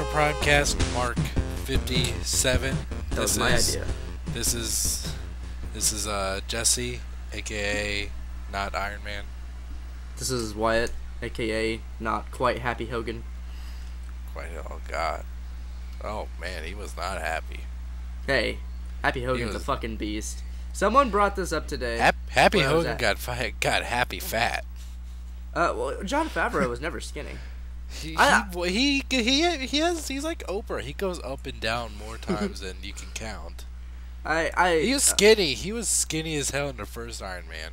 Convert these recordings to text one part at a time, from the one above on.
Primecast Mark 57. That was my idea. This is Jesse, aka not Iron Man. This is Wyatt, aka not quite Happy Hogan. Oh God. Oh man, he was not happy. Hey, Happy Hogan's a fucking beast. Someone brought this up today. Happy Hogan got happy fat. Well, Jon Favreau was never skinny. He's like Oprah. He goes up and down more times than you can count. He was skinny. He was skinny as hell in the first Iron Man.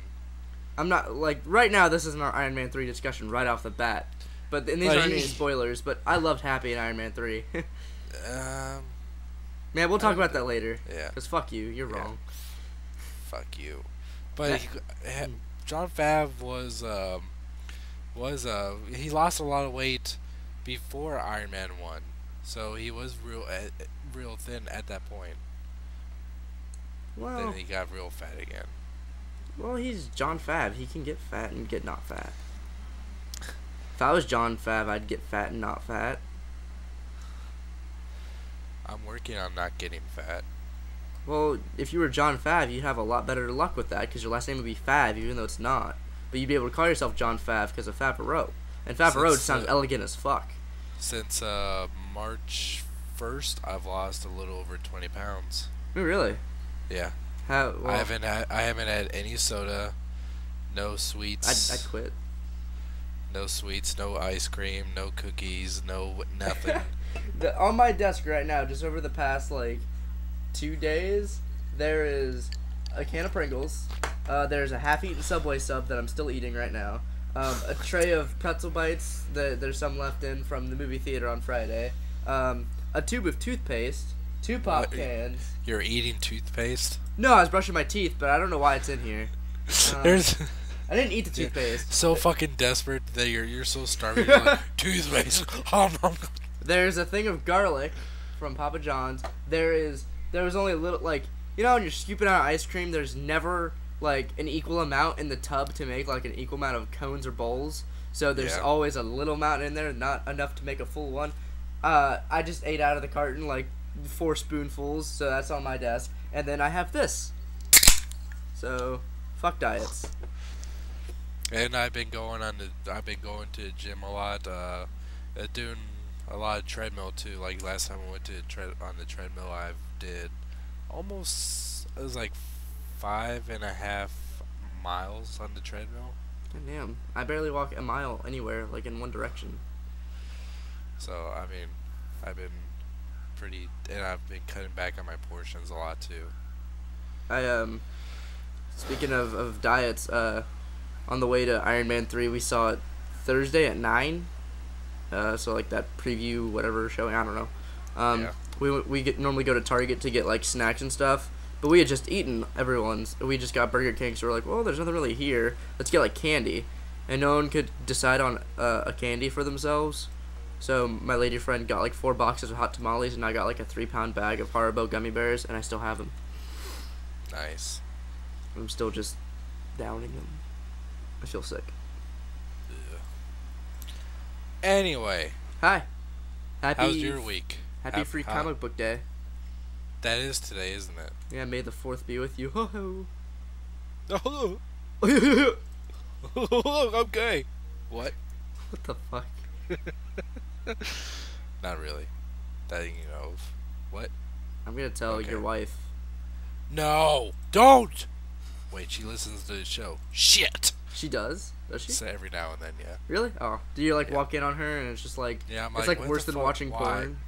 I'm not right now. This isn't our Iron Man 3 discussion right off the bat, and these aren't any spoilers. But I loved Happy in Iron Man 3. Man, we'll talk about that later. Yeah. Cause fuck you, you're wrong. Fuck you. But Jon Fav he lost a lot of weight before Iron Man 1, so he was real thin at that point. Well, then he got real fat again. Well, he's Jon Fav. He can get fat and get not fat. If I was Jon Fav, I'd get fat and not fat. I'm working on not getting fat. Well, if you were Jon Fav, you'd have a lot better luck with that, because your last name would be Fav, even though it's not. But you'd be able to call yourself Jon Fav because of Favreau. And Favreau sounds elegant as fuck. Since March 1st, I've lost a little over 20 pounds. Oh, really? Yeah. Well, I haven't had any soda, no sweets. I quit. No sweets, no ice cream, no cookies, no nothing. On my desk right now, just over the past 2 days, there is a can of Pringles. There's a half-eaten Subway sub that I'm still eating right now. A tray of pretzel bites that there's some left in from the movie theater on Friday. A tube of toothpaste. 2 pop cans. You're eating toothpaste? No, I was brushing my teeth, but I don't know why it's in here. I didn't eat the toothpaste. So fucking desperate that you're so starving. You're like, toothpaste. There's a thing of garlic from Papa John's. There was only a little, when you're scooping out ice cream, there's never an equal amount in the tub to make an equal amount of cones or bowls. So there's always a little amount in there, not enough to make a full one. I just ate out of the carton 4 spoonfuls, so that's on my desk. And then I have this. So fuck diets. And I've been going to the gym a lot, doing a lot of treadmill too. Like last time I went on the treadmill, I did almost, it was 5.5 miles on the treadmill. Damn, I barely walk a mile anywhere, in one direction. So I mean, I've been and I've been cutting back on my portions a lot too. Speaking of diets, on the way to Iron Man 3, we saw it Thursday at 9. So that preview, whatever showing, I don't know. We normally go to Target to get snacks and stuff, but we had just eaten we just got Burger King, so we're like, well, there's nothing really here. Let's get candy, and no one could decide on a candy for themselves. So my lady friend got 4 boxes of hot tamales, and I got a 3-pound bag of Haribo gummy bears, and I still have them. Nice. I'm still just downing them. I feel sick. Ugh. Anyway. Hi. How's your week? Happy Free Comic Book Day. That is today, isn't it? Yeah, may the 4th be with you. Ho ho. Okay. What? What the fuck? Not really. That you know of. What? I'm gonna tell your wife. No! Don't! Wait, she listens to the show. Shit! She does? Does she? So every now and then, yeah. Really? Oh. Do you walk in on her and it's just yeah, I'm it's worse than watching porn?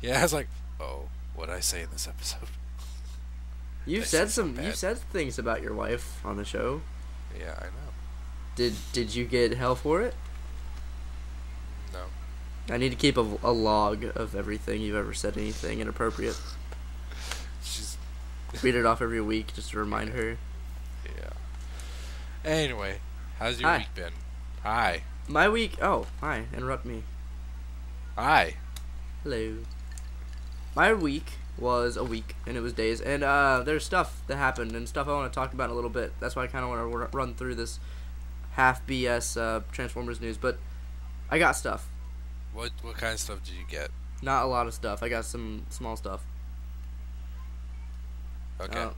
Yeah, I was oh, what'd I say in this episode? You've said things about your wife on the show. Yeah, I know. Did you get hell for it? No. I need to keep a log of everything you've ever said anything inappropriate. Read it off every week just to remind her. Yeah. Anyway, how's your week been? Hi. My week. Oh, hi. Interrupt me. Hi. Hello. My week was a week, and it was days, and there's stuff that happened and stuff I want to talk about in a little bit. That's why I kind of want to run through this half BS Transformers news, but I got stuff. What kind of stuff did you get? Not a lot of stuff. I got some small stuff. Okay.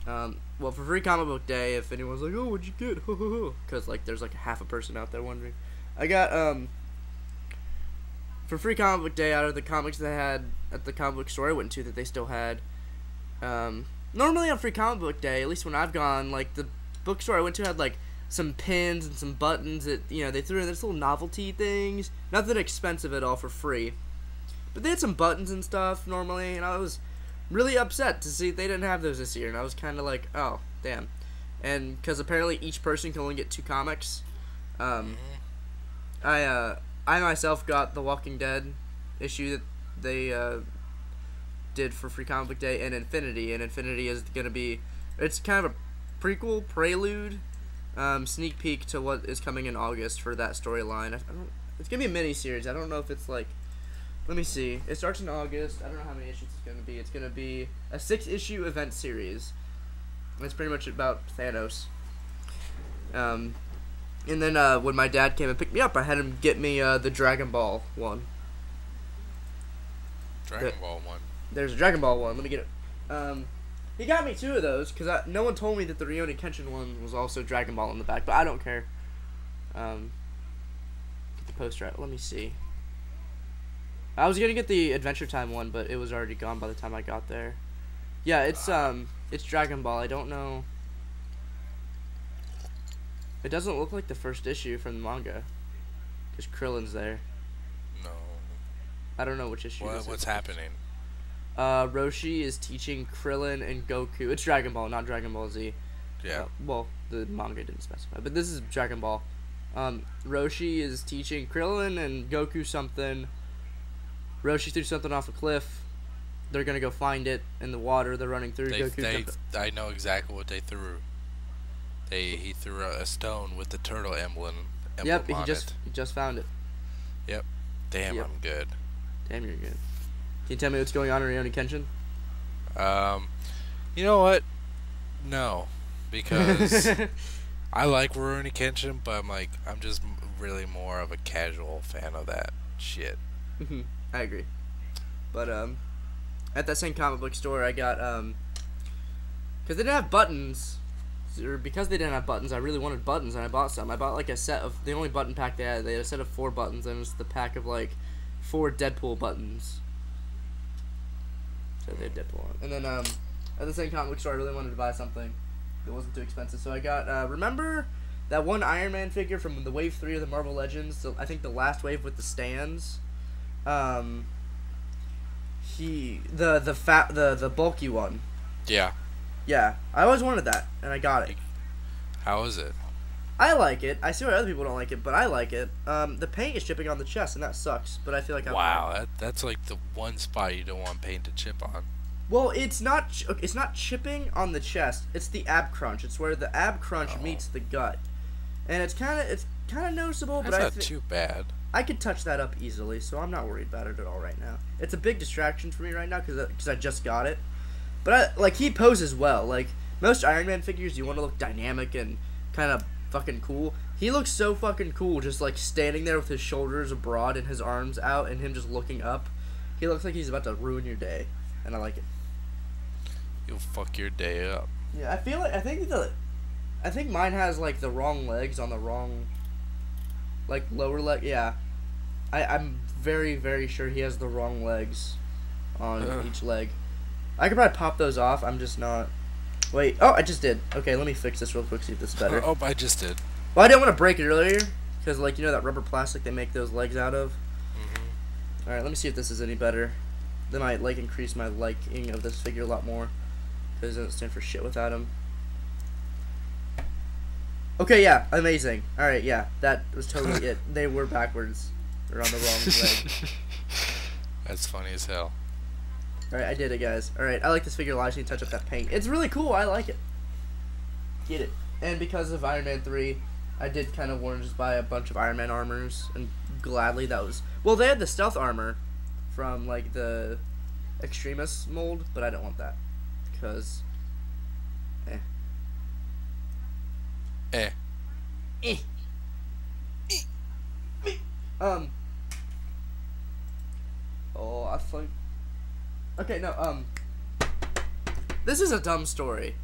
Well, for Free Comic Book Day, if anyone's like, "Oh, what'd you get?" Because like, there's like half a person out there wondering. I got for Free Comic Book Day, out of the comics they had at the comic book store I went to that they still had. Normally on Free Comic Book Day, at least when I've gone, like the bookstore I went to had like some pins and some buttons that they threw in this little novelty things. Nothing expensive at all, for free. But they had some buttons and stuff normally, and I was really upset to see they didn't have those this year, and I was kind of like, oh, damn. And because apparently each person can only get 2 comics, I myself got the Walking Dead issue that they did for Free Comic Book Day, and Infinity is going to be, it's kind of a prequel, prelude, sneak peek to what is coming in August for that storyline. It's going to be a mini-series. I don't know if it's like, let me see. It starts in August. I don't know how many issues it's going to be. It's going to be a 6-issue event series. It's pretty much about Thanos. And then when my dad came and picked me up, I had him get me the Dragon Ball one. Dragon Ball one. There's a Dragon Ball one. Let me get it. He got me 2 of those because no one told me that the Rurouni Kenshin one was also Dragon Ball in the back, but I don't care. Get the poster out. Let me see. I was gonna get the Adventure Time one, but it was already gone by the time I got there. Yeah, it's Dragon Ball. I don't know. It doesn't look like the first issue from the manga, because Krillin's there. No. I don't know which issue. What's happening? Roshi is teaching Krillin and Goku. It's Dragon Ball, not Dragon Ball Z. Yeah. Well, the manga didn't specify, but this is Dragon Ball. Roshi is teaching Krillin and Goku something. Roshi threw something off a cliff. They're gonna go find it in the water. They're running through. I know exactly what they threw. He threw a stone with the turtle emblem yep, on he just found it. Yep. Damn, yep. I'm good. Damn, you're good. Can you tell me what's going on in Rurouni Kenshin? You know what? No, because I like Rurouni Kenshin, but I'm just really more of a casual fan of that shit. I agree. But at that same comic book store, I got because they didn't have buttons, or because they didn't have buttons, I really wanted buttons, and I bought some. I bought like a set of the only button pack they had. They had a set of 4 buttons, and it was the pack of like 4 Deadpool buttons. So they had Deadpool on. And then at the same comic book store, I really wanted to buy something that wasn't too expensive, so I got remember that one Iron Man figure from the Wave 3 of the Marvel Legends? So I think the last wave with the stands. The bulky one. Yeah. Yeah, I always wanted that, and I got it. How is it? I like it. I see why other people don't like it, but I like it. The paint is chipping on the chest, and that sucks. But I feel like that's like the one spot you don't want paint to chip on. Well, it's not chipping on the chest. It's the ab crunch. It's where the ab crunch meets the gut, and it's kind of noticeable. That's but not too bad. I could touch that up easily, so I'm not worried about it at all right now. It's a big distraction for me right now because I just got it. But he poses well. Like most Iron Man figures, you want to look dynamic and kind of fucking cool. He looks so fucking cool, just like standing there with his shoulders abroad and his arms out, and him just looking up. He looks like he's about to ruin your day, and I like it. You'll fuck your day up. Yeah, I think mine has like the wrong legs on the wrong, like lower leg. Yeah, I'm very, very sure he has the wrong legs on each leg. I could probably pop those off. I'm just not. Wait. Oh, I just did. Okay, let me fix this real quick. See if this is better. Oh, I just did. Well, I didn't want to break it earlier because, like, you know that rubber plastic they make those legs out of. All right, let me see if this is any better. That might like increase my liking of this figure a lot more because it doesn't stand for shit without him. Okay, yeah, amazing. All right, yeah, that was totally it. They were backwards. They're on the wrong leg. That's funny as hell. Alright, I did it, guys. Alright, I like this figure a lot. I just need to touch up that paint. It's really cool. I like it. Get it. And because of Iron Man 3, I did kind of want to just buy a bunch of Iron Man armors. And gladly that was... Well, they had the stealth armor from, like, the Extremis mold, but I don't want that. Because... Eh. Oh, sloth. Like, okay, no. This is a dumb story.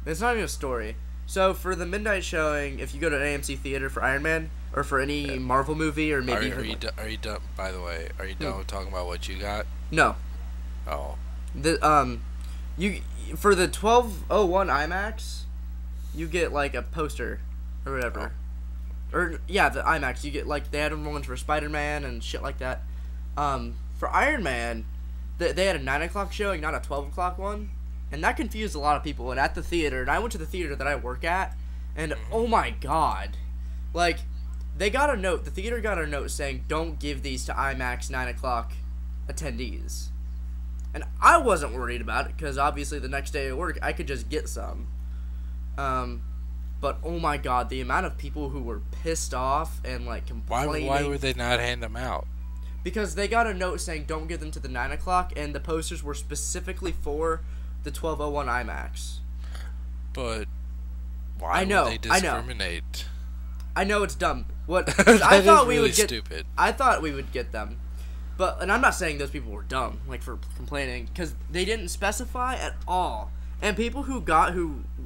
It's not even a story. So for the midnight showing, if you go to an AMC theater for Iron Man or for any Marvel movie or maybe are you done? By the way, are you done with talking about what you got? No. Oh. You for the 1201 IMAX, you get like a poster or whatever. Or yeah, the IMAX, you get like they had ones for Spider-Man and shit like that. For Iron Man, they had a 9 o'clock showing, not a 12 o'clock one. And that confused a lot of people. And at the theater, and I went to the theater that I work at, and oh my god. Like, they got a note, the theater got a note saying, don't give these to IMAX 9 o'clock attendees. And I wasn't worried about it, because obviously the next day at work, I could just get some. But oh my god, the amount of people who were pissed off and, like, complaining. Why would they not hand them out? Because they got a note saying, don't give them to the 9 o'clock, and the posters were specifically for the 1201 IMAX. But why would they discriminate? I know it's dumb. What I thought we would get stupid. I thought we would get them. But and I'm not saying those people were dumb like for complaining cuz they didn't specify at all. And people who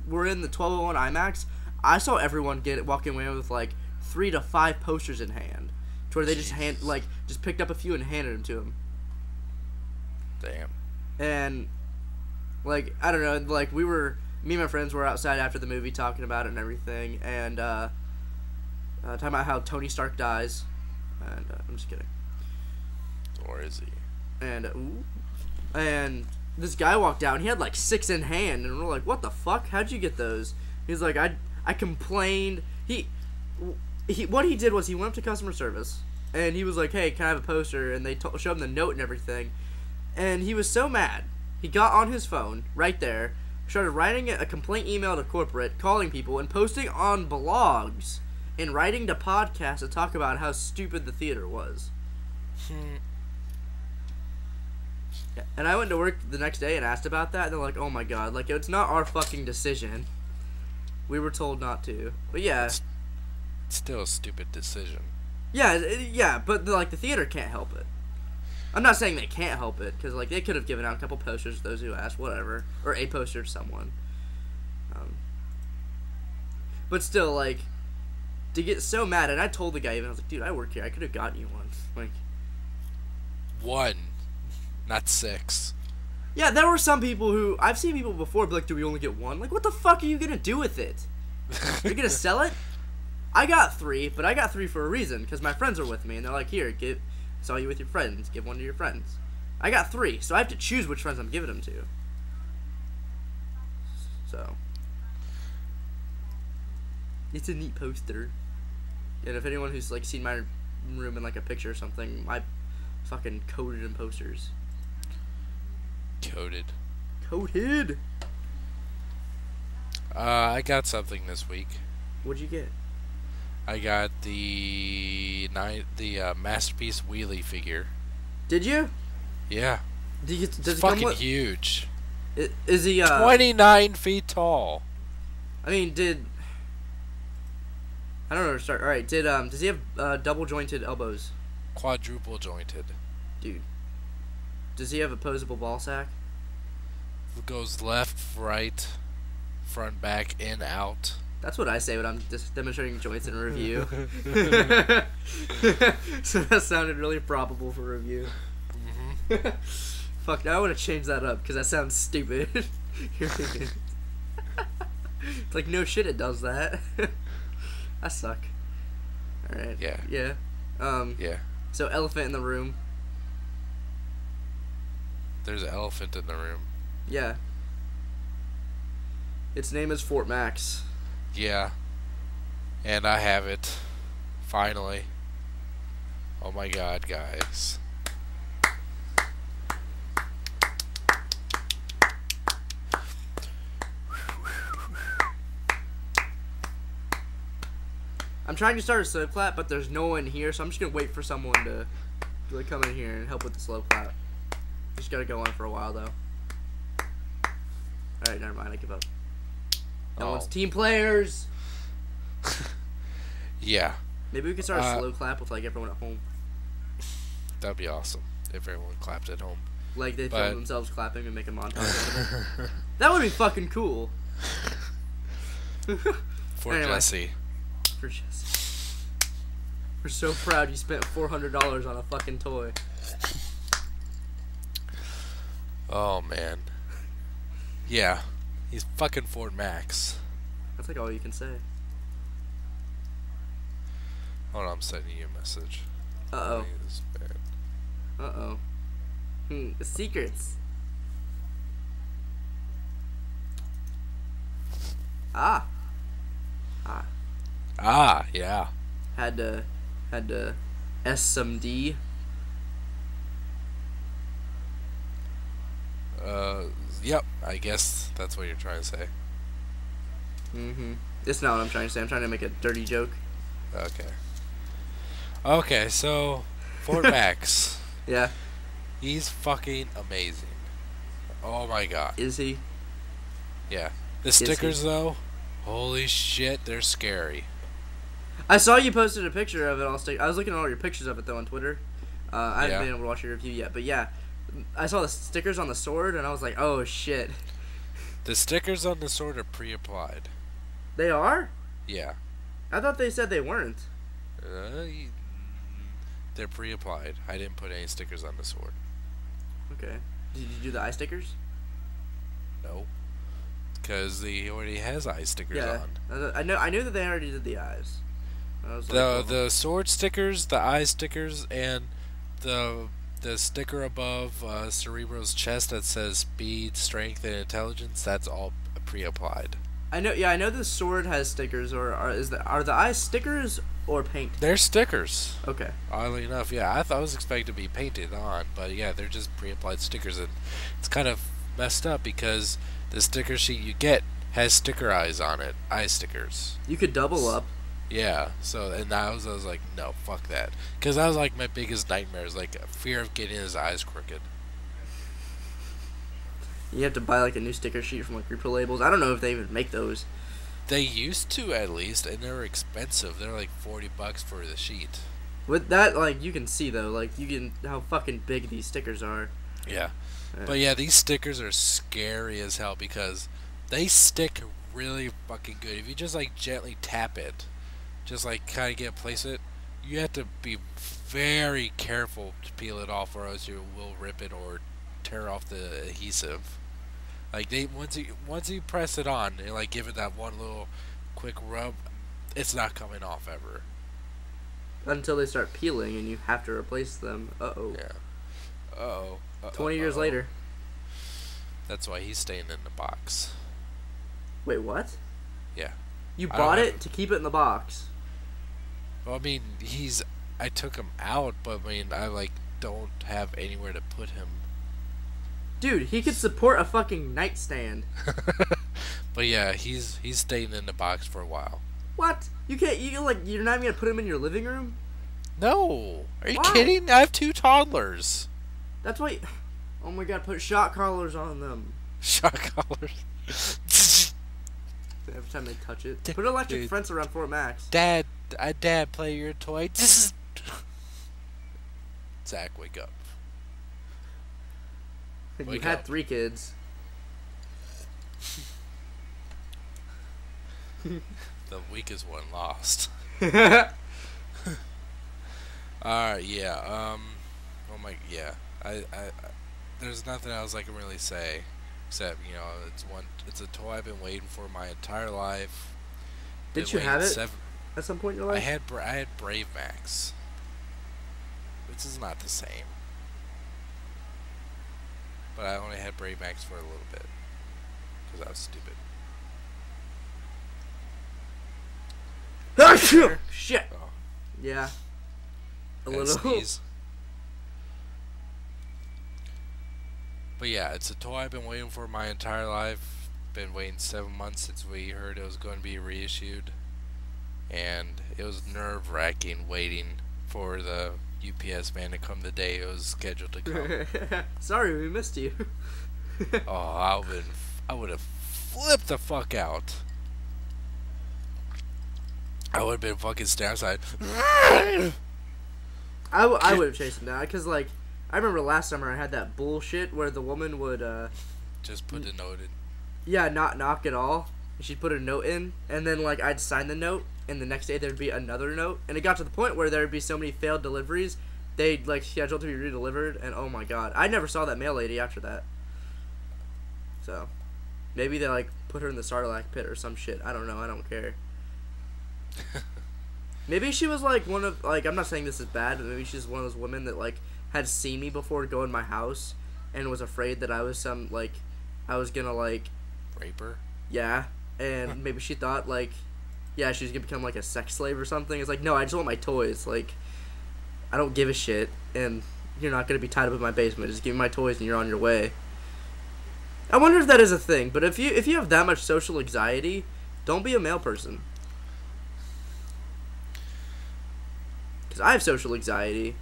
were in the 1201 IMAX, I saw everyone walking away with like 3 to 5 posters in hand. To where they just picked up a few and handed them to them. Damn. And like, I don't know, like, me and my friends were outside after the movie talking about it and everything, and, talking about how Tony Stark dies, and, I'm just kidding. Or is he? And this guy walked out, and he had, like, 6 in hand, and we're like, what the fuck? How'd you get those? He's like, I complained. What he did was he went up to customer service, and he was like, hey, can I have a poster? And they showed him the note and everything, and he was so mad. He got on his phone, right there, started writing a complaint email to corporate, calling people, and posting on blogs, and writing to podcasts to talk about how stupid the theater was. Yeah. And I went to work the next day and asked about that, and they're like, oh my god, like, it's not our fucking decision. We were told not to. But yeah. It's still a stupid decision. Yeah, but, like, the theater can't help it. I'm not saying they can't help it, because, like, they could have given out a couple posters to those who asked, whatever. Or a poster to someone. But still, like, to get so mad, and I told the guy even, I was like, dude, I work here, I could have gotten you one. Like, 1, not 6. Yeah, there were some people who, I've seen people before be like, do we only get 1? Like, what the fuck are you gonna do with it? You're gonna sell it? I got 3, but I got 3 for a reason, because my friends are with me, and they're like, here, saw you with your friends, give 1 to your friends. I got 3, so I have to choose which friends I'm giving them to. So, it's a neat poster. And if anyone who's, like, seen my room in, like, a picture or something, I fucking coated in posters. Coated. I got something this week. What'd you get? I got the Masterpiece Wheelie figure. Did you? Yeah. Does it's fucking huge. Is he 29 feet tall? I mean, I don't know where to start. All right, does he have double jointed elbows? Quadruple jointed. Dude. Does he have a posable ball sack? It goes left, right, front, back, in, out. That's what I say when I'm just demonstrating joints in a review. So that sounded really probable for review. Mm-hmm. Fuck, now I want to change that up because that sounds stupid. It's like, no shit, it does that. I suck. Alright. Yeah. Yeah. Yeah. So, elephant in the room. There's an elephant in the room. Yeah. Its name is Fort Max. Yeah. And I have it. Finally. Oh my god, guys. I'm trying to start a slow clap, but there's no one here, so I'm just gonna wait for someone to really come in here and help with the slow clap. Just gotta go on for a while, though. Alright, never mind, I give up. No one's team players! Yeah. Maybe we could start a slow clap with, like, everyone at home. That'd be awesome. if everyone clapped at home. Like they But film themselves clapping and make a montage of it. That would be fucking cool. For anyway, Jesse. For Jesse. We're so proud you spent $400 on a fucking toy. Oh man. Yeah. He's fucking Ford Max. That's like all you can say. Hold on, I'm sending you a message. Uh-oh. Uh-oh. The secrets. Ah, yeah. had to S some D. Yep. I guess that's what you're trying to say. It's not what I'm trying to say. I'm trying to make a dirty joke. Okay. Okay, so Ford Max. Yeah. He's fucking amazing. Oh my god. Is he? Yeah. The stickers though, holy shit, they're scary. I saw you posted a picture of it all I was looking at all your pictures of it though on Twitter. I haven't been able to watch your review yet, but yeah. I saw the stickers on the sword and I was like, oh shit. The stickers on the sword are pre-applied. They are? Yeah. I thought they said they weren't. They're pre-applied. I didn't put any stickers on the sword. Okay. Did you do the eye stickers? No. Because he already has eye stickers on. I knew that they already did the eyes. I was The sword stickers, the eye stickers, and the sticker above Cerebro's chest that says speed, strength, and intelligence, that's all pre-applied. I know the sword has stickers, or are the eyes stickers or paint? They're stickers. Okay. Oddly enough, yeah, I was expecting to be painted on, but yeah, they're just pre-applied stickers, and it's kind of messed up because the sticker sheet you get has sticker eyes on it, eye stickers. You could double up. Yeah, so, and I was like, no, fuck that. Because that was like my biggest nightmare, is like a fear of getting his eyes crooked. You have to buy like a new sticker sheet from like Repro Labels. I don't know if they even make those. They used to, at least, and they're expensive. They're like $40 for the sheet. With that, like, you can see though, like, you can how fucking big these stickers are. Yeah. But yeah, these stickers are scary as hell because they stick really fucking good. If you just like gently tap it, just like kind of place it, you have to be very careful to peel it off, or else you will rip it or tear off the adhesive. Like once you press it on and like give it that one little quick rub, it's not coming off ever. Until they start peeling and you have to replace them. Yeah. 20 years later. That's why he's staying in the box. Wait, what? Yeah. You bought it to keep it in the box? Well, I mean, I took him out, but I mean, I like don't have anywhere to put him. Dude, he could support a fucking nightstand. But yeah, he's staying in the box for a while. What? You're not even gonna put him in your living room? No. Are you kidding? I have 2 toddlers. That's why. Oh my god, put shock collars on them. Shock collars. Every time they touch it. Put electric fence around Fort Max. Dad, play your toy. Zach, wake up. You had 3 kids. The weakest one lost. Alright, yeah, oh my, yeah, I there's nothing else I can really say, except, you know, it's a toy I've been waiting for my entire life. Did you have it at some point in your life? I had Brave Max, which is not the same, but I only had Brave Max for a little bit, because I was stupid. Shit. Oh. Yeah. A little. Sneeze. But yeah, it's a toy I've been waiting for my entire life. Been waiting 7 months since we heard it was going to be reissued. And it was nerve-wracking waiting for the UPS man to come the day it was scheduled to come. Sorry, we missed you. Oh, I would have flipped the fuck out. I would have been fucking standing outside. I would have chased him down, because, like, I remember last summer I had that bullshit where the woman would just put the note in. Yeah, not knock at all. She'd put a note in, and then like I'd sign the note, and the next day there'd be another note, and it got to the point where there'd be so many failed deliveries, they'd like schedule to be redelivered, and oh my god, I never saw that mail lady after that. So, maybe they like put her in the Sarlacc pit or some shit. I don't know. I don't care. Maybe she was like one of like I'm not saying this is bad, but maybe she's one of those women that like had seen me before go in my house and was afraid that I was some like I was gonna like rape her. Yeah, and maybe she thought like yeah she was gonna become like a sex slave or something. It's like no, I just want my toys. Like I don't give a shit, and you're not gonna be tied up in my basement. Just give me my toys and you're on your way. I wonder if that is a thing, but if you have that much social anxiety, don't be a male person. Because I have social anxiety,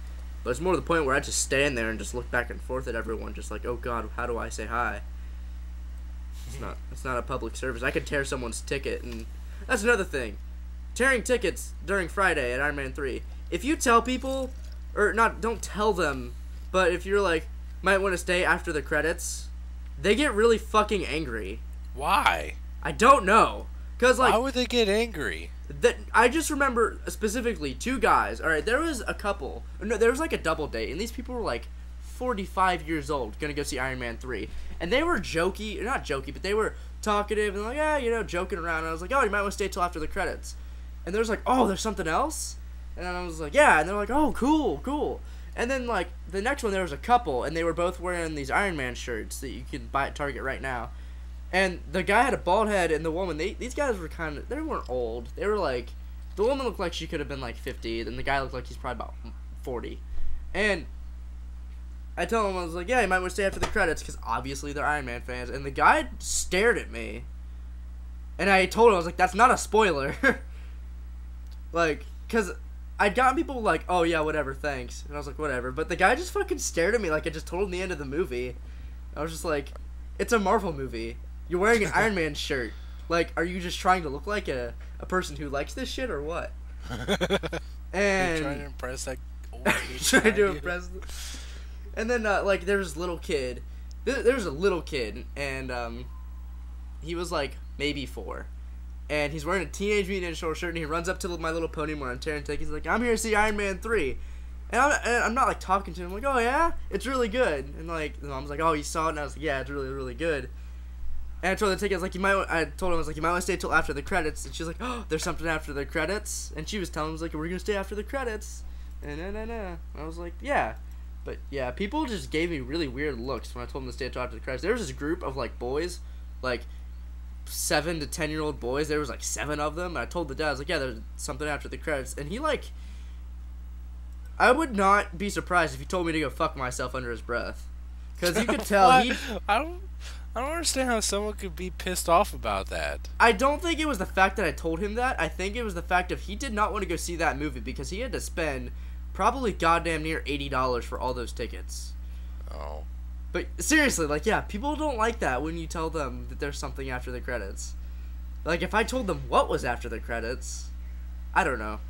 but it's more to the point where I just stand there and just look back and forth at everyone, just like, oh god, how do I say hi? It's not a public service. I could tear someone's ticket, and that's another thing. Tearing tickets during Friday at Iron Man 3. If you tell people, or not, don't tell them, but if you're like, might want to stay after the credits, they get really fucking angry. Why? I don't know. Cause like, why would they get angry? That I just remember specifically 2 guys. All right, there was a couple. No, there was like a double date, and these people were like 45 years old, gonna go see Iron Man 3, and they were jokey, not jokey, but they were talkative and like, yeah, you know, joking around. And I was like, oh, you might want to stay till after the credits. And there was like, oh, there's something else, and I was like, yeah, and they're like, oh, cool. And then, like, the next one, there was a couple, and they were both wearing these Iron Man shirts that you can buy at Target right now. And the guy had a bald head, and the woman, these guys were kind of, they weren't old. They were, like, the woman looked like she could have been, like, 50, and the guy looked like he's probably about 40. And I told him, I was like, yeah, you might want to stay after the credits, because obviously they're Iron Man fans. And the guy stared at me. And I told him, I was like, that's not a spoiler. Like, because I'd gotten people like, oh yeah, whatever, thanks. And I was like, whatever. But the guy just fucking stared at me like I just told him the end of the movie. I was just like, it's a Marvel movie. You're wearing an Iron Man shirt. Like, are you just trying to look like a person who likes this shit or what? And you're trying to impress that old trying to impress them. And then, like, there was this little kid. There was a little kid, and he was like maybe 4. And he's wearing a Teenage Mutant Ninja Turtle shirt, and he runs up to My Little Pony when I'm tearing tickets. He's like, I'm here to see Iron Man 3. And I'm not, like, talking to him. I'm like, oh, yeah? It's really good. And, like, the mom's like, oh, you saw it? And I was like, yeah, it's really, really good. And I told the tickets, like, I told him, I was like, you might want to stay till after the credits. And she's like, oh, there's something after the credits? And she was telling me, like, we're going to stay after the credits. And And I was like, yeah. But, yeah, people just gave me really weird looks when I told them to stay till after the credits. There was this group of, like, boys, like 7 to 10-year-old boys. There was like 7 of them. And I told the dad, I was like, yeah, there's something after the credits. And he like, I would not be surprised if he told me to go fuck myself under his breath, because you could tell I don't understand how someone could be pissed off about that. I don't think it was the fact that I told him that. I think it was the fact of he did not want to go see that movie because he had to spend probably goddamn near $80 for all those tickets. Oh. But seriously, like, yeah, people don't like that when you tell them that there's something after the credits. Like, if I told them what was after the credits, I don't know.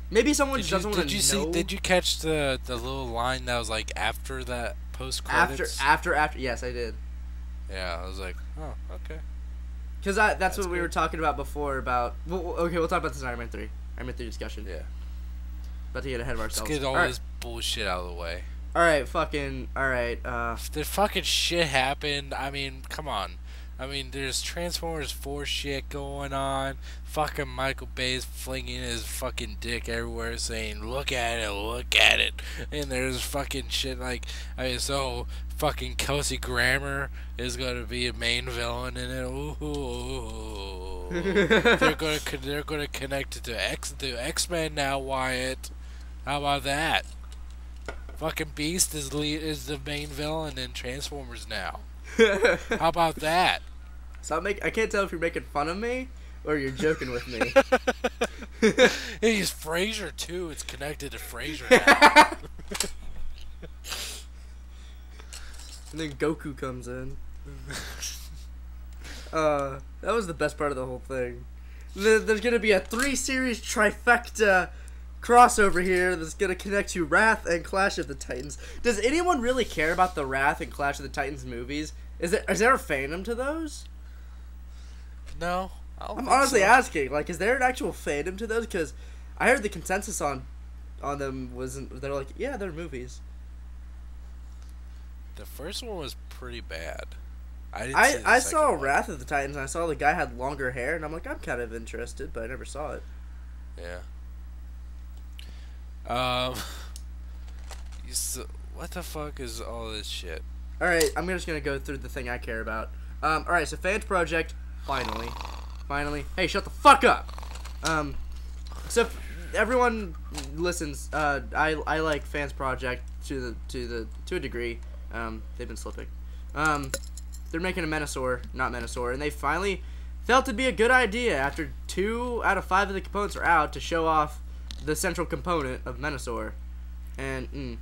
Maybe someone just doesn't want to know. Did you catch the little line that was like after that post credits? After. Yes, I did. Yeah, I was like, oh, okay. Because that's what we were talking about before. About okay, we'll talk about this in Iron Man 3. Iron Man 3 discussion. Yeah. About to get ahead of ourselves. Let's get all this bullshit out of the way. Alright. The fucking shit happened. I mean, come on. I mean, there's Transformers 4 shit going on. Fucking Michael Bay's flinging his fucking dick everywhere saying, look at it, look at it. And there's fucking shit like, I mean, so fucking Kelsey Grammer is going to be a main villain in it. Ooh. they're gonna connect it to X-Men now, Wyatt. How about that? Fucking Beast is the main villain in Transformers now. How about that? I can't tell if you're making fun of me or you're joking with me. He's Frasier too. It's connected to Frasier now. And then Goku comes in. That was the best part of the whole thing. There's gonna be a 3-series trifecta crossover here that's gonna connect to Wrath and Clash of the Titans. Does anyone really care about the Wrath and Clash of the Titans movies? Is there a fandom to those? No. I'm honestly asking, like, is there an actual fandom to those? Because I heard the consensus on them wasn't. They're like, yeah, they're movies. The first one was pretty bad. I saw Wrath of the Titans, and I saw the guy had longer hair, and I'm like, I'm kind of interested, but I never saw it. Yeah. What the fuck is all this shit? Alright, I'm just gonna go through the thing I care about. Alright, so Fans Project, finally. Hey, shut the fuck up! So everyone listens, I like Fans Project to a degree. They've been slipping. They're making a not Menasor, and they finally felt it'd be a good idea after 2 out of 5 of the components are out to show off the central component of Menasor. And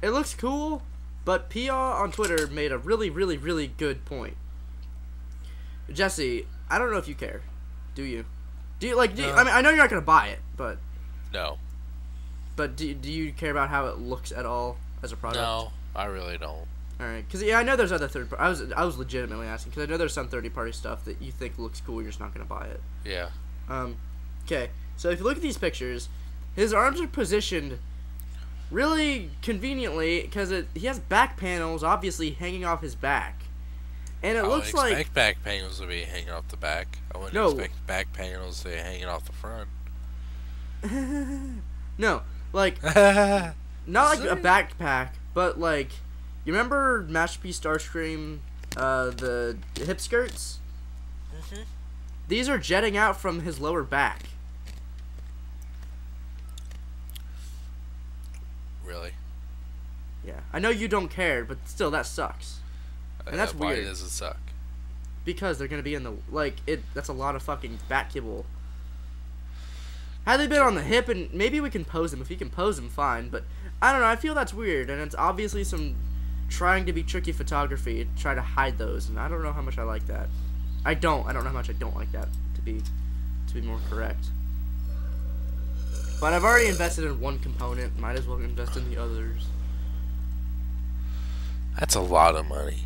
it looks cool, but PR on Twitter made a really, really, really good point. Jesse, I don't know if you care. Do you? No. I mean, I know you're not gonna buy it, but no. But do you care about how it looks at all as a product? No, I really don't. Alright, because I know there's other I was legitimately asking, because I know there's some third-party stuff that you think looks cool, you're just not going to buy it. Yeah. Okay, so if you look at these pictures, his arms are positioned really conveniently, because he has back panels, obviously, hanging off his back. And it looks like... I wouldn't expect back panels to be hanging off the back. I wouldn't expect back panels to be hanging off the front. No, like, not like a backpack, but like... You remember Masterpiece Starscream, the hip skirts? Mm-hmm. These are jetting out from his lower back. Really? Yeah. I know you don't care, but still, that sucks. And that's weird. Why does it suck? Because they're gonna be in the, that's a lot of fucking back kibble. Had they been on the hip, and maybe we can pose them. If you can pose them, fine, but I don't know, I feel that's weird, and it's obviously some... trying to be tricky photography to try to hide those, and I don't know how much I like that. I don't know how much I don't like that, to be more correct. But I've already invested in one component, might as well invest in the others. That's a lot of money.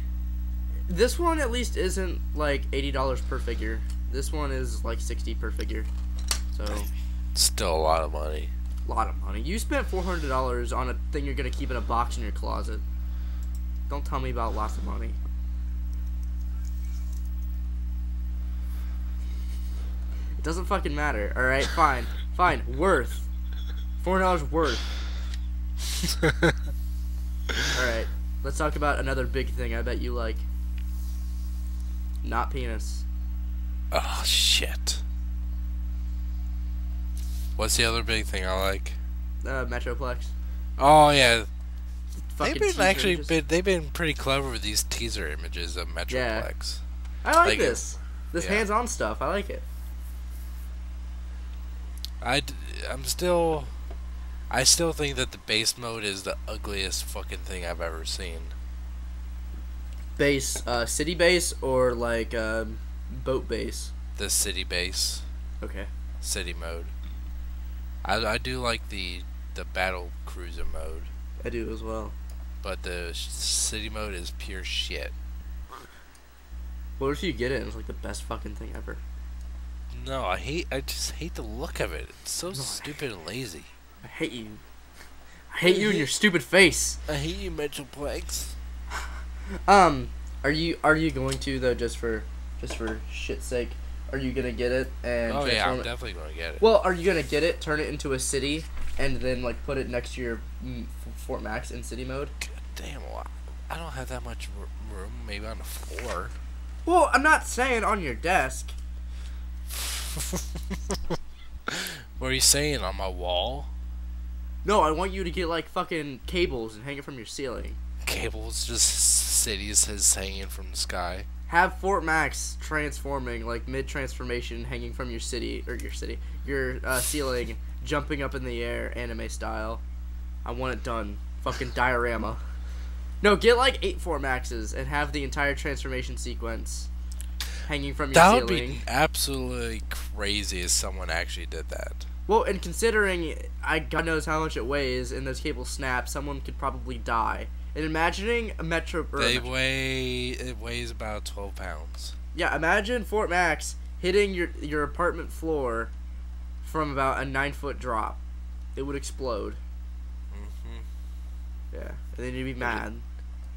This one at least isn't like $80 per figure. This one is like $60 per figure. So still a lot of money. You spent $400 on a thing you're gonna keep in a box in your closet. Don't tell me about lots of money. It doesn't fucking matter. Alright, fine. Fine. Worth. $400 worth. Alright. Let's talk about another big thing I bet you like. Not penis. Oh, shit. What's the other big thing I like? Metroplex. Oh, yeah. They've been pretty clever with these teaser images of Metroplex. Yeah. I like this. This hands-on stuff. I like it. I still think that the base mode is the ugliest fucking thing I've ever seen. Base, city base or like boat base? The city base. Okay. City mode. I do like the battle cruiser mode. I do as well. But the city mode is pure shit. What if you get it and it's like the best fucking thing ever? No, I just hate the look of it. It's so stupid and lazy. I hate you. I hate you and your stupid face. I hate you, Metroplex. Are you going to though, just for shit's sake? Are you gonna get it and? Oh yeah, I'm definitely gonna get it. Well, are you gonna get it, turn it into a city, and then like put it next to your Fort Max in city mode? God damn, I don't have that much room. Maybe on the floor. Well, I'm not saying on your desk. What are you saying, on my wall? No, I want you to get like fucking cables and hang it from your ceiling. Cables, just cities hanging from the sky. Have Fort Max transforming, like mid-transformation, hanging from your ceiling, jumping up in the air, anime style. I want it done. Fucking diorama. No, get like 8 Fort Maxes and have the entire transformation sequence. hanging from your That ceiling. would be absolutely crazy if someone actually did that. Well, and considering God knows how much it weighs, and those cables snap, someone could probably die. And imagining a metro... It weighs about 12 pounds. Yeah, imagine Fort Max hitting your apartment floor from about a 9-foot drop. It would explode. Mm-hmm. Yeah, and then you'd be mad.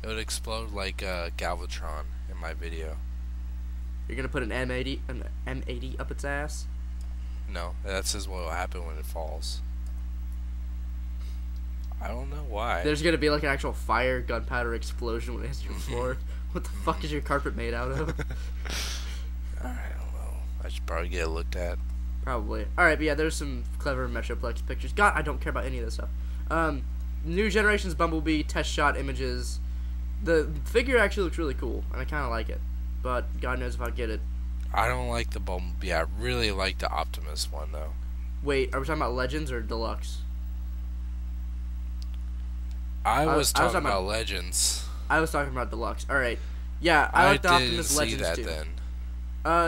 It would explode like Galvatron in my video. You're gonna put an M80 up its ass? No, that's just what will happen when it falls. I don't know why. There's gonna be like an actual fire gunpowder explosion when it hits your floor. What the fuck is your carpet made out of? I don't know. I should probably get it looked at. Probably. Alright, but yeah, there's some clever Metroplex pictures. God, I don't care about any of this stuff. New Generations Bumblebee test shot images. The figure actually looks really cool, and I kind of like it. But God knows if I'll get it. I don't like the Bumblebee. I really like the Optimus one, though. Wait, are we talking about Legends or Deluxe? I was talking about Legends. I was talking about Deluxe. Alright. Yeah, I like the Optimus Legends too. Then.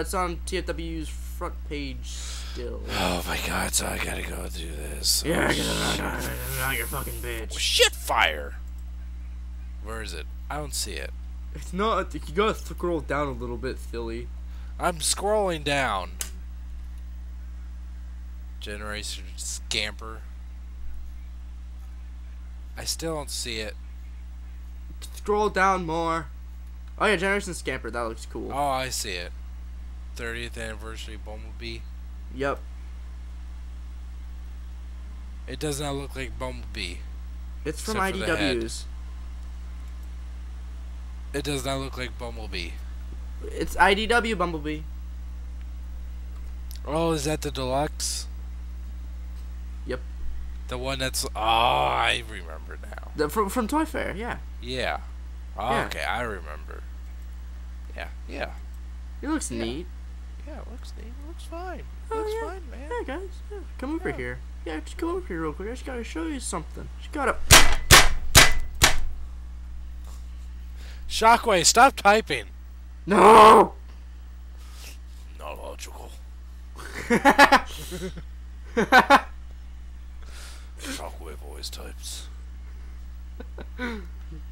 It's on TFW's front page still. Oh my god, so I gotta go do this. Yeah, oh, you're fucking bitch. Shit fire! Where is it? I don't see it. It's not. You gotta scroll down a little bit, Philly. I'm scrolling down. Generation Scamper. I still don't see it. Scroll down more. Oh yeah, Generation Scamper. That looks cool. Oh, I see it. 30th anniversary Bumblebee. Yep. It does not look like Bumblebee. It's from IDWs. It does not look like Bumblebee. It's IDW Bumblebee. Oh, is that the Deluxe? Yep. The one that's... Oh, I remember now. From Toy Fair, yeah. Yeah. Oh, Yeah. okay, I remember. Yeah, yeah. It looks neat. Yeah, it looks neat. It looks fine. It Oh, looks yeah. fine, man. Yeah, guys. Yeah. Come over here. Yeah, just come over here real quick. I just gotta show you something. Just gotta... Shockwave, stop typing. No! Not logical. Shockwave always types.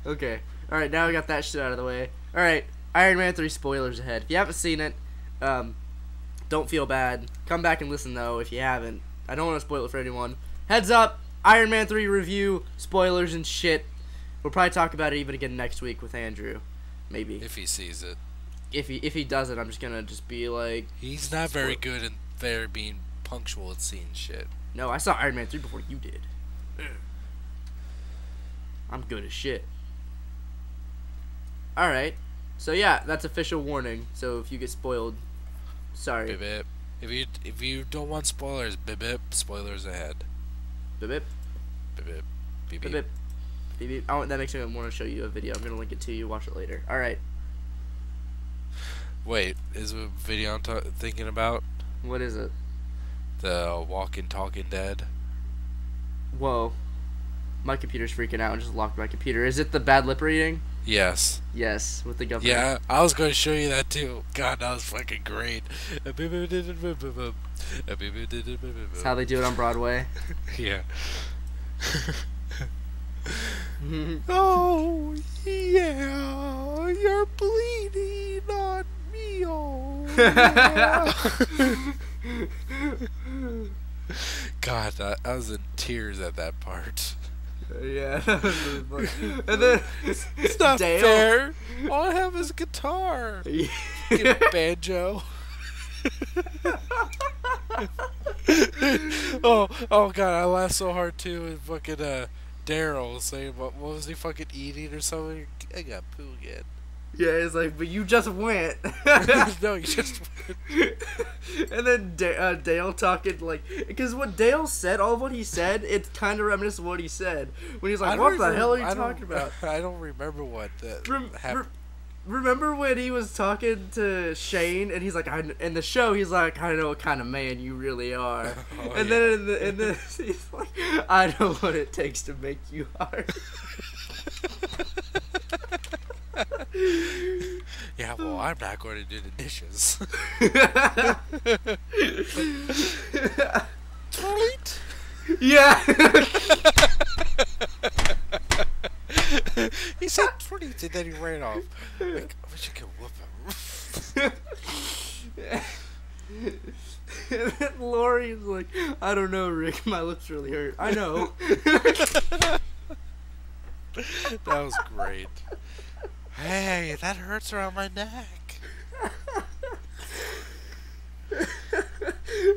Okay. Alright, now we got that shit out of the way. Alright, Iron Man 3 spoilers ahead. If you haven't seen it, don't feel bad. Come back and listen, though, if you haven't. I don't want to spoil it for anyone. Heads up, Iron Man 3 review, spoilers and shit. We'll probably talk about it even again next week with Andrew. Maybe. If he sees it. If he doesn't, I'm just gonna be like... He's not very good in being punctual at seeing shit. No, I saw Iron Man 3 before you did. I'm good as shit. Alright. So yeah, that's official warning. So if you get spoiled, sorry. Bip bip. If you don't want spoilers, bip bip, spoilers ahead. Bip bip. Bip bip. Beep Bip beep. bip. Beep beep. Oh, that makes me want to show you a video. I'm gonna link it to you. Watch it later. Alright. Wait, is the video I'm thinking about What is it? the Walking Talking Dead? Whoa. My computer's freaking out and just locked my computer. Is it the bad lip reading? Yes. Yes, with the governor. Yeah, I was going to show you that too. God, that was fucking great. That's how they do it on Broadway. Yeah. Oh, yeah, you're bleeding on me, oh, yeah. God, I was in tears at that part. Yeah, that was really funny. And then It's not Dale. fair. All I have is a guitar. Get banjo. oh God, I laughed so hard too with fucking Daryl saying what was he fucking eating or something? I got poo again. Yeah, it's like, but you just went. No, you just And then Dale talking like, because what Dale said, all of what he said, it's kind of reminiscent of what he said when he's like, "What the hell are you talking about?" I don't remember what that happened. Remember when he was talking to Shane and he's like, in the show he's like, "I know what kind of man you really are," Oh, and then in the he's like, "I know what it takes to make you hard." Yeah, Yeah, well, I'm not going to do the dishes. Toilet? Yeah. He said toilet and then he ran off. Like, I wish I could whoop him. And then Lori's like, I don't know, Rick. My lips really hurt. I know. That was great. Hey, that hurts around my neck.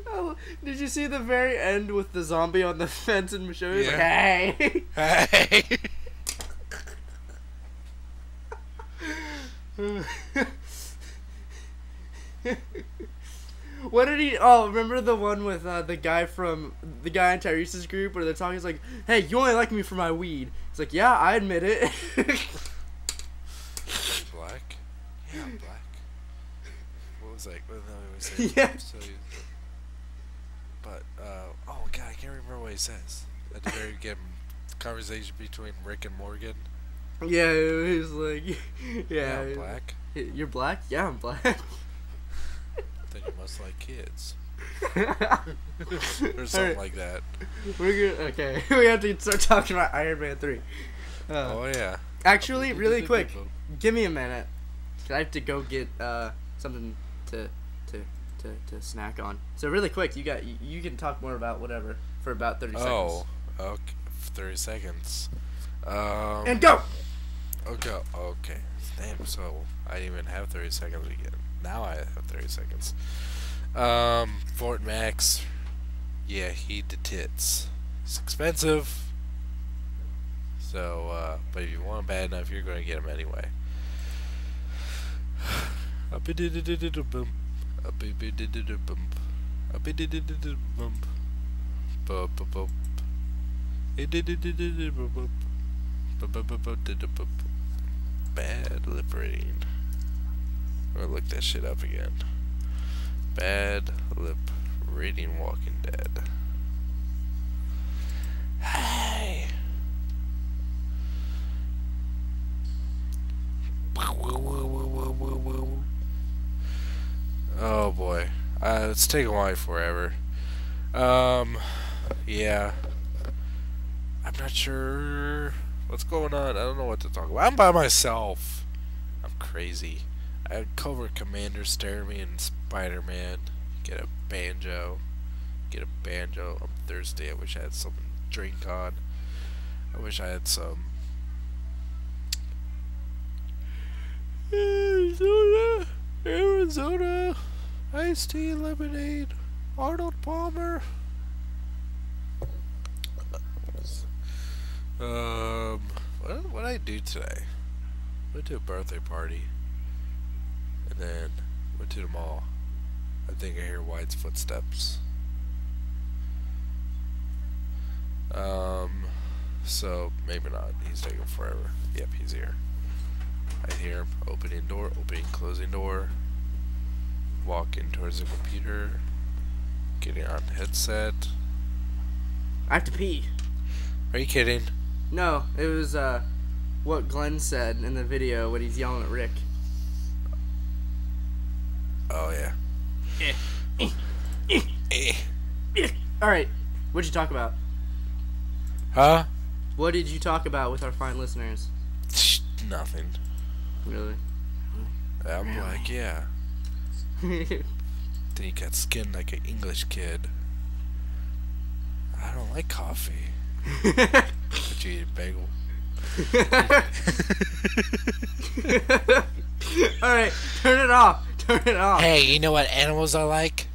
Oh, did you see the very end with the zombie on the fence and Michonne? He's like, Yeah. hey. Hey. What did he? Oh, remember the one with the guy in Tyrese's group where they're talking? He's like, "Hey, you only like me for my weed." He's like, "Yeah, I admit it." Black? Yeah, I'm black. What was that? No, it was Yeah. So but oh god, I can't remember what he says at the very beginning. Conversation between Rick and Morgan. Yeah, he's like, Yeah, I'm black. You're black? Yeah, I'm black. Then you must like kids. Or something like that. We're gonna, okay, we have to start talking about Iron Man 3. Oh yeah. Actually, really quick, give me a minute. I have to go get something to snack on. So really quick, you can talk more about whatever for about 30 seconds. Oh, okay, 30 seconds. And go. Okay, okay. Damn. So I didn't even have 30 seconds again. Now I have 30 seconds. Fort Max. Yeah, he the tits. It's expensive. So, but if you want him bad enough, you're gonna get him anyway. Bad lip reading. I'm gonna look that shit up again. Bad lip reading Walking Dead. Hey. Oh boy. It's taking why forever. Yeah. I'm not sure what's going on. I don't know what to talk about. I'm by myself. I'm crazy. I had Covert Commander stare at me and Spider-Man. Get a banjo. I'm thirsty. I wish I had something to drink on. I wish I had some Arizona, iced tea, lemonade, Arnold Palmer. What did I do today? Went to a birthday party, and then went to the mall. I think I hear White's footsteps. So maybe not. He's taking forever. Yep, he's here. I hear him opening door, closing door, walking towards the computer, getting on headset. I have to pee. Are you kidding? No, it was what Glenn said in the video when he's yelling at Rick. Oh yeah. Alright, what'd you talk about? Huh? What did you talk about with our fine listeners? Nothing. Really? I'm like, yeah. Then you got skin like an English kid. I don't like coffee. But you eat a bagel. Alright, turn it off. Turn it off. Hey, you know what animals I like?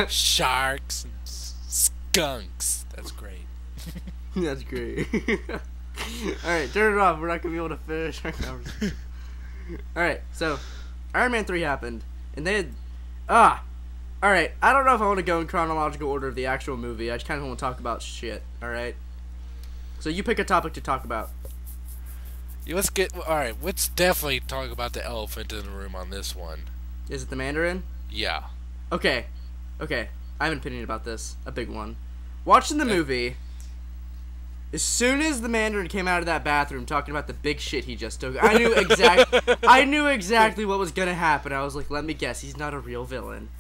Sharks and skunks. That's great. That's great. Alright, turn it off. We're not going to be able to finish our conversation. Alright, so Iron Man 3 happened. And they had... Alright, I don't know if I want to go in chronological order of the actual movie. I just kind of want to talk about shit. Alright? So you pick a topic to talk about. Yeah, let's get... Alright, let's definitely talk about the elephant in the room on this one. Is it the Mandarin? Yeah. Okay. I have an opinion about this. A big one. Watching the movie... As soon as the Mandarin came out of that bathroom talking about the big shit he just took, I knew exactly what was gonna happen. I was like, let me guess, he's not a real villain.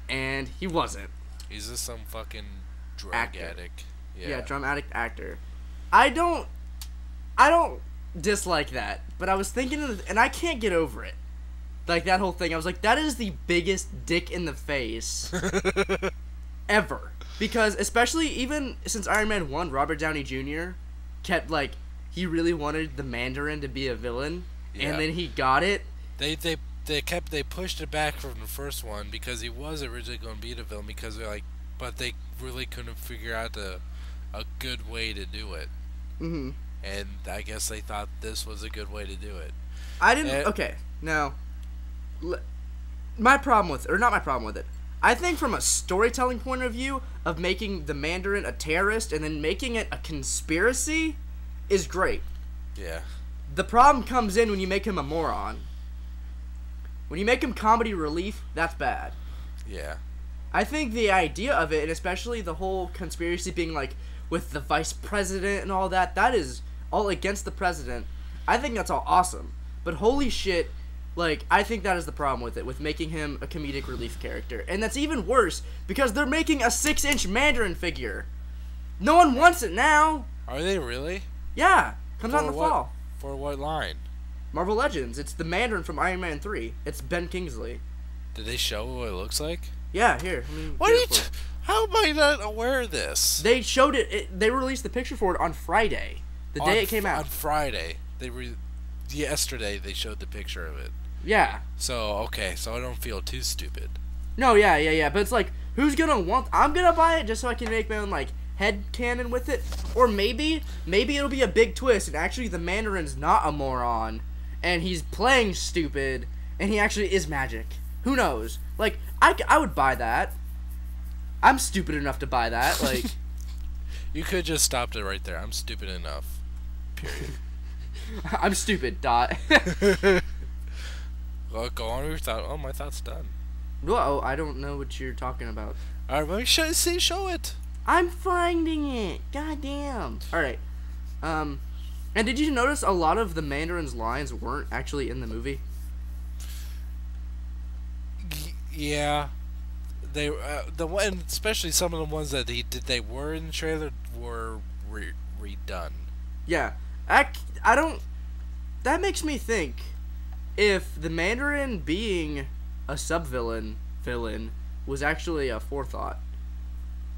And he wasn't. He's just some fucking drug addict. Yeah, drum addict actor. I don't dislike that, but I was thinking and I can't get over it. Like, that whole thing, I was like, that is the biggest dick in the face ever. Because, especially even since Iron Man 1, Robert Downey Jr. kept, like, he really wanted the Mandarin to be a villain, and then he got it. They pushed it back from the first one because he was originally going to be the villain because they're like, but they really couldn't figure out a good way to do it. Mm-hmm. And I guess they thought this was a good way to do it. Okay, now, my problem with, or not my problem with it, I think from a storytelling point of view of making the Mandarin a terrorist and then making it a conspiracy is great. Yeah. The problem comes in when you make him a moron. When you make him comedy relief, that's bad. Yeah. I think the idea of it, and especially the whole conspiracy being like with the vice president and all that, that is all against the president. I think that's all awesome. But holy shit, like, I think that is the problem with it, with making him a comedic relief character. And that's even worse, because they're making a 6-inch Mandarin figure. No one wants it now. Are they really? Yeah. Comes out in the fall. For what line? Marvel Legends. It's the Mandarin from Iron Man 3. It's Ben Kingsley. Did they show what it looks like? Yeah, here. How am I not aware of this? They showed it. They released the picture for it on Friday. The day it came out. On Friday. Yesterday they showed the picture of it. Yeah. So, okay. So I don't feel too stupid. No, yeah. But it's like, who's gonna want... I'm gonna buy it just so I can make my own, like, head canon with it. Or maybe it'll be a big twist and actually the Mandarin's not a moron. And he's playing stupid. And he actually is magic. Who knows? Like, I would buy that. I'm stupid enough to buy that. Like... You could just stopped it right there. I'm stupid enough. Period. I'm stupid, dot. Well, go on with your thought. Oh, my thought's done. Whoa, I don't know what you're talking about. Alright, well, show it. I'm finding it. Goddamn. Alright. And did you notice a lot of the Mandarin's lines weren't actually in the movie? Yeah. They especially some of the ones that they were in the trailer were redone. Yeah. I don't... That makes me think, if the Mandarin being a sub-villain was actually a forethought.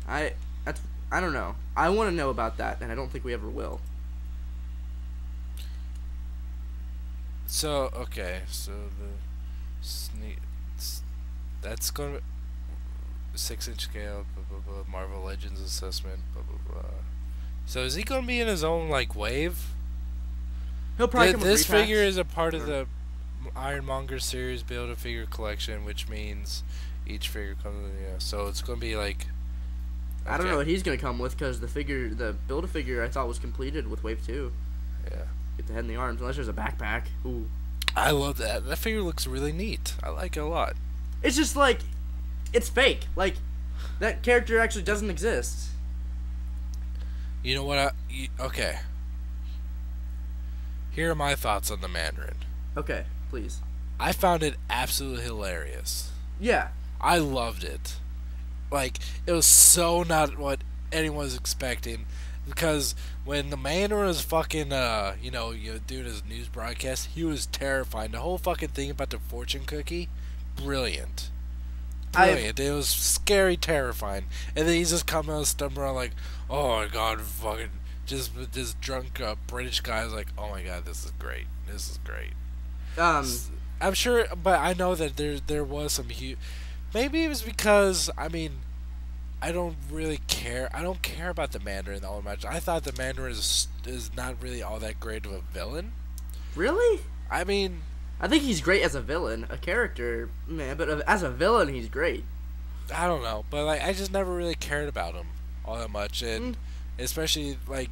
I don't know. I want to know about that, and I don't think we ever will. So, okay. So, that's going to... 6-inch scale, blah, blah, blah, Marvel Legends assessment, blah, blah, blah. So, is he going to be in his own, like, wave? He'll probably come with this repacks. figure is a part of the Ironmonger series Build-A-Figure collection, which means each figure comes with, so it's going to be like... Okay. I don't know what he's going to come with, because the Build-A-Figure I thought was completed with Wave 2. Yeah. Get the head and the arms, unless there's a backpack. Ooh. I love that. That figure looks really neat. I like it a lot. It's just like... It's fake. Like, that character actually doesn't exist. You know what? Okay. Here are my thoughts on the Mandarin. Okay, please. I found it absolutely hilarious. Yeah. I loved it. Like, it was so not what anyone was expecting. Because when the Mandarin was fucking, doing his news broadcast, he was terrifying. The whole fucking thing about the fortune cookie, brilliant. Brilliant. It was scary, terrifying. And then he's just coming out stumbling around like, oh my god, fucking... Just this drunk British guy is like, oh my god, this is great. This is great. I'm sure, but I know that there was some huge... Maybe it was because, I mean, I don't really care. I don't care about the Mandarin all that much. I thought the Mandarin is not really all that great of a villain. Really? I mean... I think he's great as a villain, a character, man, but as a villain, he's great. I don't know, but like I just never really cared about him all that much, and especially like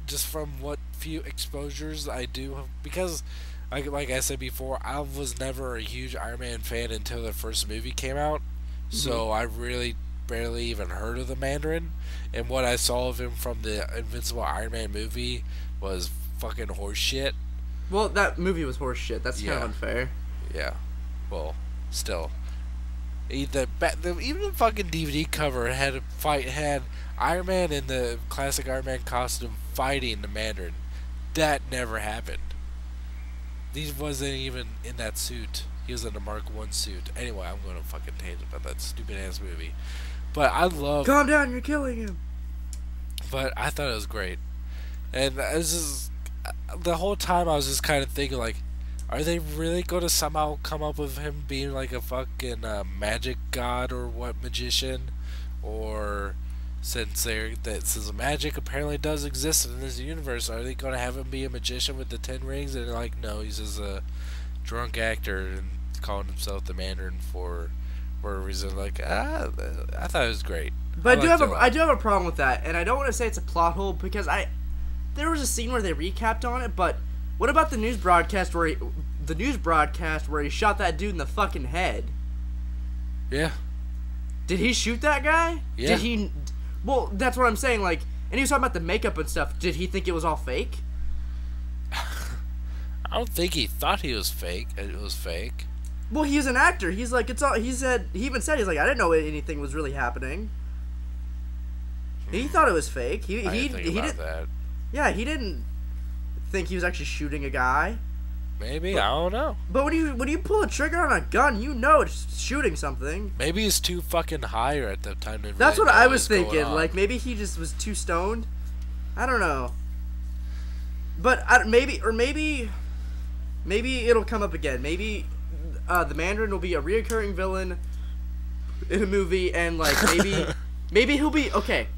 just from what few exposures I do, because like I said before, I was never a huge Iron Man fan until the first movie came out, so I really barely even heard of the Mandarin, and what I saw of him from the Invincible Iron Man movie was fucking horseshit. Well, that movie was horse shit. That's kind of Yeah. unfair. Yeah. Well, still. Even the fucking DVD cover had Iron Man in the classic Iron Man costume fighting the Mandarin. That never happened. He wasn't even in that suit. He was in a Mark One suit. Anyway, I'm going to fucking tangent about that stupid ass movie. But I love. Calm down, you're killing him. But I thought it was great, and this is the whole time I was just kind of thinking like, are they really going to somehow come up with him being like a fucking magic god or what magician, or since magic apparently does exist in this universe, are they going to have him be a magician with the 10 rings? And they're like, no, he's just a drunk actor and calling himself the Mandarin for a reason. Like, I thought it was great. But I do have a problem with that, and I don't want to say it's a plot hole because there was a scene where they recapped on it, but what about the news broadcast where he shot that dude in the fucking head? Yeah. Did he shoot that guy? Yeah. Did he? Well, that's what I'm saying. Like, and he was talking about the makeup and stuff. Did he think it was all fake? I don't think he thought he was fake. It was fake. Well, he's an actor. He's like, it's all. He even said he's like, I didn't know anything was really happening. He thought it was fake. He didn't. That. Yeah, he didn't think he was actually shooting a guy. Maybe, I don't know. But when you pull a trigger on a gun, you know it's shooting something. Maybe he's too fucking high at the time to. That's really what know I was what's going thinking. on. Like maybe he just was too stoned. I don't know. But maybe it'll come up again. Maybe the Mandarin will be a reoccurring villain in a movie, and like maybe he'll be okay.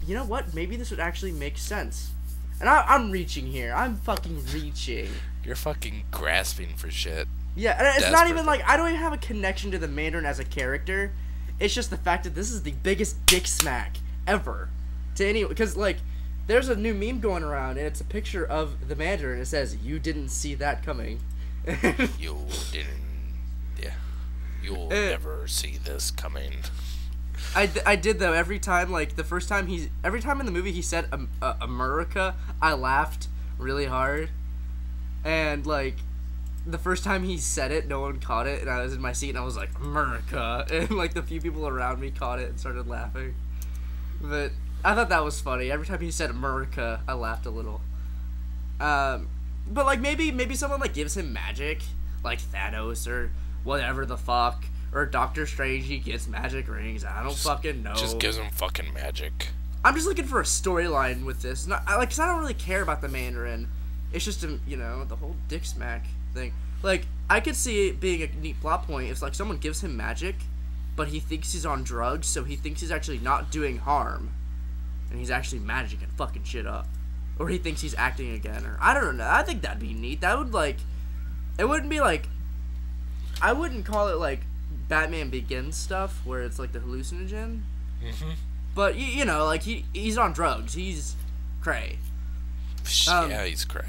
You know what? Maybe this would actually make sense. And I'm reaching here. I'm fucking reaching. You're fucking grasping for shit. Yeah, and it's not even like I don't even have a connection to the Mandarin as a character. It's just the fact that this is the biggest dick smack ever to anyone. Because like, there's a new meme going around, and it's a picture of the Mandarin. It says, "You didn't see that coming." You didn't. Yeah. You'll never see this coming. I did though. Every time in the movie he said America, I laughed really hard, and like the first time he said it, no one caught it, and I was in my seat and I was like America, and like the few people around me caught it and started laughing. But I thought that was funny. Every time he said America, I laughed a little. But like maybe someone like gives him magic, like Thanos or whatever the fuck. Or Doctor Strange, he gets magic rings. I don't fucking know. Just gives him fucking magic. I'm just looking for a storyline with this. Cause I don't really care about the Mandarin. It's just the whole dick smack thing. Like, I could see it being a neat plot point if like someone gives him magic, but he thinks he's on drugs, so he thinks he's actually not doing harm, and he's actually magic and fucking shit up, or he thinks he's acting again, or I don't know. I think that'd be neat. That would like, it wouldn't be like, I wouldn't call it like Batman Begins stuff where it's like the hallucinogen. Mm-hmm. But you know, like he's on drugs. He's cray. Yeah, he's cray.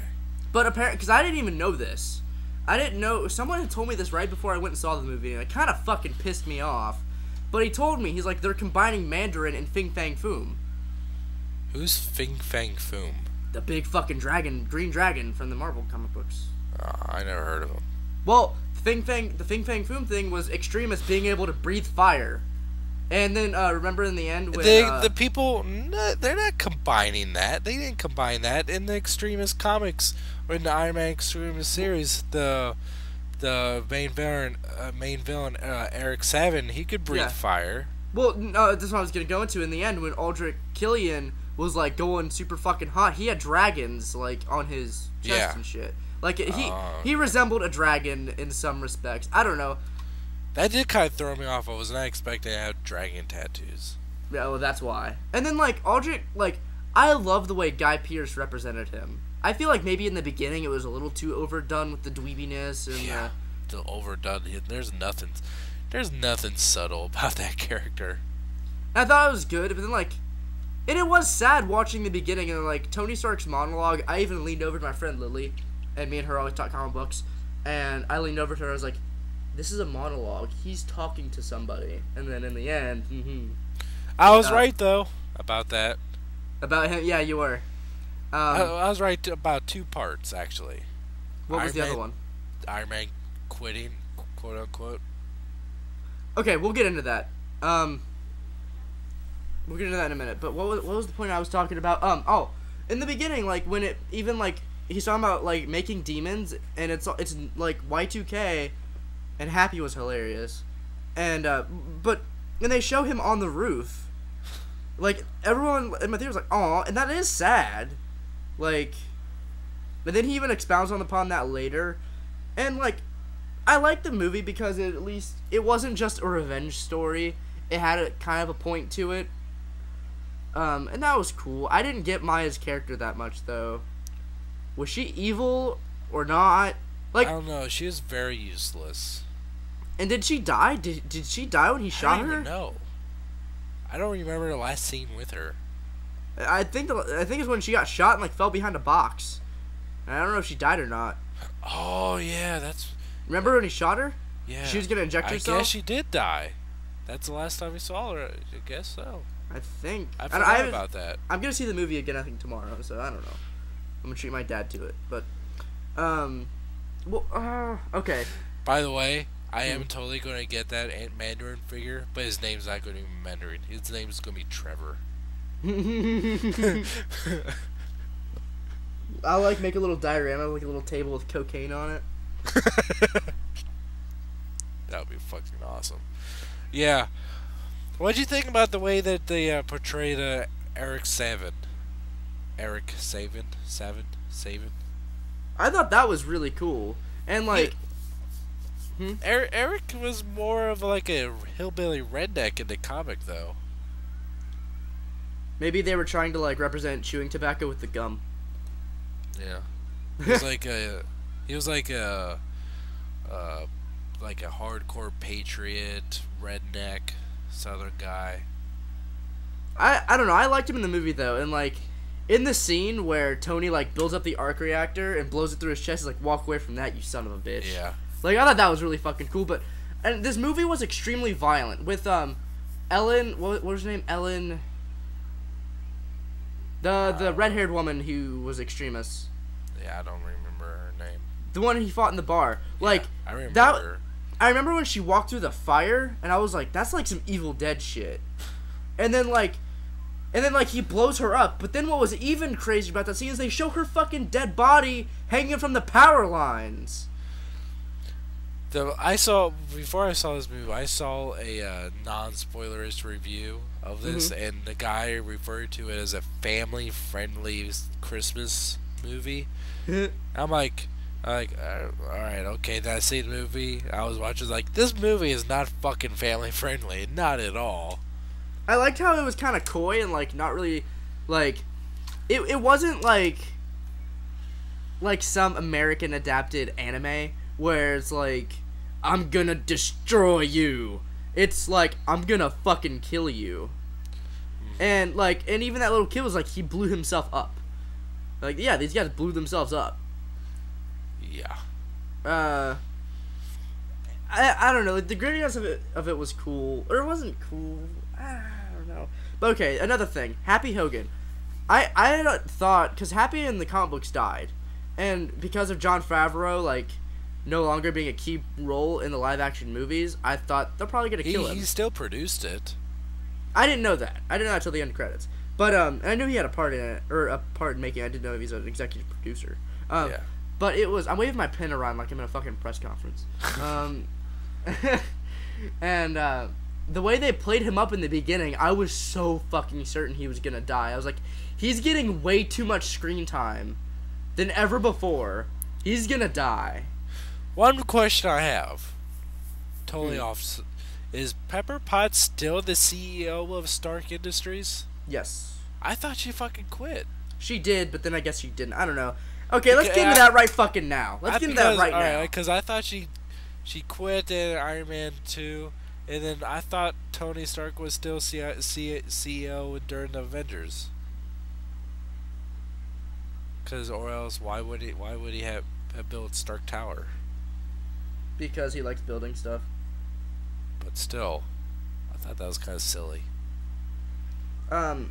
But apparently, because I didn't even know this. I didn't know. Someone had told me this right before I went and saw the movie, and it kind of fucking pissed me off. But he told me, he's like, they're combining Mandarin and Fing Fang Foom. Who's Fing Fang Foom? The big fucking dragon, green dragon from the Marvel comic books. I never heard of him. Well, the Fing Fang Foom thing was Extremis being able to breathe fire. And then, remember in the end when... the people, they're not combining that. They didn't combine that in the Extremis comics or in the Iron Man Extremis series. The main villain, Eric Savin, he could breathe fire. Well, no, that's what I was going to go into. In the end, when Aldrich Killian was, like, going super fucking hot, he had dragons, like, on his chest and shit. Like, he resembled a dragon in some respects. I don't know. That did kind of throw me off. I was not expecting to have dragon tattoos. Yeah, well, that's why. And then, like, Aldrich, like, I love the way Guy Pearce represented him. I feel like maybe in the beginning it was a little too overdone with the dweebiness and the overdone. There's nothing subtle about that character. I thought it was good, but then, like, and it was sad watching the beginning and, like, Tony Stark's monologue. I even leaned over to my friend Lily, and me and her always talk comic books, and I leaned over to her, I was like, this is a monologue. He's talking to somebody, and then in the end, I was right though about that. about him. Yeah, you were. I was right about two parts actually. What was the other one? Iron Man quitting, quote unquote. Okay, we'll get into that. We'll get into that in a minute. But what was the point I was talking about? In the beginning, like when it even like he's talking about like making demons, and it's like Y2K, and Happy was hilarious, and but when they show him on the roof, like everyone in my theater was like, "Aw," and that is sad, like. But then he even expounds upon that later, and like, I like the movie because at least it wasn't just a revenge story. It had a kind of a point to it. And that was cool. I didn't get Maya's character that much though. Was she evil or not? Like, I don't know. She was very useless. And did she die? Did she die when he shot her? I don't even know. I don't remember the last scene with her. I think it's when she got shot and like fell behind a box. And I don't know if she died or not. Oh yeah, that's. Remember when he shot her? Yeah. She was gonna inject herself. I guess she did die. That's the last time we saw her. I guess so. I think. I forgot about that. I'm gonna see the movie again. I think tomorrow. So I don't know. I'm gonna treat my dad to it. But, okay. By the way, I am totally gonna get that Mandarin figure, but his name's not gonna be Mandarin. His name's gonna be Trevor. I'll like make a little diorama, like a little table with cocaine on it. That would be fucking awesome. Yeah. What'd you think about the way that they portrayed Eric Savin? Eric Savin? I thought that was really cool. And like... Eric was more of like a hillbilly redneck in the comic, though. Maybe they were trying to like represent chewing tobacco with the gum. Yeah. He was like a hardcore patriot, redneck, southern guy. I don't know. I liked him in the movie though, and like in the scene where Tony like builds up the arc reactor and blows it through his chest, he's like, "Walk away from that, you son of a bitch." Yeah. Like I thought that was really fucking cool, and this movie was extremely violent with Ellen. What was her name? Ellen. The red-haired woman who was extremist. Yeah, I don't remember her name. The one he fought in the bar. Like, I remember that, her. I remember when she walked through the fire, and I was like, that's like some Evil Dead shit. And then he blows her up. But then what was even crazy about that scene is they show her fucking dead body hanging from the power lines. Before I saw this movie, I saw a non-spoilerist review of this, and the guy referred to it as a family-friendly Christmas movie. I'm like, alright, okay, then I see the movie, I was watching, like, this movie is not fucking family-friendly, not at all. I liked how it was kind of coy and, like, not really, like, it wasn't, like some American-adapted anime, where it's like, I'm gonna destroy you. It's like, I'm gonna fucking kill you. And, like, and even that little kid was like, he blew himself up. Like, yeah, these guys blew themselves up. Yeah. I don't know. Like, the grittiness of it was cool. Or it wasn't cool. I don't know. But okay, another thing. Happy Hogan. I thought, because Happy in the comic books died. And because of Jon Favreau, like, no longer being a key role in the live-action movies, I thought they're probably going to kill him. He still produced it. I didn't know that. I didn't know that until the end credits. But, and I knew he had a part in it, or a part in making it. I didn't know if he's an executive producer. Yeah. But it was, I'm waving my pen around like I'm in a fucking press conference. And, the way they played him up in the beginning, I was so fucking certain he was going to die. I was like, he's getting way too much screen time than ever before. He's going to die. One question I have, totally off, is Pepper Potts still the CEO of Stark Industries? Yes. I thought she fucking quit. She did, but then I guess she didn't. I don't know. Okay, let's get into that right fucking now. Let's get into that right now. Because I thought she quit in Iron Man 2, and then I thought Tony Stark was still CEO during the Avengers. Or else, why would he have built Stark Tower? because he likes building stuff. But still, I thought that was kind of silly. I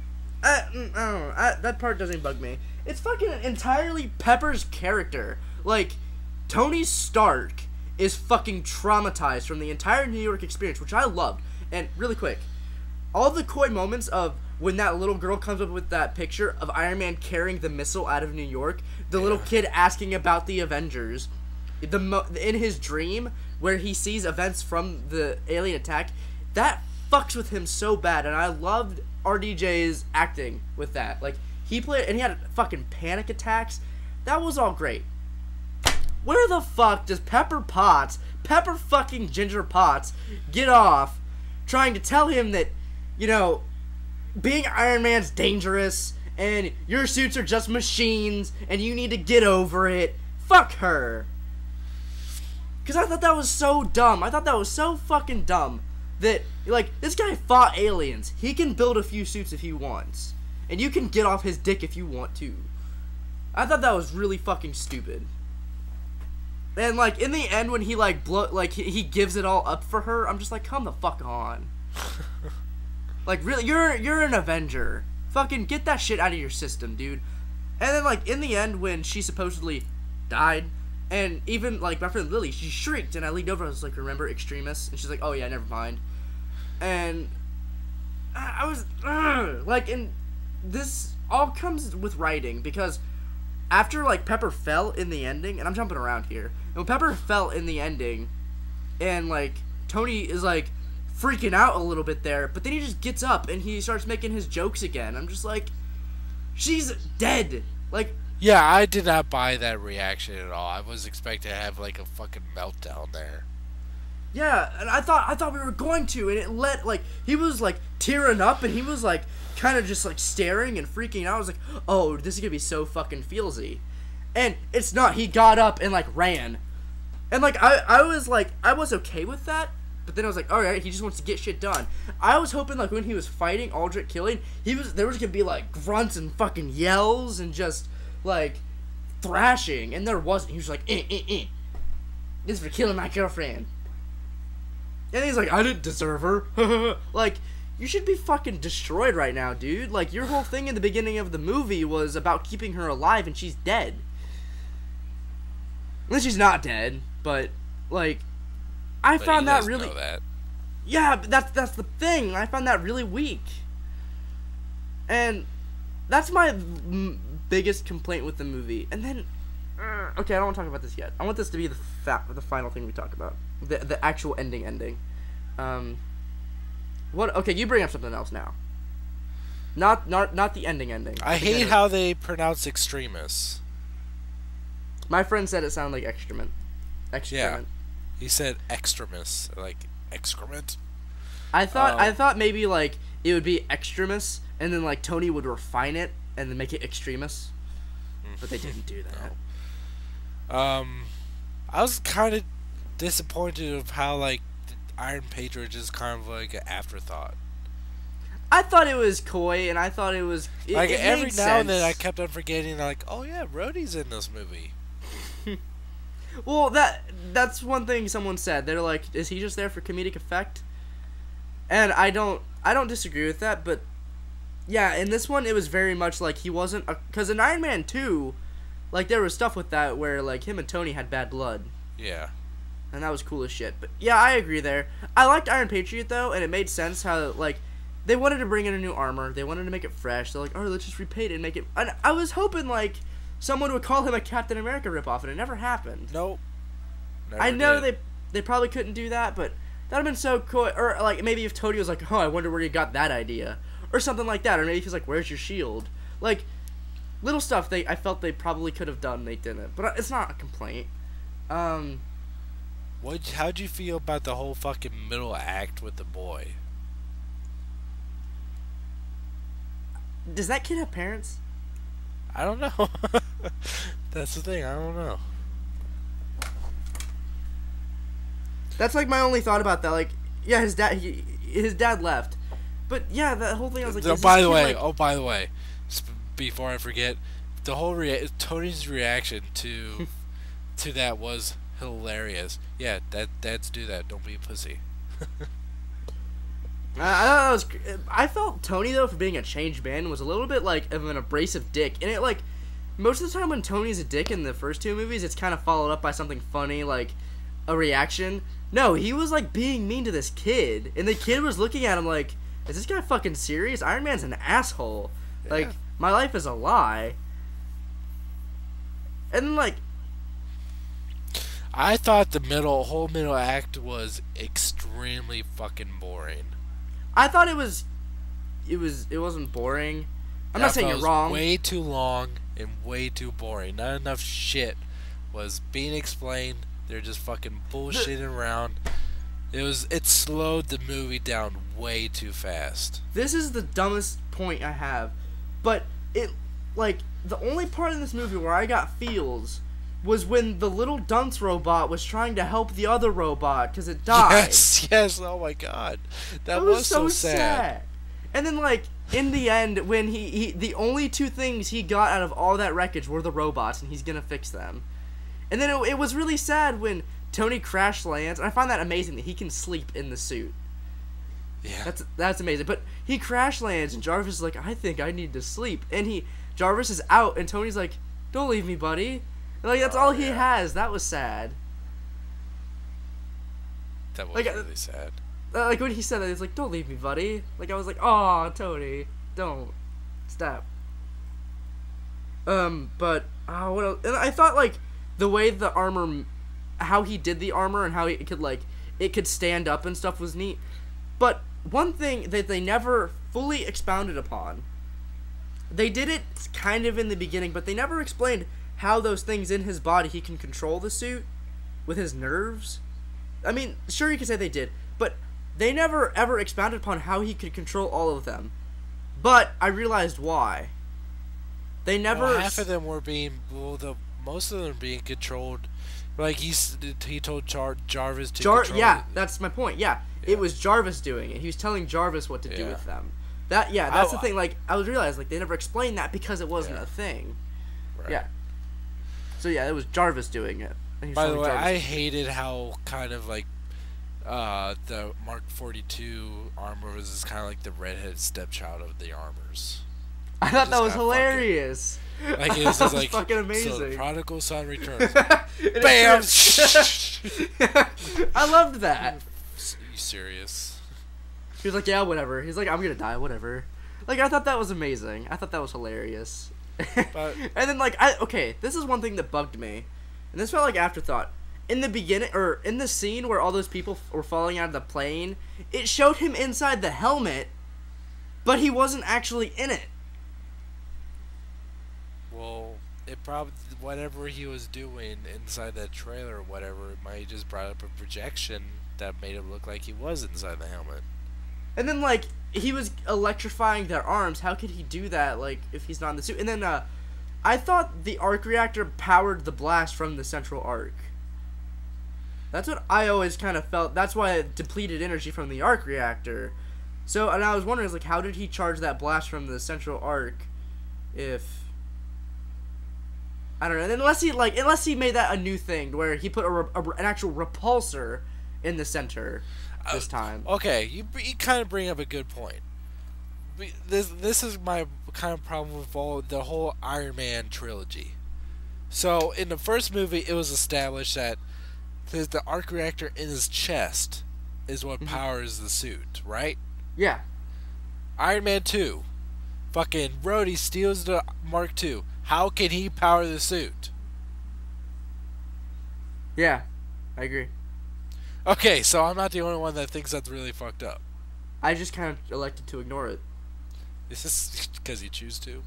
don't know. That part doesn't bug me. It's fucking entirely Pepper's character. Like, Tony Stark is fucking traumatized from the entire New York experience, which I loved. And really quick, all the coy moments of when that little girl comes up with that picture of Iron Man carrying the missile out of New York, the little kid asking about the Avengers, in his dream where he sees events from the alien attack, that fucks with him so bad, and I loved RDJ's acting with that. Like, he played, and he had fucking panic attacks. That was all great. Where the fuck does Pepper fucking Ginger Potts, get off trying to tell him that, you know, being Iron Man's dangerous, and your suits are just machines, and you need to get over it? Fuck her. Because I thought that was so dumb. I thought that was so fucking dumb. That, like, this guy fought aliens. He can build a few suits if he wants. And you can get off his dick if you want to. I thought that was really fucking stupid. And, like, in the end when he, like, he gives it all up for her, I'm just like, come the fuck on. Like, really, you're an Avenger. Fucking get that shit out of your system, dude. And then, like, in the end when she supposedly died, and even, like, my friend Lily, she shrieked, and I leaned over, I was like, remember Extremis? And she's like, oh yeah, never mind. And I was, like, and this all comes with writing, because after, like, Pepper fell in the ending, and I'm jumping around here, and when Pepper fell in the ending, and, like, Tony is, like, freaking out a little bit there, but then he just gets up, and he starts making his jokes again. I'm just like, she's dead. Like, yeah, I did not buy that reaction at all. I was expecting to have, like, a fucking meltdown there. Yeah, and I thought we were going to, and it let, like, he was, like, tearing up, and he was, like, kind of just, like, staring and freaking out. I was like, oh, this is gonna be so fucking feelsy. And it's not. He got up and, like, ran. And, like, I was, like, I was okay with that, but then I was like, alright, he just wants to get shit done. I was hoping, like, when he was fighting Aldrich Killian, there was gonna be, like, grunts and fucking yells and just, like, thrashing, and there wasn't. He was like, This is for killing my girlfriend. And he's like, I didn't deserve her. Like, you should be fucking destroyed right now, dude. Like, your whole thing in the beginning of the movie was about keeping her alive, and she's dead. Well, she's not dead, but, like, I found that really... know that. Yeah, but that's the thing. I found that really weak. And that's my biggest complaint with the movie. And then, okay, I don't want to talk about this yet. I want this to be the final thing we talk about. The actual ending. What? Okay, you bring up something else now. Not the ending. I hate how they pronounce extremis. My friend said it sounded like excrement. Yeah, he said extremis, like excrement. I thought maybe like it would be extremis, and then like Tony would refine it and then make it extremis, but they didn't do that. No. I was kind of disappointed of how like Iron Patriot is kind of like an afterthought. I thought it was coy, and I thought it was like it every made now sense. and then I kept on forgetting like, oh yeah, Rhodey's in this movie. Well, that's one thing someone said. They're like, is he just there for comedic effect? And I don't disagree with that, but yeah, in this one it was very much like he wasn't, because in Iron Man 2, like there was stuff with that where like him and Tony had bad blood. Yeah. And that was cool as shit. But yeah, I agree there. I liked Iron Patriot though, and it made sense how like they wanted to bring in a new armor. They wanted to make it fresh. They're like, oh, let's just repaint it and make it. And I was hoping like someone would call him a Captain America ripoff, and it never happened. Nope. I know they probably couldn't do that, but that'd have been so cool. Or like maybe if Tony was like, oh, I wonder where you got that idea, or something like that. Or maybe he's like, where's your shield? Like little stuff I felt they probably could have done. They didn't, but it's not a complaint. How'd you feel about the whole fucking middle act with the boy? Does that kid have parents? I don't know. That's the thing. I don't know. That's like my only thought about that. Like, yeah, his dad left, but yeah, that whole thing I was like. By the way, before I forget, the whole Tony's reaction to that was, hilarious. Yeah, dads do that. Don't be a pussy. I felt Tony though for being a changed man was a little bit like of an abrasive dick, and it like most of the time when Tony's a dick in the first two movies, it's kind of followed up by something funny like a reaction. No, he was like being mean to this kid, and the kid was looking at him like, "Is this guy fucking serious? Iron Man's an asshole. Yeah. Like my life is a lie." And then, like, I thought the whole middle act was extremely fucking boring. I thought it wasn't boring. I'm not saying you're wrong. Way too long and way too boring. Not enough shit was being explained. They're just fucking bullshitting around. It slowed the movie down way too fast. This is the dumbest point I have, but it like the only part in this movie where I got feels was when the little dunce robot was trying to help the other robot because it died. Yes, oh my god. That was so sad. And then, like, in the end, when he the only two things he got out of all that wreckage were the robots, and he's gonna fix them. And then it was really sad when Tony crash lands, and I find that amazing that he can sleep in the suit. Yeah. That's amazing. But he crash lands, and Jarvis is like, I think I need to sleep. And Jarvis is out, and Tony's like, don't leave me, buddy. Like, that's all he has. That was sad. That was really sad. Like, when he said that, he's like, don't leave me, buddy. Like, I was like, aw, Tony, don't. Stop. But, what else? And I thought, like, the way the armor, how he did the armor and how it could stand up and stuff was neat. But one thing that they never fully expounded upon, they did it kind of in the beginning, but they never explained how those things in his body he can control the suit with his nerves. I mean, sure you could say they did, but they never ever expounded upon how he could control all of them. But I realized why. They never. Well, half of them were being. Most of them were being controlled. Like he told Jarvis to control. Yeah, that's my point. Yeah, it was Jarvis doing it. He was telling Jarvis what to do with them. That's the thing. Like I realized, like they never explained that because it wasn't a thing. Right. Yeah. So yeah, it was Jarvis doing it. By the way, I hated how kind of like the Mark 42 armor was just kind of like the redheaded stepchild of the armors. I thought that was hilarious. Like it was just like fucking amazing. So the prodigal son returns. Bam! I loved that. Are you serious? He was like, yeah, whatever. He's like, I'm gonna die, whatever. Like I thought that was amazing. I thought that was hilarious. But, and then like this is one thing that bugged me, and this felt like afterthought. In the beginning, or in the scene where all those people were falling out of the plane, it showed him inside the helmet, but he wasn't actually in it. Well, it probably whatever he was doing inside that trailer or whatever, it might have just brought up a projection that made it look like he was inside the helmet. And then like he was electrifying their arms. How could he do that? Like if he's not in the suit? And then I thought the arc reactor powered the blast from the central arc. That's what I always kind of felt. That's why it depleted energy from the arc reactor. So, and I was wondering, like, how did he charge that blast from the central arc? If I don't know, unless he made that a new thing where he put an actual repulsor in the center this time. Okay, you kind of bring up a good point. This is my kind of problem with the whole Iron Man trilogy. So in the first movie, it was established that the arc reactor in his chest is what powers the suit, right? Yeah. Iron Man 2, fucking Rhodey steals the Mark II. How can he power the suit? Yeah, I agree. Okay, so I'm not the only one that thinks that's really fucked up. I just kind of elected to ignore it. Is this because you choose to?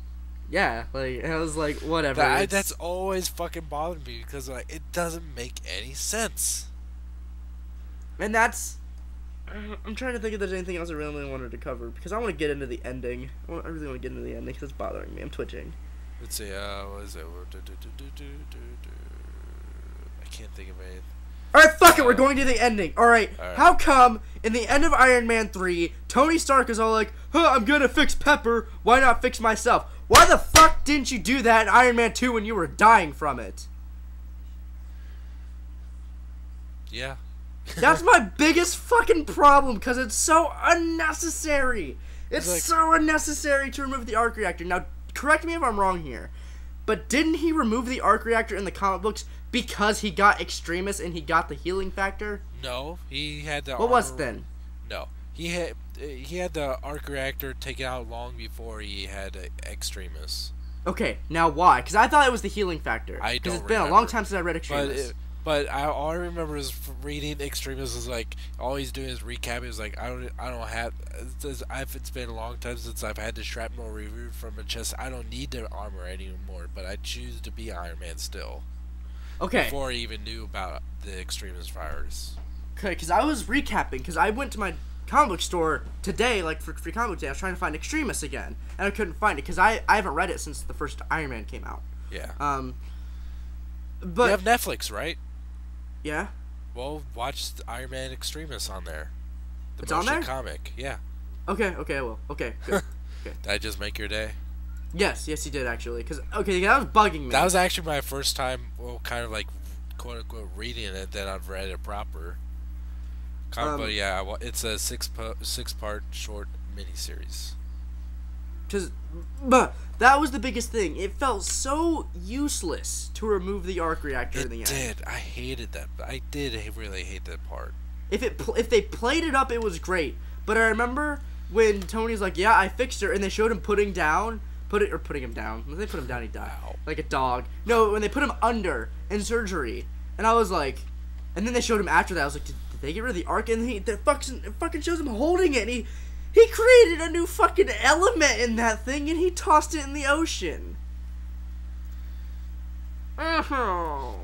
Yeah, like, I was like, whatever. That's always fucking bothered me because like it doesn't make any sense. And that's... I'm trying to think if there's anything else I really wanted to cover because I want to get into the ending. I really want to get into the ending because it's bothering me. I'm twitching. Let's see, what is it? I can't think of anything. Alright, fuck it, we're going to the ending. Alright, how come in the end of Iron Man 3, Tony Stark is all like, I'm gonna fix Pepper, why not fix myself? Why the fuck didn't you do that in Iron Man 2 when you were dying from it? Yeah. That's my biggest fucking problem, because it's so unnecessary. It's like, so unnecessary to remove the arc reactor. Now, correct me if I'm wrong here, but didn't he remove the arc reactor in the comic books because he got Extremis and he got the healing factor? No, he had the. What was it then? No, he had the arc reactor taken out long before he had Extremis. Okay, now why? Because I thought it was the healing factor. I don't Because it's remember. been a long time since I read Extremis. But all I remember is reading Extremis is like all he's doing is recapping. It's like I don't have. It's been a long time since I've had the shrapnel removed from my chest. I don't need the armor anymore, but I choose to be Iron Man still. Okay. Before I even knew about the Extremis virus. Okay, because I was recapping, because I went to my comic book store today, like for free comic book day. I was trying to find Extremis again, and I couldn't find it because I haven't read it since the first Iron Man came out. Yeah. But you have Netflix, right? Yeah. Well, watch Iron Man Extremis on there. It's on there? Comic, yeah. Okay, I will. Okay, good. Okay. Did I just make your day? Yes, you did actually. Because that was bugging me. That was actually my first time, well, kind of like quote unquote reading it. Then I've read it proper. But yeah, it's a six-part short miniseries. Because that was the biggest thing. It felt so useless to remove the arc reactor in the end. It did. I hated that. I did really hate that part. If they played it up, it was great. But I remember when Tony's like, "Yeah, I fixed her," and they showed him putting him down. When they put him down, he died like a dog. No, when they put him under in surgery, and I was like, and then they showed him after that. I was like, did they get rid of the arc? And it fucking shows him holding it, and he created a new fucking element in that thing, and he tossed it in the ocean. Oh.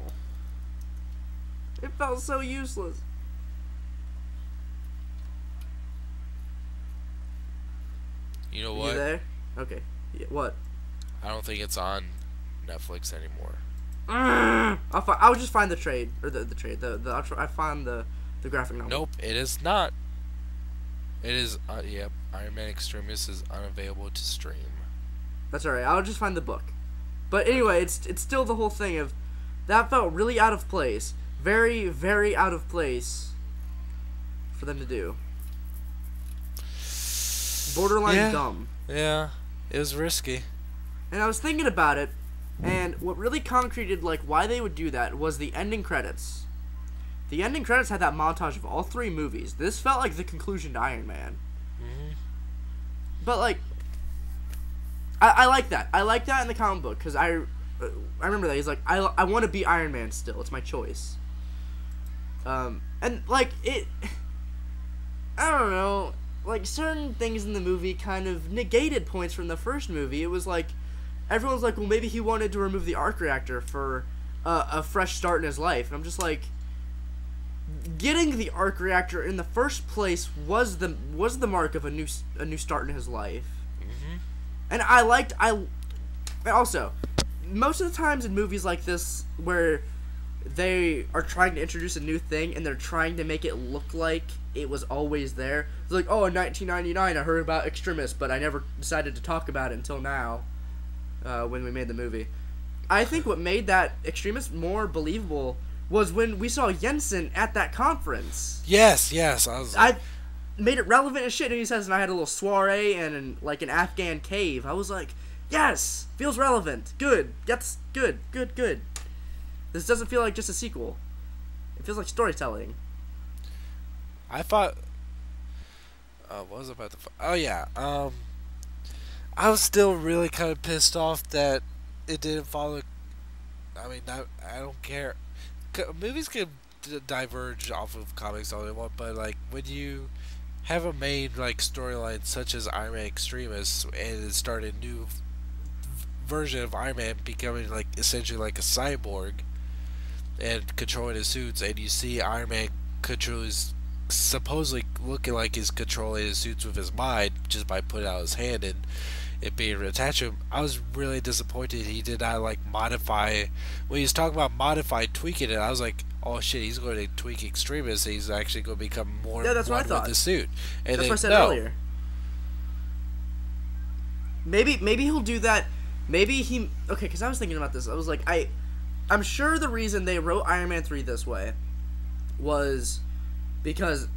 It felt so useless. You know what? You there? Okay. Yeah, what? I don't think it's on Netflix anymore. I'll just find the trade or the trade. I find the graphic novel. Nope, it is not. It is. Yep. Iron Man Extremis is unavailable to stream. That's alright. I'll just find the book. But anyway, it's still the whole thing of that felt really out of place, very very out of place for them to do. Borderline dumb. Yeah, it was risky. And I was thinking about it, and what really concreted like why they would do that was the ending credits. The ending credits had that montage of all three movies. This felt like the conclusion to Iron Man. Mm-hmm. But like, I like that. I like that in the comic book because I remember that he's like I want to be Iron Man still. It's my choice. And like it, I don't know. Like, certain things in the movie kind of negated points from the first movie. It was like, everyone's like, well, maybe he wanted to remove the arc reactor for a fresh start in his life. And I'm just like, getting the arc reactor in the first place was the mark of a new start in his life. Mm-hmm. And also, most of the times in movies like this where they are trying to introduce a new thing and they're trying to make it look like it was always there. It's like, oh, in 1999 I heard about Extremis, but I never decided to talk about it until now, when we made the movie. I think what made that Extremis more believable was when we saw Jensen at that conference. Yes. I made it relevant as shit, and he says, and I had a little soiree and an Afghan cave. I was like, yes, feels relevant. Good. That's good. This doesn't feel like just a sequel. It feels like storytelling. I thought. What was about the? Oh yeah. I was still really kind of pissed off that it didn't follow. I mean, I don't care. Movies can diverge off of comics all they want, but like when you have a main like storyline such as Iron Man Extremis and it started a new version of Iron Man becoming like essentially like a cyborg and controlling his suits, and you see Iron Man supposedly looking like he's controlling his suits with his mind just by putting out his hand and it being attached to him. I was really disappointed he did not like modify when he was talking about tweaking it. I was like, oh shit, he's going to tweak Extremis. He's actually going to become more that's what I thought with the suit. And that's what I said earlier. Maybe he'll do that. Maybe okay, because I was thinking about this. I was like, I'm sure the reason they wrote Iron Man 3 this way was because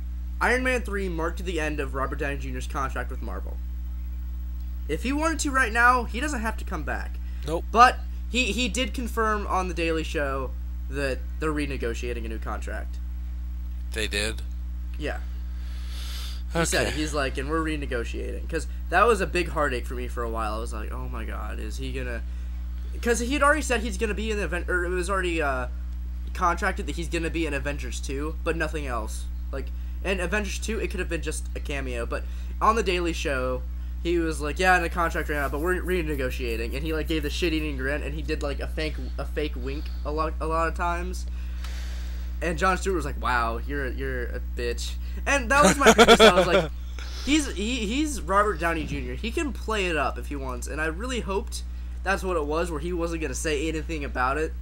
Iron Man 3 marked the end of Robert Downey Jr.'s contract with Marvel. If he wanted to right now, he doesn't have to come back. Nope. But he did confirm on The Daily Show that they're renegotiating a new contract. They did? Yeah. Okay. He said, he's like, and we're renegotiating. Because that was a big heartache for me for a while. I was like, oh my god, is he gonna... Because he had already said he's gonna be in the event, or it was already contracted that he's gonna be in Avengers 2, but nothing else. Like, in Avengers 2, it could have been just a cameo, but on The Daily Show, he was like, yeah, and the contract ran out, but we're renegotiating, and he like gave the shit-eating grin, and he did like a fake wink a lot of times. And Jon Stewart was like, wow, you're a bitch. And that was my biggest thought. I was like, he's Robert Downey Jr. He can play it up if he wants, and I really hoped that's what it was, where he wasn't going to say anything about it,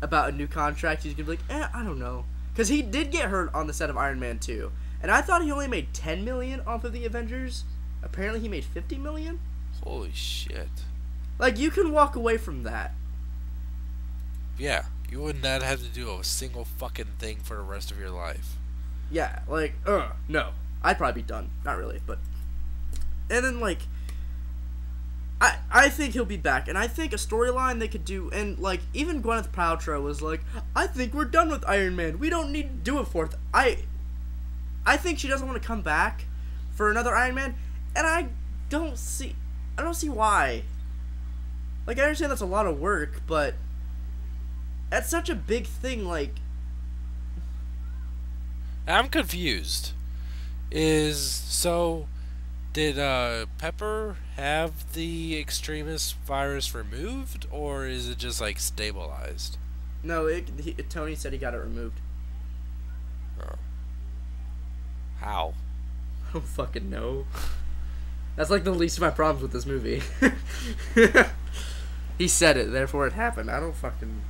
about a new contract. He's going to be like, I don't know. Because he did get hurt on the set of Iron Man 2. And I thought he only made $10 million off of the Avengers. Apparently he made $50 million. Holy shit. Like, you can walk away from that. Yeah. You would not have to do a single fucking thing for the rest of your life. Yeah, like, no. I'd probably be done. Not really, but... And then, like... I think he'll be back, and I think a storyline they could do, and, like, even Gwyneth Paltrow was like, I think we're done with Iron Man. We don't need to do it for it. I think she doesn't want to come back for another Iron Man, and I don't see why. Like, I understand that's a lot of work, but... That's such a big thing, like... I'm confused. Did Pepper have the extremist virus removed, or is it just, like, stabilized? No, Tony said he got it removed. Oh. How? I don't fucking know. That's, like, the least of my problems with this movie. He said it, therefore it happened. I don't fucking...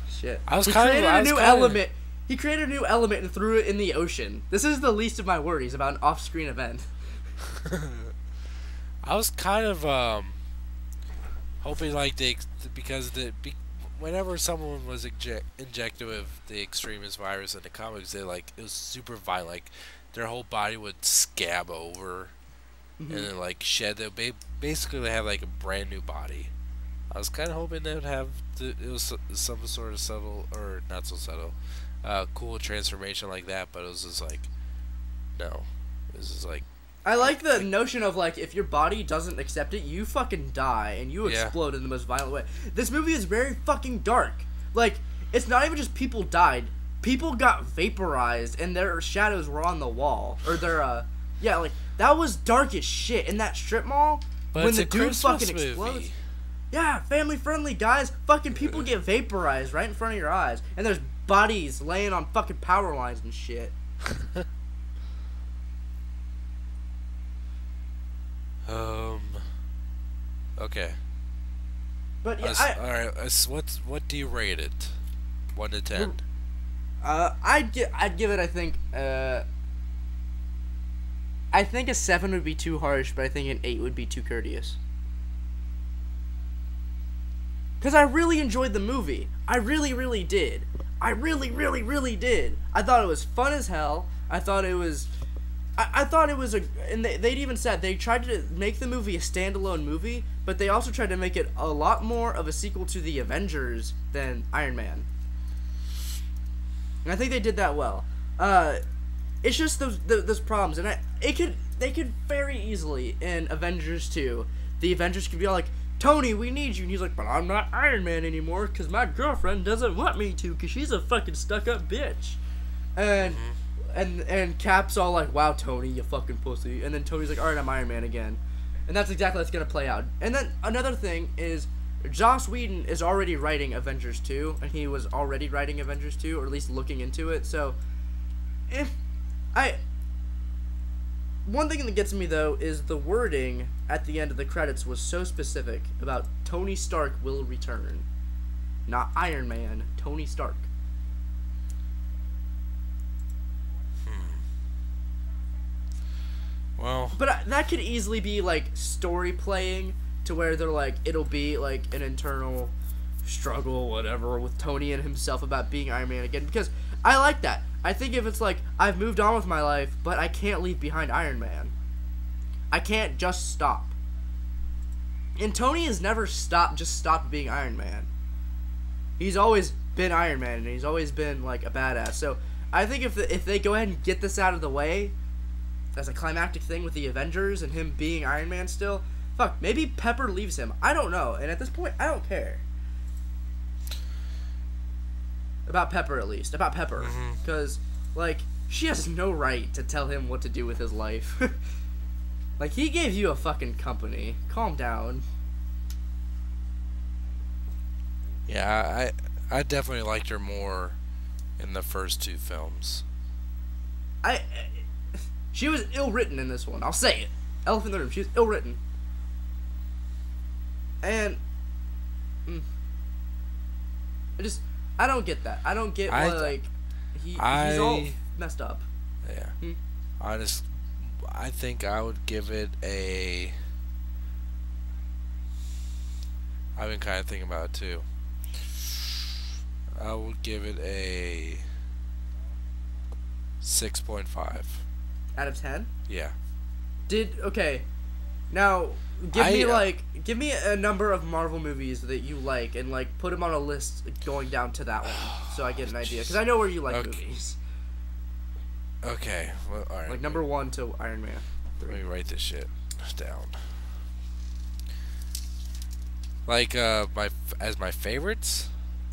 Shit. He created a new element. He created a new element and threw it in the ocean. This is the least of my worries about an off-screen event. I was kind of hoping like whenever someone was injected with the extremist virus in the comics, it was super violent. Like their whole body would scab over, and then like shed. They basically have like a brand new body. I was kind of hoping they would have it was some sort of subtle, or not so subtle, cool transformation like that. But it was just like, no, it was just like. I like the notion of like if your body doesn't accept it, you fucking die and you explode in the most violent way. This movie is very fucking dark. Like it's not even just people died; people got vaporized and their shadows were on the wall, or their like that was dark as shit in that strip mall. But when the dude Christmas fucking movie. explodes. Yeah, family friendly, guys. Fucking people get vaporized right in front of your eyes. And there's bodies laying on fucking power lines and shit. Okay. But yeah, alright, what do you rate it? 1 to 10. I'd give it, I think a 7 would be too harsh, but I think an 8 would be too courteous. Because I really enjoyed the movie. I really, really did. I really, really, really did. I thought it was fun as hell. I thought it was and they'd even said they tried to make the movie a standalone movie, but they also tried to make it a lot more of a sequel to the Avengers than Iron Man. And I think they did that well. It's just those problems, and they could very easily in Avengers 2, the Avengers could be all like, Tony, we need you. And he's like, but I'm not Iron Man anymore because my girlfriend doesn't want me to because she's a fucking stuck-up bitch. And Cap's all like, wow, Tony, you fucking pussy. And then Tony's like, alright, I'm Iron Man again. And that's exactly what's going to play out. And then another thing is, Joss Whedon is already writing Avengers 2, and he was already writing Avengers 2, or at least looking into it. So, one thing that gets me, though, is the wording at the end of the credits was so specific about Tony Stark will return. Not Iron Man, Tony Stark. Well... But that could easily be, like, story playing to where they're, like, it'll be, like, an internal struggle, whatever, with Tony and himself about being Iron Man again. Because I like that. I think if it's like, I've moved on with my life, but I can't leave behind Iron Man. I can't just stop. And Tony has never stopped being Iron Man. He's always been Iron Man, and he's always been, like, a badass. So, I think if they go ahead and get this out of the way, as a climactic thing with the Avengers and him being Iron Man still, fuck, maybe Pepper leaves him. I don't know. And at this point, I don't care. About Pepper, at least. About Pepper. Because, like, she has no right to tell him what to do with his life. Like, he gave you a fucking company. Calm down. Yeah, I definitely liked her more in the first two films. She was ill-written in this one. I'll say it. Elephant in the room. She was ill-written. And... I don't get that. I don't get why, like... He's all messed up. Yeah. I think I would give it a... I've been kind of thinking about it too. I would give it a 6.5. Out of 10? Yeah. Okay. Now, give me a number of Marvel movies that you like, and, like, put them on a list going down to that one, so I get an idea. Because I know where you like movies. Okay. Well, all right. Like, number 1 to Iron Man 3. Let me write this shit down. Like, as my favorites?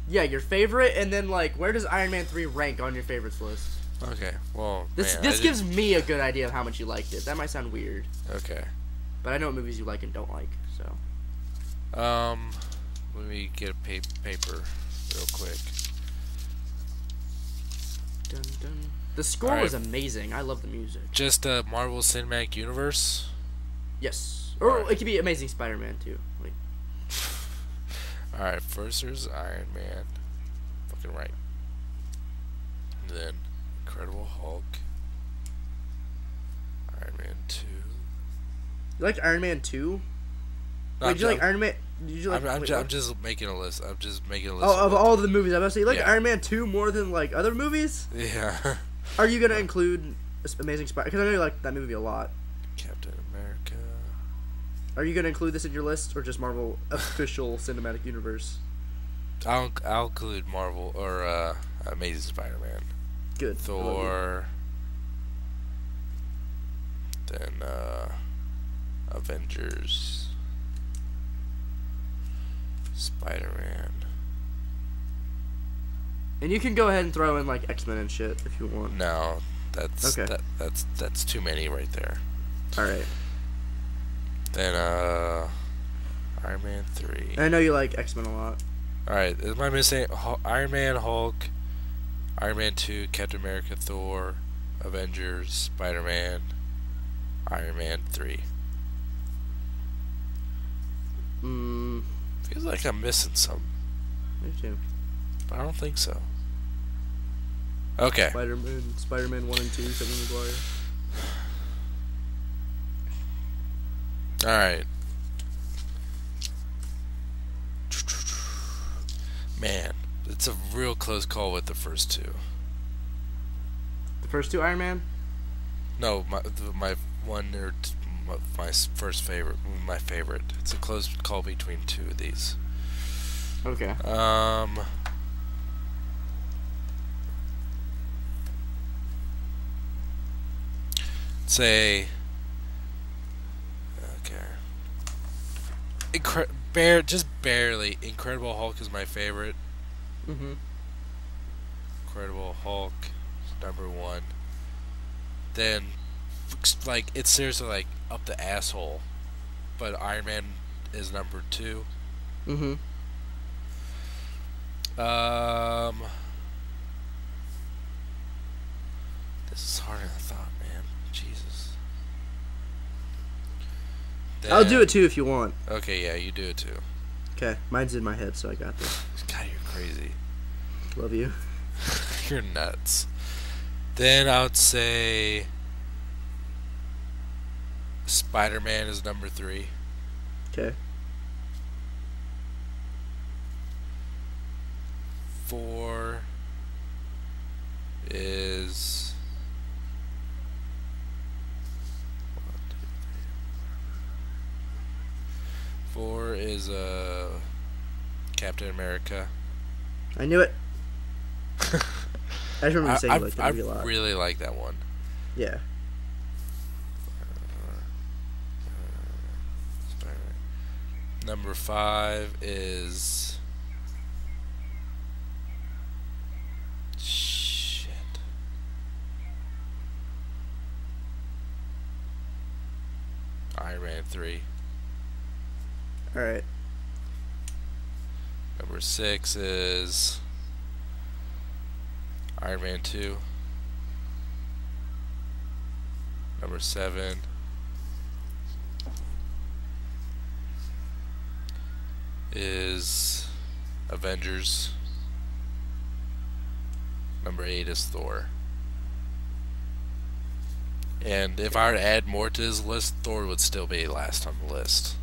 Yeah, your favorite, and then, like, where does Iron Man 3 rank on your favorites list? Okay, well, This gives me a good idea of how much you liked it. That might sound weird. Okay. But I know what movies you like and don't like, so. Let me get a paper real quick. Dun, dun. The score was amazing. I love the music. Just Marvel Cinematic Universe? Yes. Or it could be Amazing Spider-Man, too. Like. Alright, first there's Iron Man. Fucking right. And then Incredible Hulk. Iron Man 2. You liked Iron Man 2? No, Wait, did you like Iron Man... Did you like, I'm just making a list. I'm just making a list. Oh, of all the movies. I was about to say, you like Iron Man 2 more than, like, other movies? Yeah. Are you going to include Amazing Spider... Because I know you like that movie a lot. Captain America. Are you going to include this in your list, or just Marvel official cinematic universe? I'll include Marvel, or, Amazing Spider-Man. Good. Thor. Then, Avengers. Spider-Man. And you can go ahead and throw in, like, X-Men and shit if you want. No, that's okay. That's too many right there. Alright. Then Iron Man 3. I know you like X-Men a lot. Alright, am I missing Iron Man, Hulk, Iron Man 2, Captain America, Thor, Avengers, Spider-Man, Iron Man 3. Feels like I'm missing some. Me too. But I don't think so. Okay. Spider-Man 1 and 2, Tobey Maguire. Alright. Man, it's a real close call with the first two. The first two Iron Man? No, my one or my first favorite, my favorite. It's a close call between two of these. Okay. Say. Okay. Just barely. Incredible Hulk is my favorite. Incredible Hulk is number 1. Then, like, it's seriously like up the asshole. But Iron Man is number 2. This is harder than I thought, man. Jesus. Then, I'll do it too if you want. Okay, yeah, you do it too. Okay, mine's in my head, so I got this. God, you're crazy. Love you. You're nuts. Then I would say Spider-Man is number 3. Okay. 4. is 4 is Captain America. I knew it. I just remember you saying you liked the I movie a lot. really like that one. Yeah. Number 5 is shit. Iron Man 3. All right. Number 6 is Iron Man 2. Number 7 is Avengers. Number 8 is Thor. And if I were to add more to his list, Thor would still be last on the list.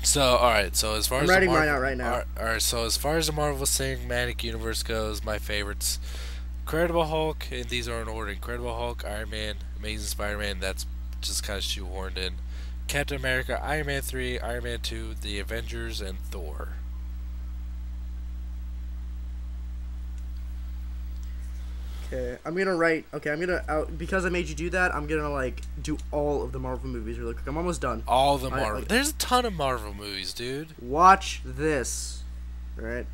So, alright, so as far I'm as writing mine out right now. Alright, so as far as the Marvel Cinematic Universe goes, my favorites: Incredible Hulk, and these are in order: Incredible Hulk, Iron Man, Amazing Spider-Man, that's just kind of shoehorned in, Captain America, Iron Man 3, Iron Man 2, The Avengers, and Thor. Okay, I'm gonna write. Okay, I'm gonna because I made you do that. I'm gonna like do all of the Marvel movies really quick. I'm almost done. All the Marvel. There's a ton of Marvel movies, dude. Watch this. All right.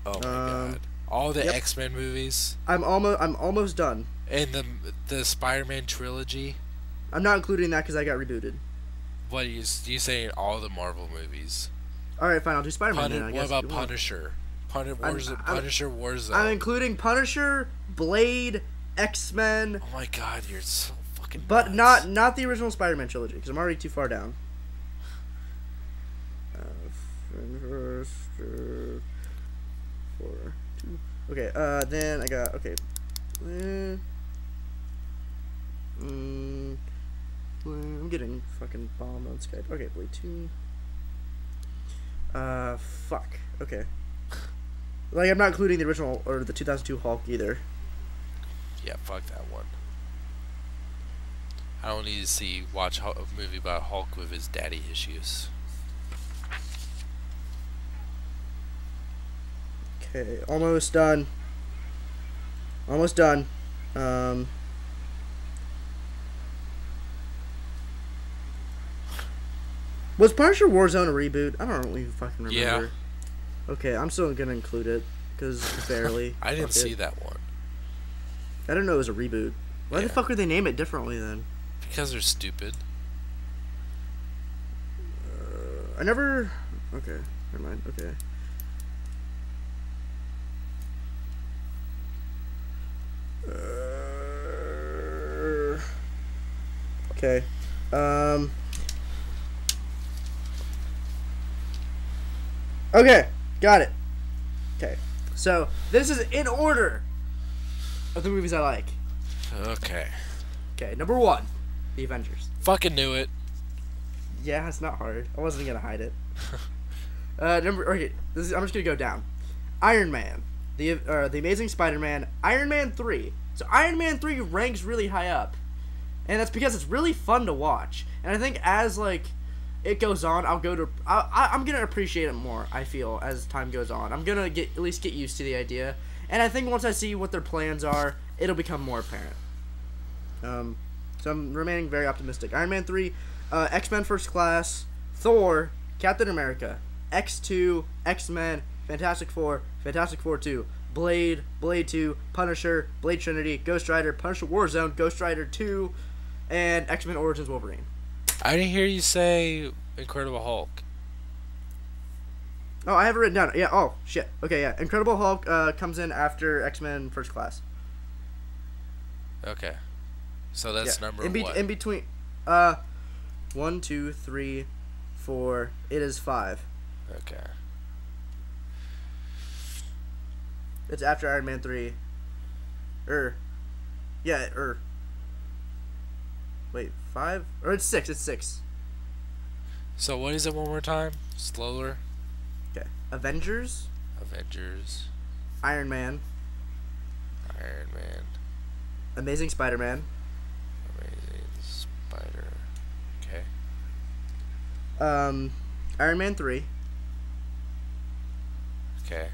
Oh my god. All the X-Men movies. I'm almost done. And the Spider-Man trilogy. I'm not including that because I got rebooted. What are you saying? All the Marvel movies. All right, fine. I'll do Spider-Man. Then, I guess. What about Punisher? Punisher Warzone. I'm including Punisher, Blade, X-Men. Oh my god, you're so fucking. But nuts. not the original Spider-Man trilogy because I'm already too far down. Okay. Then I got I'm getting fucking bombed on Skype. Okay, Blade 2. Fuck. Okay. Like, I'm not including the original or the 2002 Hulk either. Yeah, fuck that one. I don't need to watch a movie about Hulk with his daddy issues. Okay, almost done. Almost done. Was Punisher Warzone a reboot? I don't even fucking remember. Yeah. Okay, I'm still gonna include it because barely. I didn't see that one. I didn't know it was a reboot. Why the fuck would they name it differently then? Because they're stupid. I never. Okay, never mind. Okay. Okay. Okay, got it. Okay, so this is in order of the movies I like. Okay. Okay, number 1, The Avengers. Fucking knew it. Yeah, it's not hard. I wasn't gonna hide it. I'm just gonna go down. Iron Man, the Amazing Spider-Man, Iron Man 3. So Iron Man 3 ranks really high up, and that's because it's really fun to watch. And I think as like it goes on, I'm gonna appreciate it more. I feel as time goes on, I'm gonna at least get used to the idea, and I think once I see what their plans are, it'll become more apparent. So I'm remaining very optimistic. Iron Man 3, X-Men First Class, Thor, Captain America, X2, X-Men, Fantastic Four, Fantastic Four 2, Blade, Blade 2, Punisher, Blade Trinity, Ghost Rider, Punisher Warzone, Ghost Rider 2, and X-Men Origins Wolverine. I didn't hear you say Incredible Hulk. Oh, I have it written down. Yeah, oh, shit. Okay, yeah. Incredible Hulk comes in after X-Men First Class. Okay. So that's number what? In between, 1, 2, 3, 4. It is 5. Okay. It's after Iron Man 3. Wait, 5? Or it's 6. It's 6. So what is it one more time? Slower. Okay. Avengers. Iron Man. Iron Man. Amazing Spider-Man. Amazing Spider. Okay. Iron Man 3. Okay.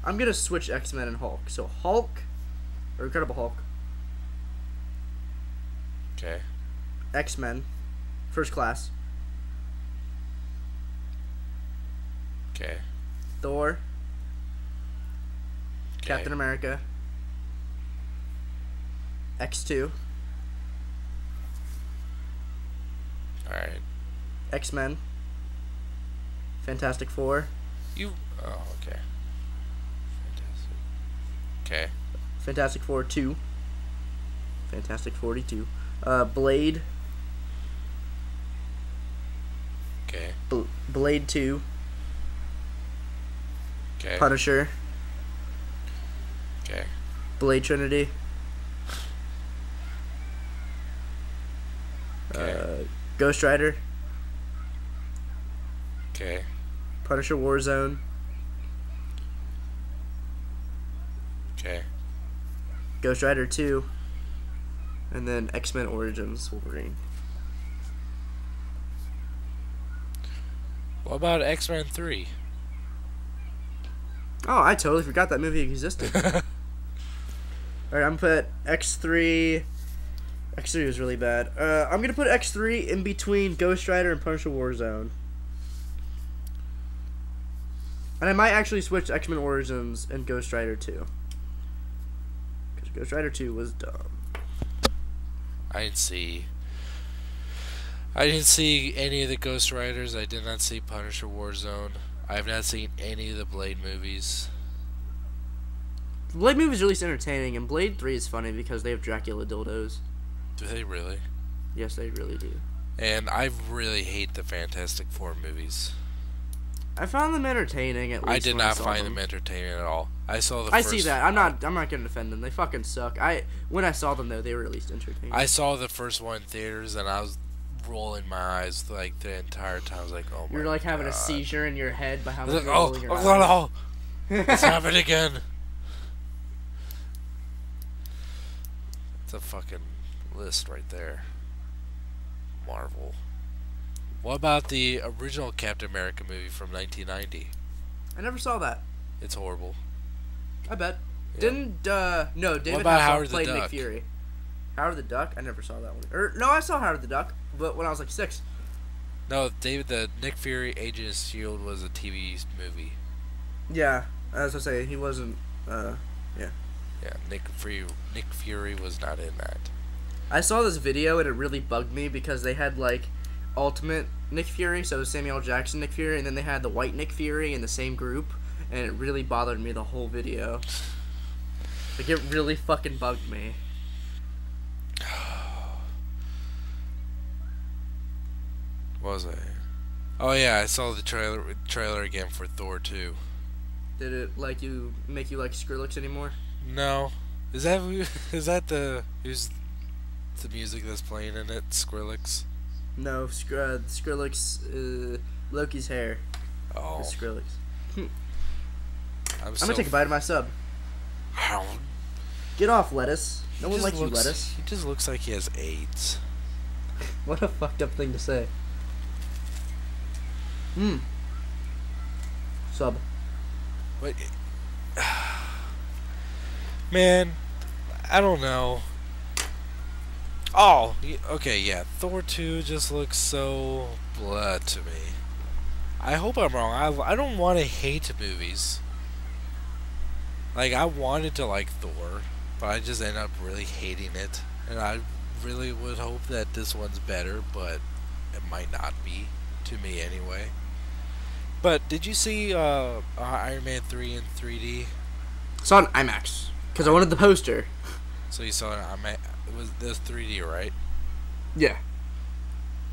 I'm gonna switch X-Men and Hulk. So Hulk, or Incredible Hulk. Okay. X-Men, First Class. Okay. Thor. Okay. Captain America. X2. Alright. X-Men. Fantastic Four. Oh, okay. Fantastic. Okay. Fantastic Four 2. Fantastic 42. Blade. Okay. Blade 2. Okay. Punisher. Okay. Blade Trinity. Okay. Ghost Rider. Okay. Punisher Warzone. Okay. Ghost Rider 2. And then X-Men Origins Wolverine. What about X-Men 3? Oh, I totally forgot that movie existed. Alright, I'm gonna put X3. X3 was really bad. I'm gonna put X3 in between Ghost Rider and Punisher Warzone. And I might actually switch X-Men Origins and Ghost Rider 2. Because Ghost Rider 2 was dumb. I didn't see any of the Ghost Riders. I did not see Punisher Warzone. I have not seen any of the Blade movies. The Blade movie is really entertaining, and Blade 3 is funny because they have Dracula dildos. Do they really? Yes, they really do. And I really hate the Fantastic Four movies. I found them entertaining. At least I did when not saw find them them entertaining at all. I saw the. I see that. I'm not gonna defend them. They fucking suck. When I saw them though, they were at least entertaining. I saw the first one in theaters, and I was rolling my eyes like the entire time. I was like, "Oh my!" You're like having God. a seizure in your head by how much you're Oh, rolling your eyes. oh, it's happening again. It's a fucking list right there. Marvel. What about the original Captain America movie from 1990? I never saw that. It's horrible. I bet. Yeah. Didn't no David about Hasselhoff Howard the played Duck? Nick Fury. Howard the Duck? I never saw that one. No, I saw Howard the Duck, but when I was like 6. No, the Nick Fury Agent of S.H.I.E.L.D. was a TV movie. Yeah, as I say, he wasn't. Yeah. Yeah, Nick Fury was not in that. I saw this video and it really bugged me because they had like Ultimate Nick Fury, so Samuel L. Jackson Nick Fury, and then they had the White Nick Fury in the same group, and it really bothered me the whole video. Like it really fucking bugged me. What was I? Oh yeah, I saw the trailer again for Thor 2. Did it make you like Skrillex anymore? No. Is that who's the music that's playing in it? Skrillex? No, Skrillex, Loki's hair. Oh. Is Skrillex. I'm gonna take a bite of my sub. How? Get off, lettuce. No one likes you, lettuce. He just looks like he has AIDS. What a fucked up thing to say. Sub. But man, I don't know. Oh, okay, yeah. Thor 2 just looks so blah to me. I hope I'm wrong. I don't want to hate movies. Like, I wanted to like Thor, but I just end up really hating it. And I really would hope that this one's better, but it might not be, to me anyway. But did you see Iron Man 3 in 3D? Saw it in IMAX because I wanted the poster. So you saw it this 3D, right? Yeah.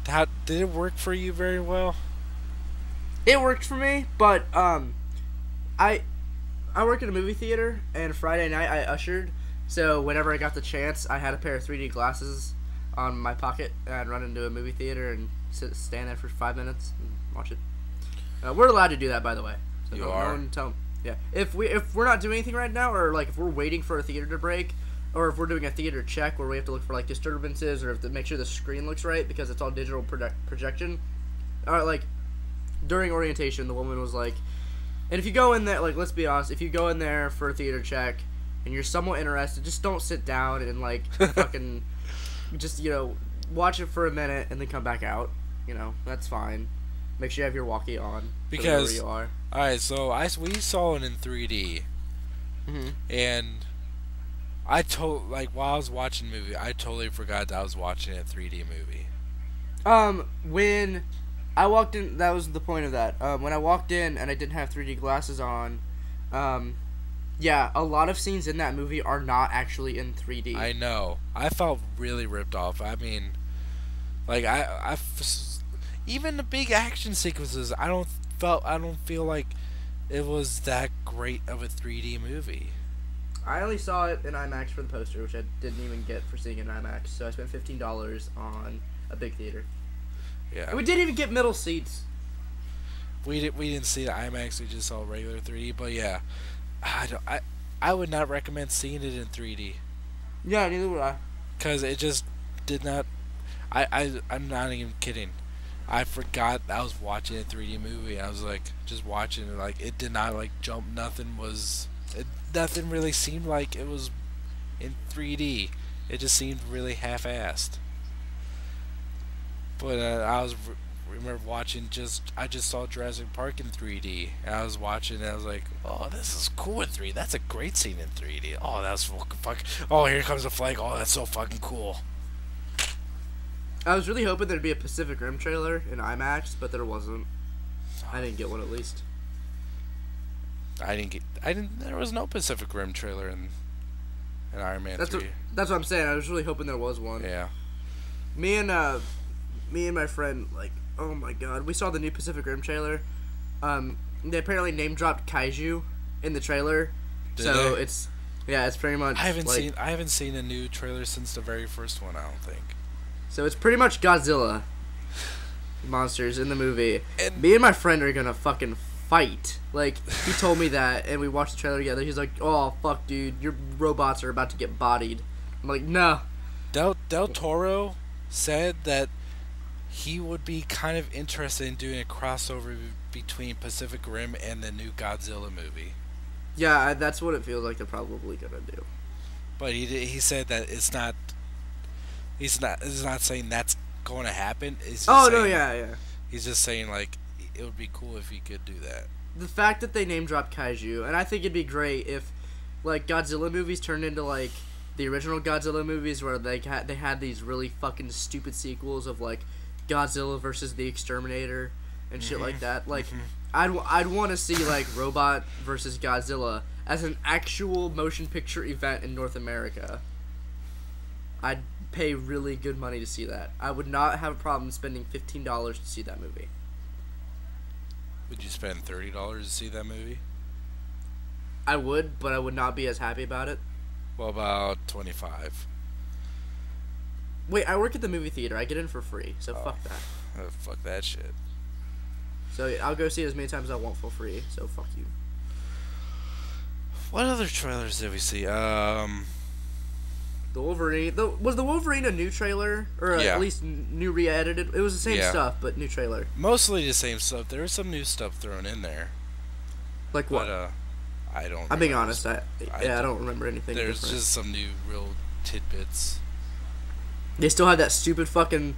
How did it work for you very well? It worked for me, but I work at a movie theater, and Friday night I ushered. So whenever I got the chance, I had a pair of 3D glasses on my pocket, and I'd run into a movie theater and stand there for 5 minutes and watch it. We're allowed to do that, by the way. So You no are? one tell 'em. Yeah. If we're not doing anything right now, or like if we're waiting for a theater to break, or if we're doing a theater check where we have to look for like disturbances, or if to make sure the screen looks right because it's all digital projection. Like during orientation, the woman was like, and if you go in there, like let's be honest, if you go in there for a theater check and you're somewhat interested, just don't sit down and like fucking just watch it for a minute and then come back out. That's fine. Make sure you have your walkie on because you are. All right, so we saw it in 3D, and while I was watching the movie, I totally forgot that I was watching a 3D movie. When I walked in, that was the point of that. When I walked in and I didn't have 3D glasses on, yeah, a lot of scenes in that movie are not actually in 3D. I know. I felt really ripped off. I mean, like even the big action sequences, I don't feel like it was that great of a 3D movie. I only saw it in IMAX for the poster, which I didn't even get for seeing it in IMAX. So I spent $15 on a big theater. Yeah. And we didn't even get middle seats. We didn't see the IMAX. We just saw regular 3D. But yeah, I would not recommend seeing it in 3D. Yeah, neither would I. Because it just did not. I'm not even kidding. I forgot I was watching a 3D movie. I was like just watching it. Like it did not like jump. Nothing really seemed like it was in 3D. It just seemed really half-assed. But remember watching I just saw Jurassic Park in 3D. And I was watching and I was like, oh, this is cool in 3D. That's a great scene in 3D. Oh, that's fucking. Oh, here comes the flag. Oh, that's so fucking cool. I was really hoping there'd be a Pacific Rim trailer in IMAX, but there wasn't. I didn't get one at least. There was no Pacific Rim trailer in Iron Man 3. That's what I'm saying. I was really hoping there was one. Yeah. Me and my friend, like, oh my god, we saw the new Pacific Rim trailer. They apparently name dropped Kaiju in the trailer. Did they? It's pretty much. I haven't seen a new trailer since the very first one. I don't think. So it's pretty much Godzilla monsters in the movie. And me and my friend are gonna fucking fight. Like, he told me that, and we watched the trailer together. He's like, oh, fuck, dude, your robots are about to get bodied. I'm like, no. Del Toro said that he would be kind of interested in doing a crossover between Pacific Rim and the new Godzilla movie. Yeah, that's what it feels like they're probably gonna do. But he said that it's not. He's not saying that's going to happen. Yeah. He's just saying like it would be cool if he could do that. The fact that they name dropped Kaiju, and I think it'd be great if like Godzilla movies turned into like the original Godzilla movies where they had these really fucking stupid sequels of like Godzilla versus the Exterminator and shit like that. Like I'd want to see like Robot versus Godzilla as an actual motion picture event in North America. I'd pay really good money to see that. I would not have a problem spending $15 to see that movie. Would you spend $30 to see that movie? I would, but I would not be as happy about it. Well, about 25. Wait, I work at the movie theater. I get in for free, so fuck that. Fuck that shit. So I'll go see it as many times as I want for free, so fuck you. What other trailers did we see? The Wolverine. Was the Wolverine a new trailer? Or at least new re-edited? It was the same stuff, but new trailer. Mostly the same stuff. There was some new stuff thrown in there. Like what? But, I don't. I'm being honest. I don't remember anything There's different. just some new real tidbits. They still have that stupid fucking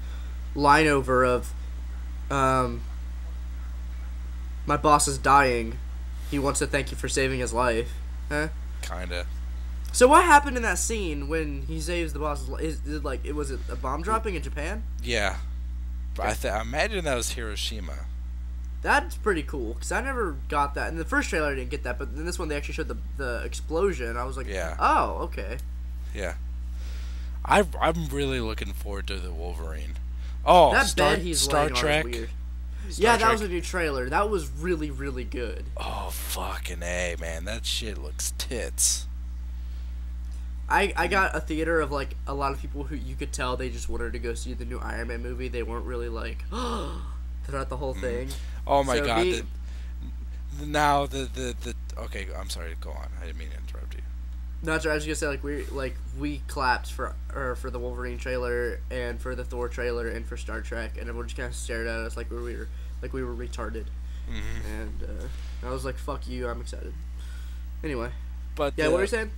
line over of, my boss is dying. He wants to thank you for saving his life. Huh? Kinda. So what happened in that scene when he saves the boss's life? Was it a bomb dropping in Japan? Yeah. But I imagine that was Hiroshima. That's pretty cool, because I never got that. In the first trailer, I didn't get that, but in this one, they actually showed the explosion. I was like, oh, okay. Yeah. I'm really looking forward to the Wolverine. Oh, that bed he's Star laying Trek. on is weird. Star that Trek. was a new trailer. That was really, really good. Oh, fucking A, man. That shit looks tits. I got a theater of, like, a lot of people who you could tell they just wanted to go see the new Iron Man movie. They weren't really, like, throughout the whole thing. Oh, my so God. now the okay, I'm sorry. Go on. I didn't mean to interrupt you. No, that's right. I was gonna say we clapped for the Wolverine trailer and for the Thor trailer and for Star Trek, and everyone just kind of stared at us like we were retarded. Mm-hmm. And I was like, "Fuck you! I'm excited." Anyway, But yeah, what were you saying?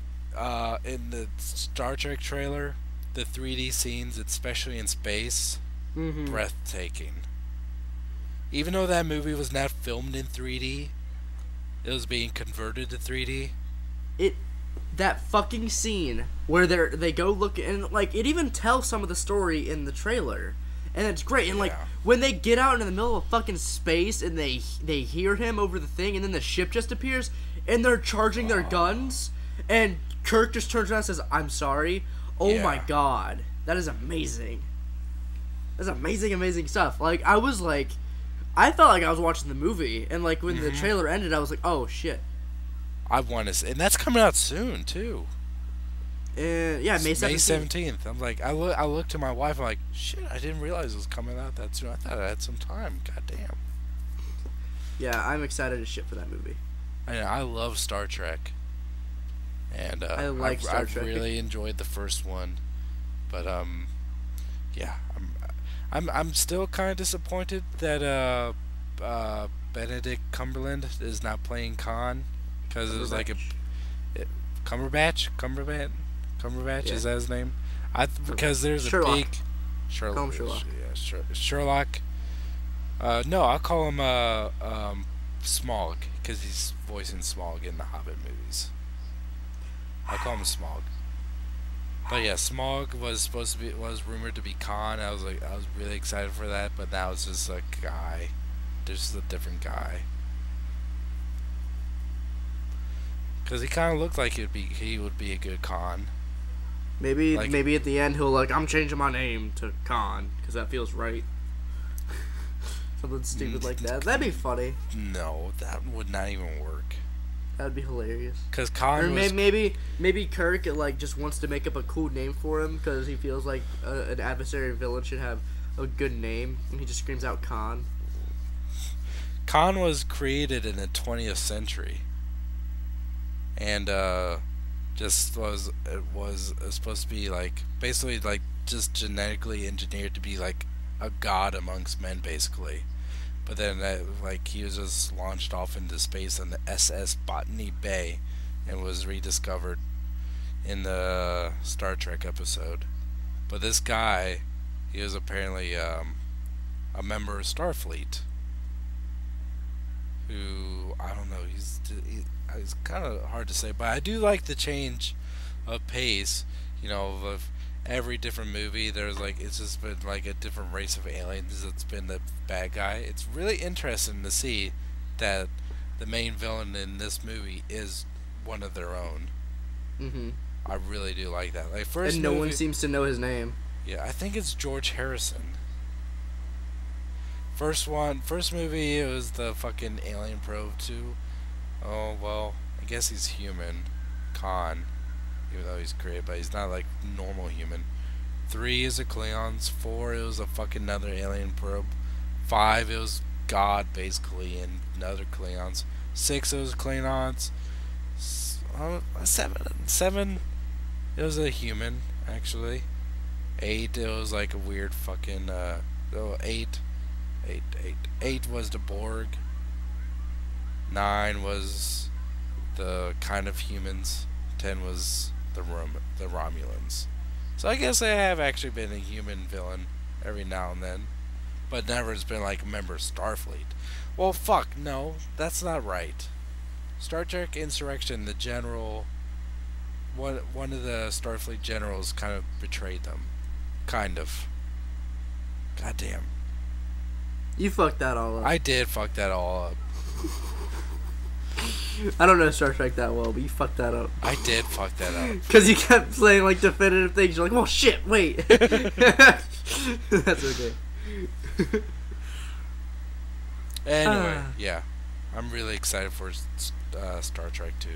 In the Star Trek trailer, the 3D scenes, especially in space, Mm-hmm. breathtaking. Even though that movie was not filmed in 3D, it was being converted to 3D. That fucking scene where they go look, and like it even tells some of the story in the trailer, and it's great. And like Yeah. when they get out into the middle of fucking space and they hear him over the thing, and then the ship just appears and they're charging their guns, and Kirk just turns around and says, "I'm sorry." Oh Yeah. my god, that is amazing. That's amazing stuff. Like I felt like I was watching the movie, and like when the trailer ended, I was like, "Oh shit." I want to, and that's coming out soon too. Yeah, May 17th. 17th. I'm like, I looked to my wife. I'm like, shit, I didn't realize it was coming out that soon. I thought I had some time. God damn. Yeah, I'm excited as shit for that movie. I love Star Trek, and I like Star Trek. I really enjoyed the first one, but yeah, I'm still kind of disappointed that Benedict Cumberland is not playing Khan, because it was like Cumberbatch. Yeah. Is that his name? Because there's Sherlock. a big Sherlock. Sherlock. Yeah, Sherlock. No, I'll call him Smaug, because he's voicing Smaug in the Hobbit movies. I'll call him Smaug. But yeah, Smaug was rumored to be Khan. I was really excited for that, but now it's just a guy. There's just a different guy. Because he kind of looked like he would be a good Khan. Maybe Like- at the end he'll I'm changing my name to Khan because that feels right. Something stupid like that. That'd be funny. No, that would not even work. That'd be hilarious. Because Khan Or was maybe Kirk just wants to make up a cool name for him because he feels like an adversary villain should have a good name, and he just screams out Khan. Khan was created in the 20th century, and just was supposed to be basically just genetically engineered to be like a god amongst men, basically. But then he was just launched off into space on the SS Botany Bay, and was rediscovered in the Star Trek episode. But this guy, he was apparently a member of Starfleet, who, I don't know, he's kind of hard to say, but I do like the change of pace, of every different movie. It's just been a different race of aliens that's been the bad guy. It's really interesting to see that the main villain in this movie is one of their own. Mm-hmm. I really do like that. And no one seems to know his name. Yeah, I think it's George Harrison. First movie, it was the fucking alien probe too. Oh, well, I guess he's human. Khan. Even though he's great, but he's not normal human. 3 is a Klingons. 4, it was a fucking another alien probe. 5, it was God, basically, and another Klingons. 6, it was Klingons. 7, it was a human, actually. 8, it was a weird fucking, 8 was the Borg. 9 was the kind of humans. 10 was the Romulans. So I guess I have actually been a human villain every now and then, but never has been a member of Starfleet. Well, fuck, no, that's not right. Star Trek Insurrection, the general, one of the Starfleet generals kind of betrayed them. Kind of. Goddamn. You fucked that all up. I did fuck that all up. I don't know Star Trek that well, but you fucked that up. I did fuck that up. Because you kept saying definitive things. You're like, well, shit, wait. That's okay. Anyway, yeah. I'm really excited for Star Trek 2.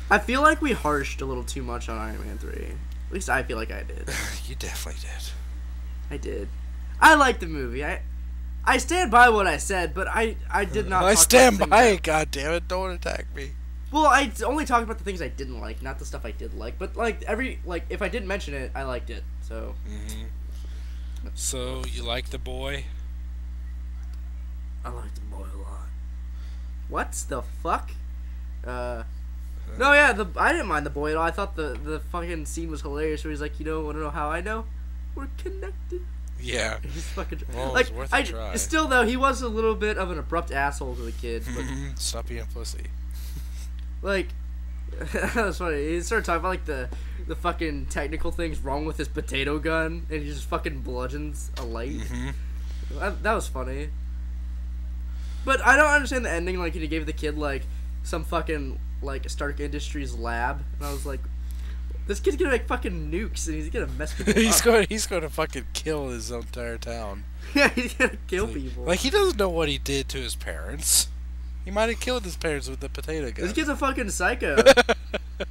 I feel like we harshed a little too much on Iron Man 3. At least I feel like I did. You definitely did. I did. I liked the movie. I stand by what I said, but I did not. I talk stand about by it. God damn it! Don't attack me. Well, I only talked about the things I didn't like, not the stuff I did like. But like if I didn't mention it, I liked it. So. Mm-hmm. So you like the boy? I like the boy a lot. What the fuck? No, yeah, I didn't mind the boy at all. I thought the fucking scene was hilarious. Where he's like, want to know how I know? We're connected. Yeah. He's fucking well, like worth a try. Still though, he was a little bit of an abrupt asshole to the kid. But, Stop being a pussy. like, that was funny. He started talking about like the fucking technical things wrong with his potato gun, and he just fucking bludgeons a light. That was funny. But I don't understand the ending. Like he gave the kid like some fucking like Stark Industries lab, and I was like, this kid's gonna make fucking nukes, and he's gonna mess people up. He's going to fucking kill his entire town. Yeah, he's gonna kill people. Like he doesn't know what he did to his parents. He might have killed his parents with the potato gun. This kid's a fucking psycho.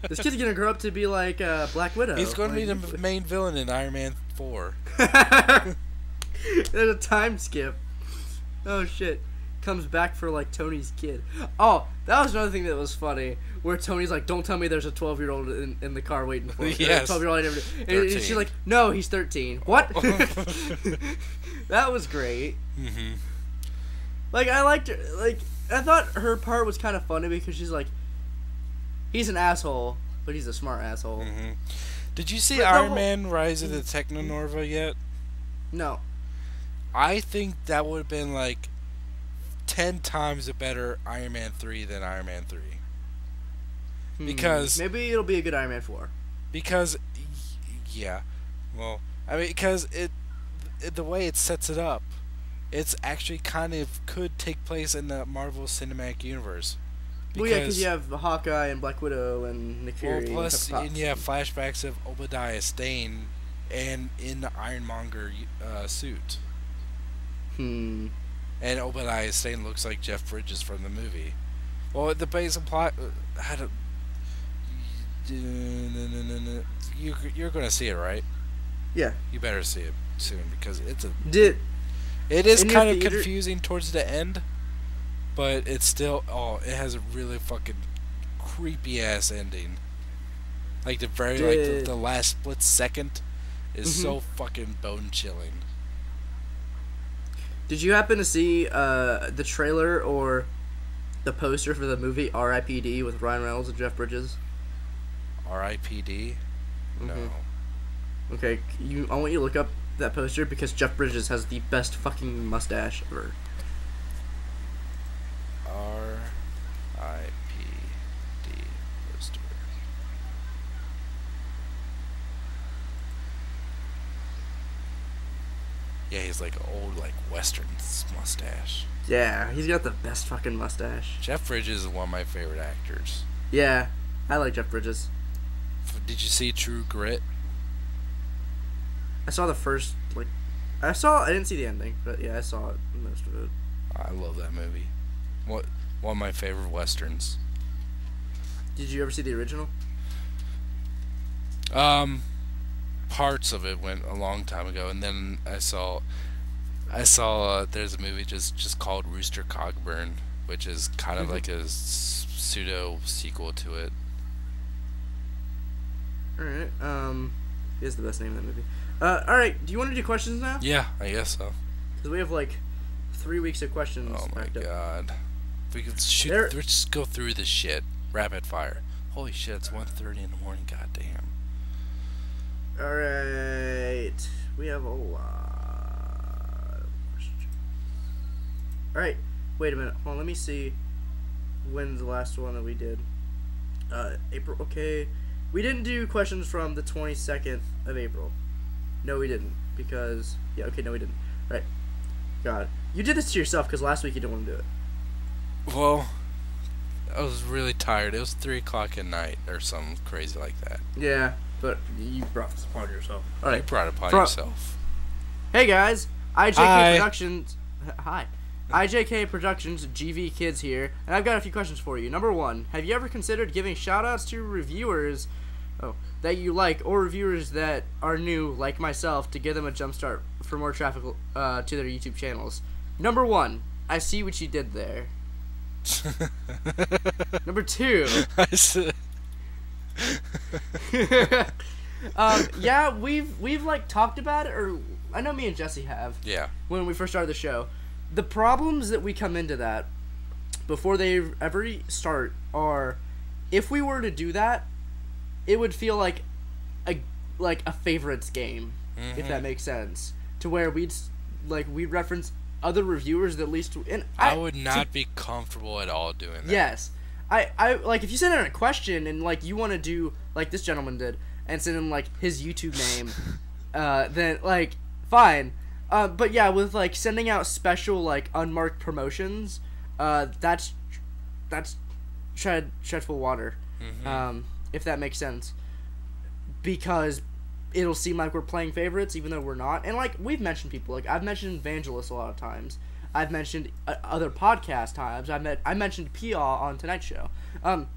This kid's gonna grow up to be like Black Widow. He's going to be the main villain in Iron Man 4. There's a time skip. Oh shit. Comes back for like Tony's kid. Oh, that was another thing that was funny. Where Tony's like, "Don't tell me there's a 12-year-old in the car waiting for me." Yes. 12-year-old. And she's like, "No, he's 13." What? That was great. Mm-hmm. Like I liked her. Like I thought her part was kind of funny because she's like, he's an asshole, but he's a smart asshole. Mm-hmm. Did you see Iron Man Rise of the Technonorva yet? No. I think that would have been like 10 times a better Iron Man 3 than Iron Man 3. Because maybe it'll be a good Iron Man 4. Because yeah. Well, I mean because the way it sets it up, it's actually kind of could take place in the Marvel Cinematic Universe. Well, yeah, because you have Hawkeye and Black Widow and Nick Fury. Well, plus and you have flashbacks of Obadiah Stane and in the Ironmonger suit. And Obadiah Stane looks like Jeff Bridges from the movie. Well, the basic plot... You're going to see it, right? Yeah. You better see it soon, because it's a... It is kind of confusing towards the end, but it's still... Oh, it has a really fucking creepy-ass ending. Like, the last split second is so fucking bone-chilling. Did you happen to see the trailer or the poster for the movie R.I.P.D. with Ryan Reynolds and Jeff Bridges? R.I.P.D.? No. Okay, I want you to look up that poster because Jeff Bridges has the best fucking mustache ever. R.I.P.D. poster. Yeah, he's like old, like Western mustache. Yeah, he's got the best fucking mustache. Jeff Bridges is one of my favorite actors. Yeah, I like Jeff Bridges. Did you see True Grit? I saw the first, I didn't see the ending, but yeah, I saw most of it. I love that movie. One of my favorite Westerns. Did you ever see the original? Parts of it went a long time ago, and then I saw there's a movie just called Rooster Cogburn, which is kind of like a pseudo sequel to it. Alright, is the best name of that movie. Alright, do you want to do questions now? Yeah, I guess so. Because we have 3 weeks of questions. Oh my god. If we could just go through this shit. Rapid fire. Holy shit, it's 1:30 in the morning, goddamn. Alright, we have a lot of questions. Alright, wait a minute. Hold on, let me see when's the last one that we did. April, okay. We didn't do questions from the 22nd of April. No, we didn't. Because, yeah, okay, no, we didn't. Alright. God. You did this to yourself because last week you didn't want to do it. Well, I was really tired. It was 3 o'clock at night or something crazy like that. Yeah, but you brought this upon yourself. Alright. You brought it upon yourself. Hey guys, IJK Productions. Hi. IJK Productions, GV Kids here, and I've got a few questions for you. Number 1, have you ever considered giving shoutouts to reviewers that you like, or reviewers that are new, like myself, to give them a jump start for more traffic to their YouTube channels? Number 1, I see what you did there. Number 2. I see. Yeah, we've like talked about it, or I know me and Jesse have. Yeah. When we first started the show, the problems that we come into that before they ever start are, if we were to do that, it would feel like a favorites game, if that makes sense, to where we'd reference other reviewers that at least. And I would not be comfortable at all doing that. Yes. I like, if you send in a question and like you want to do like this gentleman did and send in like his YouTube name, then like fine. But yeah, with like sending out special like unmarked promotions, that's dreadful water. If that makes sense, because it'll seem like we're playing favorites even though we're not. And like, we've mentioned people, like I've mentioned Evangelist a lot of times. I've mentioned other podcast times. I mentioned P.A. on Tonight's Show. And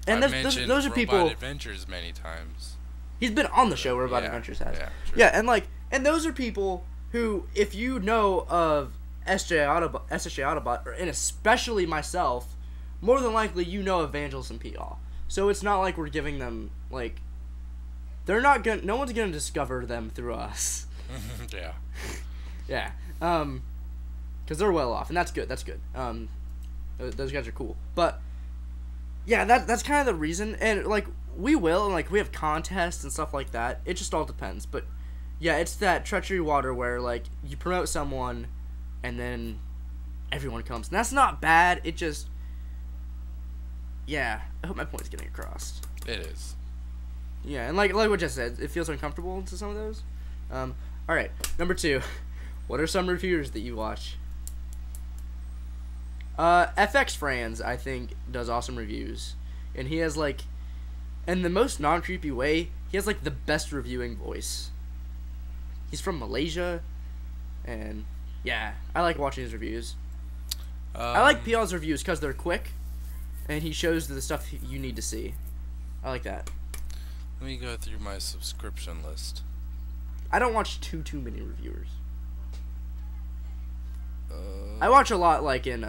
those are people. Robot Adventures many times. He's been on the show. Robot Adventures has. Yeah, true. Yeah, and those are people who, if you know of SJ Autobot, and especially myself, more than likely you know Evangelist and P.A. So it's not like we're giving them like. They're not gonna. No one's gonna discover them through us. Yeah. Yeah. Because they're well off, and that's good. That's good. Those guys are cool. But yeah, that's kind of the reason. And like, we will, and like, we have contests and stuff like that. It just all depends. But yeah, it's that treachery water where like you promote someone, and then everyone comes, and that's not bad. It just, yeah. I hope my point's getting across. It is. Yeah, and like what Jess said, it feels uncomfortable to some of those. All right, number 2. What are some reviewers that you watch? FX Franz, I think, does awesome reviews. And he has, like, in the most non-creepy way, he has, like, the best reviewing voice. He's from Malaysia, and, yeah, I like watching his reviews. I like PL's reviews because they're quick, and he shows the stuff you need to see. I like that. Let me go through my subscription list. I don't watch too many reviewers. I watch a lot, like in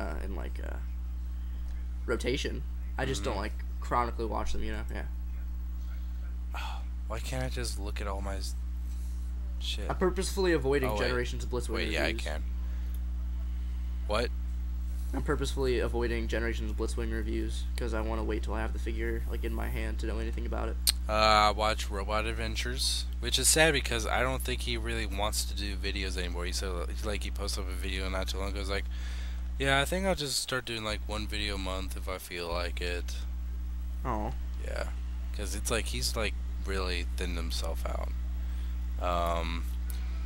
rotation. I just don't like chronically watch them, you know. Yeah. Why can't I just look at all my shit? I'm purposefully avoiding Generations of Blitzwing reviews. Yeah, I can. What? I'm purposefully avoiding Generations of Blitzwing reviews because I want to wait till I have the figure like in my hand to know anything about it. I watch Robot Adventures, which is sad because I don't think he really wants to do videos anymore. He said he posted up a video not too long ago. He was like, yeah, I think I'll just start doing like one video a month if I feel like it. Oh. Yeah, because it's like he's like really thinned himself out.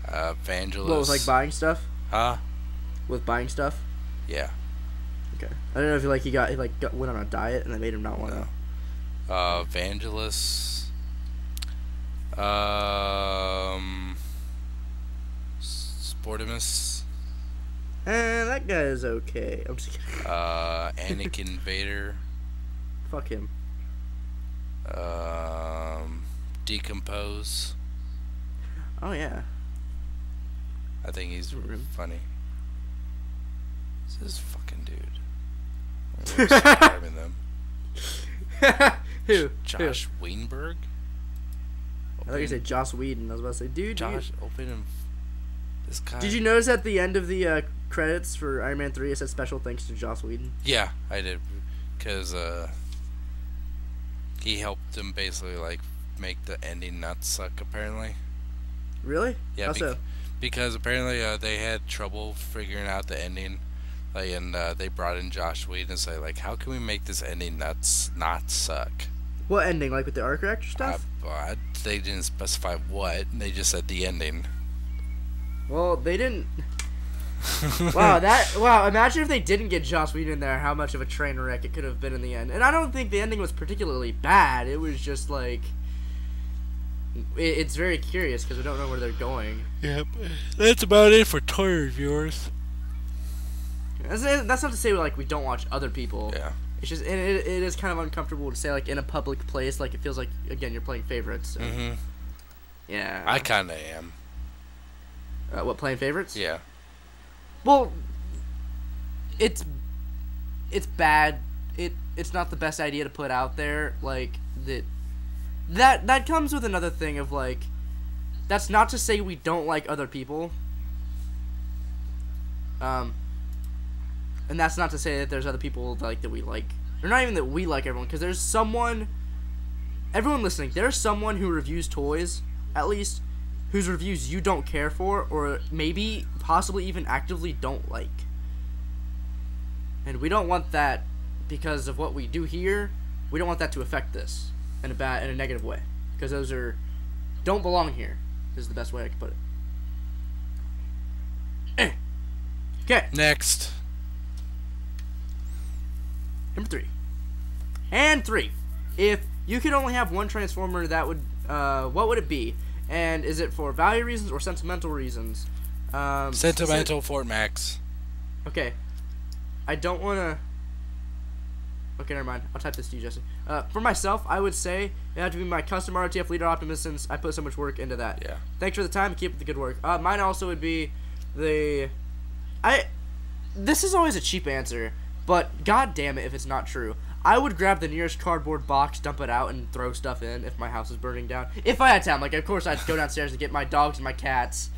Evangelist. What, was like buying stuff? Huh? With buying stuff? Yeah. Okay. I don't know if he went on a diet and they made him not want to. Evangelist. Sportimus. That guy is okay. I'm just kidding. Anakin Vader. Fuck him. Decompose. Oh yeah. I think he's funny. It's this fucking dude. I'm subscribing them. Who? Josh Weinberg? I thought you said Joss Whedon. I was about to say, dude. Josh, open him. This guy. Did you notice at the end of the credits for Iron Man 3 it said special thanks to Joss Whedon? Yeah, I did. Because he helped him basically like make the ending not suck, apparently. Really? Yeah. How so? Because apparently they had trouble figuring out the ending. And they brought in Josh Whedon and say, like, how can we make this ending not suck? What ending? Like with the arc reactor stuff? They didn't specify what. They just said the ending. Well, they didn't. Wow, imagine if they didn't get Joss Whedon in there, how much of a train wreck it could have been in the end. And I don't think the ending was particularly bad. It was just like... It's very curious because I don't know where they're going. Yep. That's about it for toy reviewers. That's not to say like we don't watch other people. Yeah. It's just it is kind of uncomfortable to say like in a public place. Like it feels like again you're playing favorites. So. Yeah. I kind of am. What, playing favorites? Yeah. Well, it's bad. It's not the best idea to put out there. Like that comes with another thing of like, that's not to say we don't like other people. And that's not to say that there's other people like that we like, or not even that we like everyone, because there's everyone listening, there's someone who reviews toys, at least, whose reviews you don't care for, or maybe possibly even actively don't like. And we don't want that, because of what we do here. We don't want that to affect this in a negative way, because those don't belong here. Is the best way I can put it. Okay. Next. Number 3. And 3. If you could only have one Transformer, that would what would it be? And is it for value reasons or sentimental reasons? Sentimental Fort Max. Okay. I don't want to... Okay, never mind. I'll type this to you, Jesse. For myself, I would say it had to be my custom RTF Leader Optimus, since I put so much work into that. Yeah. Thanks for the time. Keep up the good work. Mine also would be the... This is always a cheap answer, but god damn it if it's not true. I would grab the nearest cardboard box, dump it out, and throw stuff in if my house was burning down. If I had time. Like, of course, I'd go downstairs and get my dogs and my cats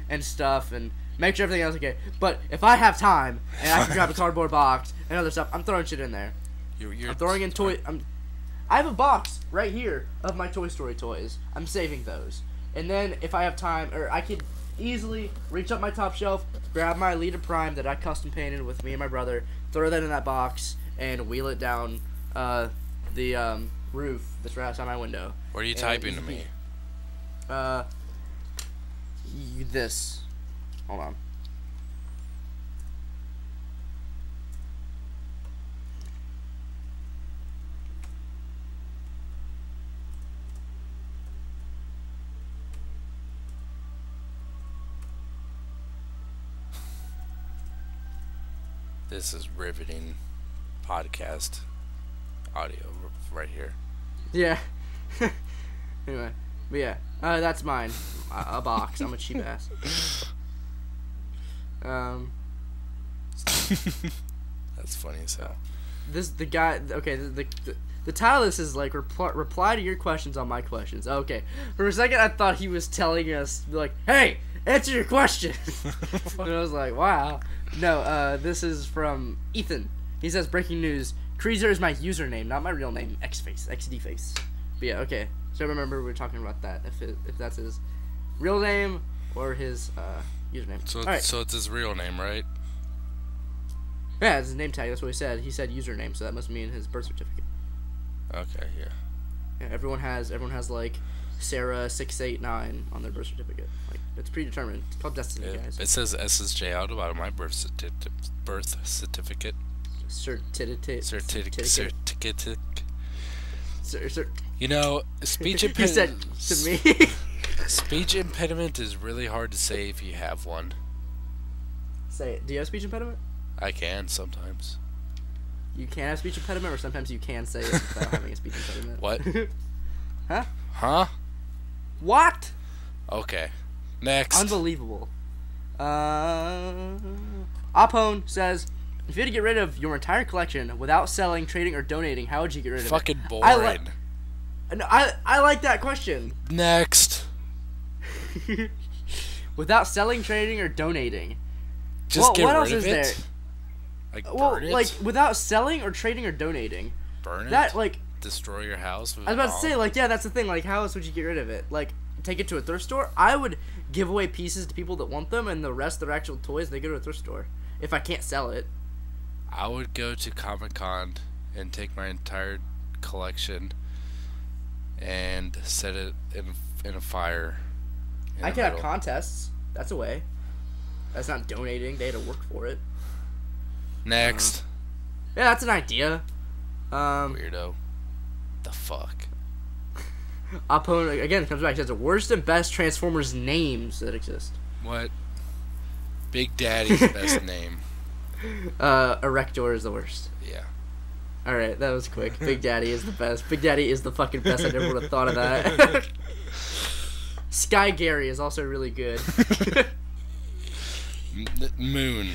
and stuff and make sure everything else is okay. But if I have time and I can grab a cardboard box and other stuff, I'm throwing shit in there. I'm throwing in toy. I have a box right here of my Toy Story toys. I'm saving those. And then if I have time, or I could easily reach up my top shelf, grab my Elite Prime that I custom painted with me and my brother, throw that in that box, and wheel it down the roof that's right outside my window. What are you typing to me? This. Hold on. This is riveting podcast audio right here. Yeah. Anyway, but yeah, that's mine. A box. I'm a cheap ass. That's funny as hell. The guy. Okay, the title of this is like reply to your questions on my questions. Okay, for a second I thought he was telling us like, hey, answer your question. And I was like, wow. No, this is from Ethan. He says, breaking news, Creaser is my username, not my real name, XDface. But yeah, okay. So remember we were talking about that, if that's his real name or his username. So, right. So it's his real name, right? Yeah, it's his name tag, that's what he said. He said username, so that must mean his birth certificate. Okay, yeah. Yeah, everyone has like Sarah689 on their birth certificate. Like, it's predetermined. It's called destiny, Yeah, guys. it says SSJ out about my birth certificate. Certificate. You know, speech impediment. He said to me. Speech impediment is really hard to say if you have one. Say it. Do you have speech impediment? I can sometimes. You can have speech impediment, or sometimes you can say it without having a speech impediment. What? Huh? Huh? What? Okay. Next. Unbelievable. Apone says, if you had to get rid of your entire collection without selling, trading, or donating, how would you get rid of it? Fucking boring. I like that question. Next. Without selling, trading, or donating. Just get what rid else of is it? there? Burn it? Like, without selling or trading or donating. Burn it? That, like... Destroy your house with I was about to say, like, yeah, that's the thing. Like, how else would you get rid of it? Like, take it to a thrift store? I would give away pieces to people that want them, and the rest, their actual toys, they go to a thrift store. If I can't sell it. I would go to Comic-Con and take my entire collection and set it in a fire. I could have contests. That's a way. That's not donating. They had to work for it. Next. Yeah, that's an idea. Weirdo. The fuck. Apone again comes back. He says the worst and best Transformers names that exist. What? Big Daddy's the best name. Erector is the worst. Yeah. Alright, that was quick. Big Daddy is the best. Big Daddy is the fucking best. I never would have thought of that. Sky Gary is also really good. Moon.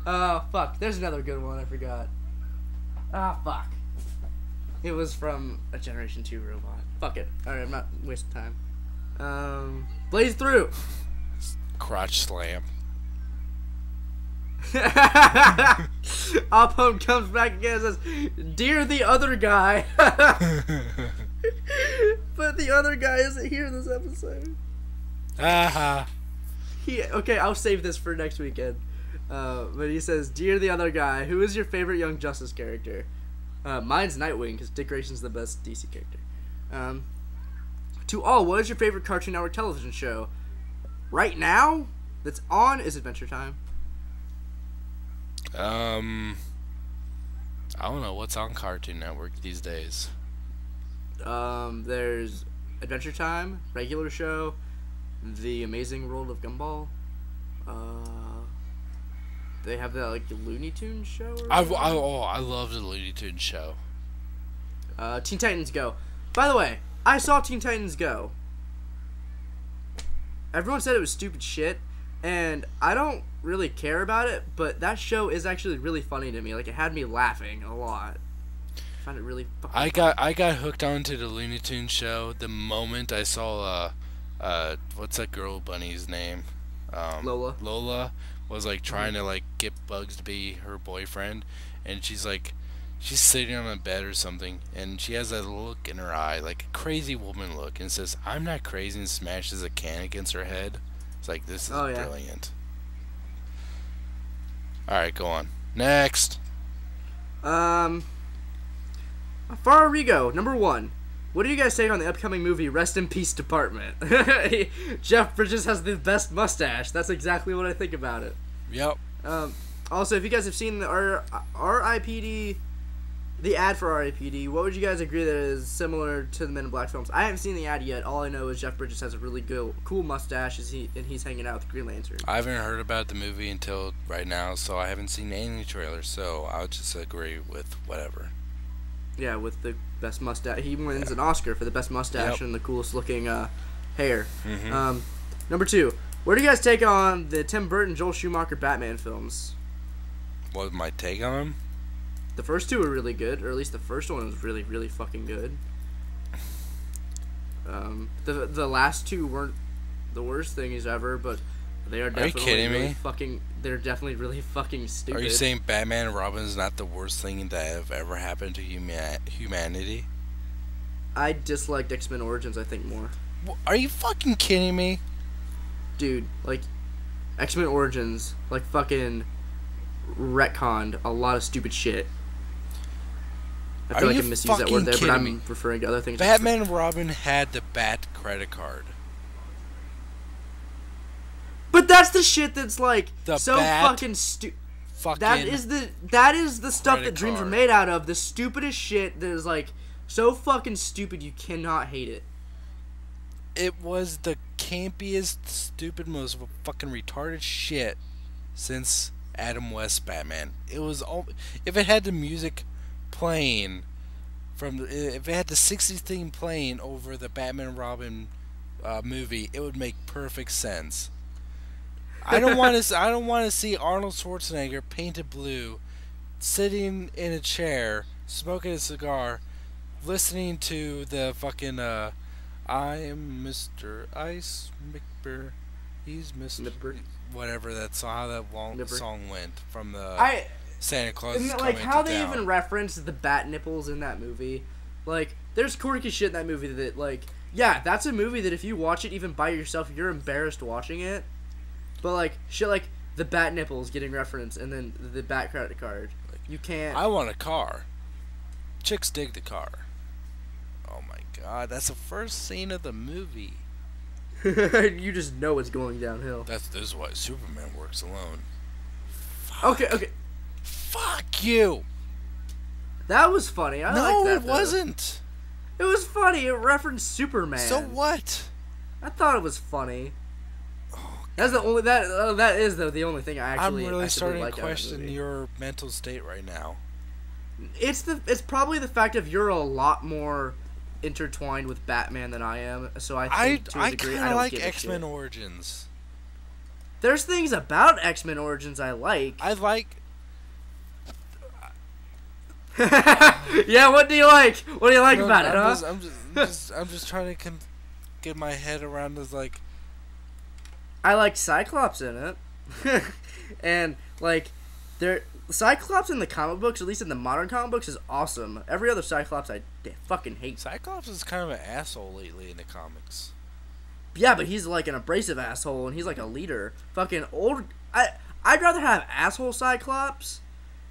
Oh, fuck. There's another good one I forgot. Ah, fuck. It was from a Generation 2 robot. Fuck it. Alright, I'm not wasting time. Blaze Through. Crotch Slam. Uphome comes back again and says, "Dear the other guy." But the other guy isn't here this episode. Aha. Okay, I'll save this for next weekend. But he says, "Dear the other guy, who is your favorite Young Justice character?" Mine's Nightwing, because Dick Grayson's the best DC character. To all, what is your favorite Cartoon Network television show? Right now, that's on, is Adventure Time. I don't know what's on Cartoon Network these days. There's Adventure Time, regular show, The Amazing World of Gumball. They have that like Looney Tunes show. I love the Looney Tunes show. Teen Titans Go. By the way, I saw Teen Titans Go. Everyone said it was stupid shit, and I don't really care about it, but that show is actually really funny to me. Like, it had me laughing a lot. I found it really fucking I got hooked onto the Looney Tunes show the moment I saw what's that girl bunny's name? Lola. Lola was like trying to like get Bugs to be her boyfriend, and she's sitting on a bed or something, and she has that look in her eye, like a crazy woman look, and says, "I'm not crazy," and smashes a can against her head. It's like, this is brilliant. Alright, go on. Next. Farrigo, number 1. What do you guys say on the upcoming movie Rest in Peace Department? Jeff Bridges has the best mustache. That's exactly what I think about it. Yep. Also, if you guys have seen the RIPD, the ad for RIPD, what would you guys agree that is similar to the Men in Black films? I haven't seen the ad yet. All I know is Jeff Bridges has a really cool mustache, and he's hanging out with Green Lantern. I haven't heard about the movie until right now, so I haven't seen any trailers, so I'll just agree with whatever. Yeah, with the best mustache. He wins an Oscar for the best mustache and the coolest looking hair. Mm-hmm. Number 2. What do you guys take on the Tim Burton, Joel Schumacher Batman films? What my take on them? The first 2 were really good, or at least the first one was really, really fucking good. The last 2 weren't the worst things ever, but they are definitely they're definitely really fucking stupid. Are you saying Batman and Robin is not the worst thing that have ever happened to humanity? I disliked X-Men Origins, I think, more. Are you fucking kidding me? Dude, like, X-Men Origins, like, fucking retconned a lot of stupid shit. I feel like I misused that word there, but I'm referring to other things. Batman and Robin had the Bat credit card. But that's the shit that's like the so fucking stupid. That is the stuff that dreams are made out of. The stupidest shit that is like so fucking stupid you cannot hate it. It was the campiest, stupid, most fucking retarded shit since Adam West's Batman. It was if it had the music playing if it had the 60s theme playing over the Batman and Robin movie, it would make perfect sense. I don't want to see Arnold Schwarzenegger painted blue, sitting in a chair, smoking a cigar, listening to the fucking I am Mr. Ice McBur. He's Mr. Whatever that song, how that song went from the Santa Claus. Isn't it like how they even reference the bat nipples in that movie? Like, there's quirky shit in that movie that, like, yeah, that's a movie that if you watch it even by yourself, you're embarrassed watching it. But, like, shit like the bat nipples getting referenced and then the bat credit card. You can't... I want a car. Chicks dig the car. Oh my god, that's the first scene of the movie. You just know it's going downhill. This is why Superman works alone. Fuck. Okay. Fuck you! That was funny. I liked that, it wasn't. It was funny. It referenced Superman. So what? I thought it was funny. That's the only that is though the only thing I actually. I'm really starting to question your mental state right now. It's probably the fact of you're a lot more intertwined with Batman than I am, so I think to a degree I don't like give X-Men a shit. Origins. There's things about X-Men Origins I like. I like. Yeah, what do you like? What do you like about it, huh? I'm just trying to get my head around this, like. I like Cyclops in it, and like, Cyclops in the comic books, at least in the modern comic books, is awesome. Every other Cyclops I fucking hate. Cyclops is kind of an asshole lately in the comics. Yeah, but he's like an abrasive asshole, and he's like a leader. Fucking old. I'd rather have asshole Cyclops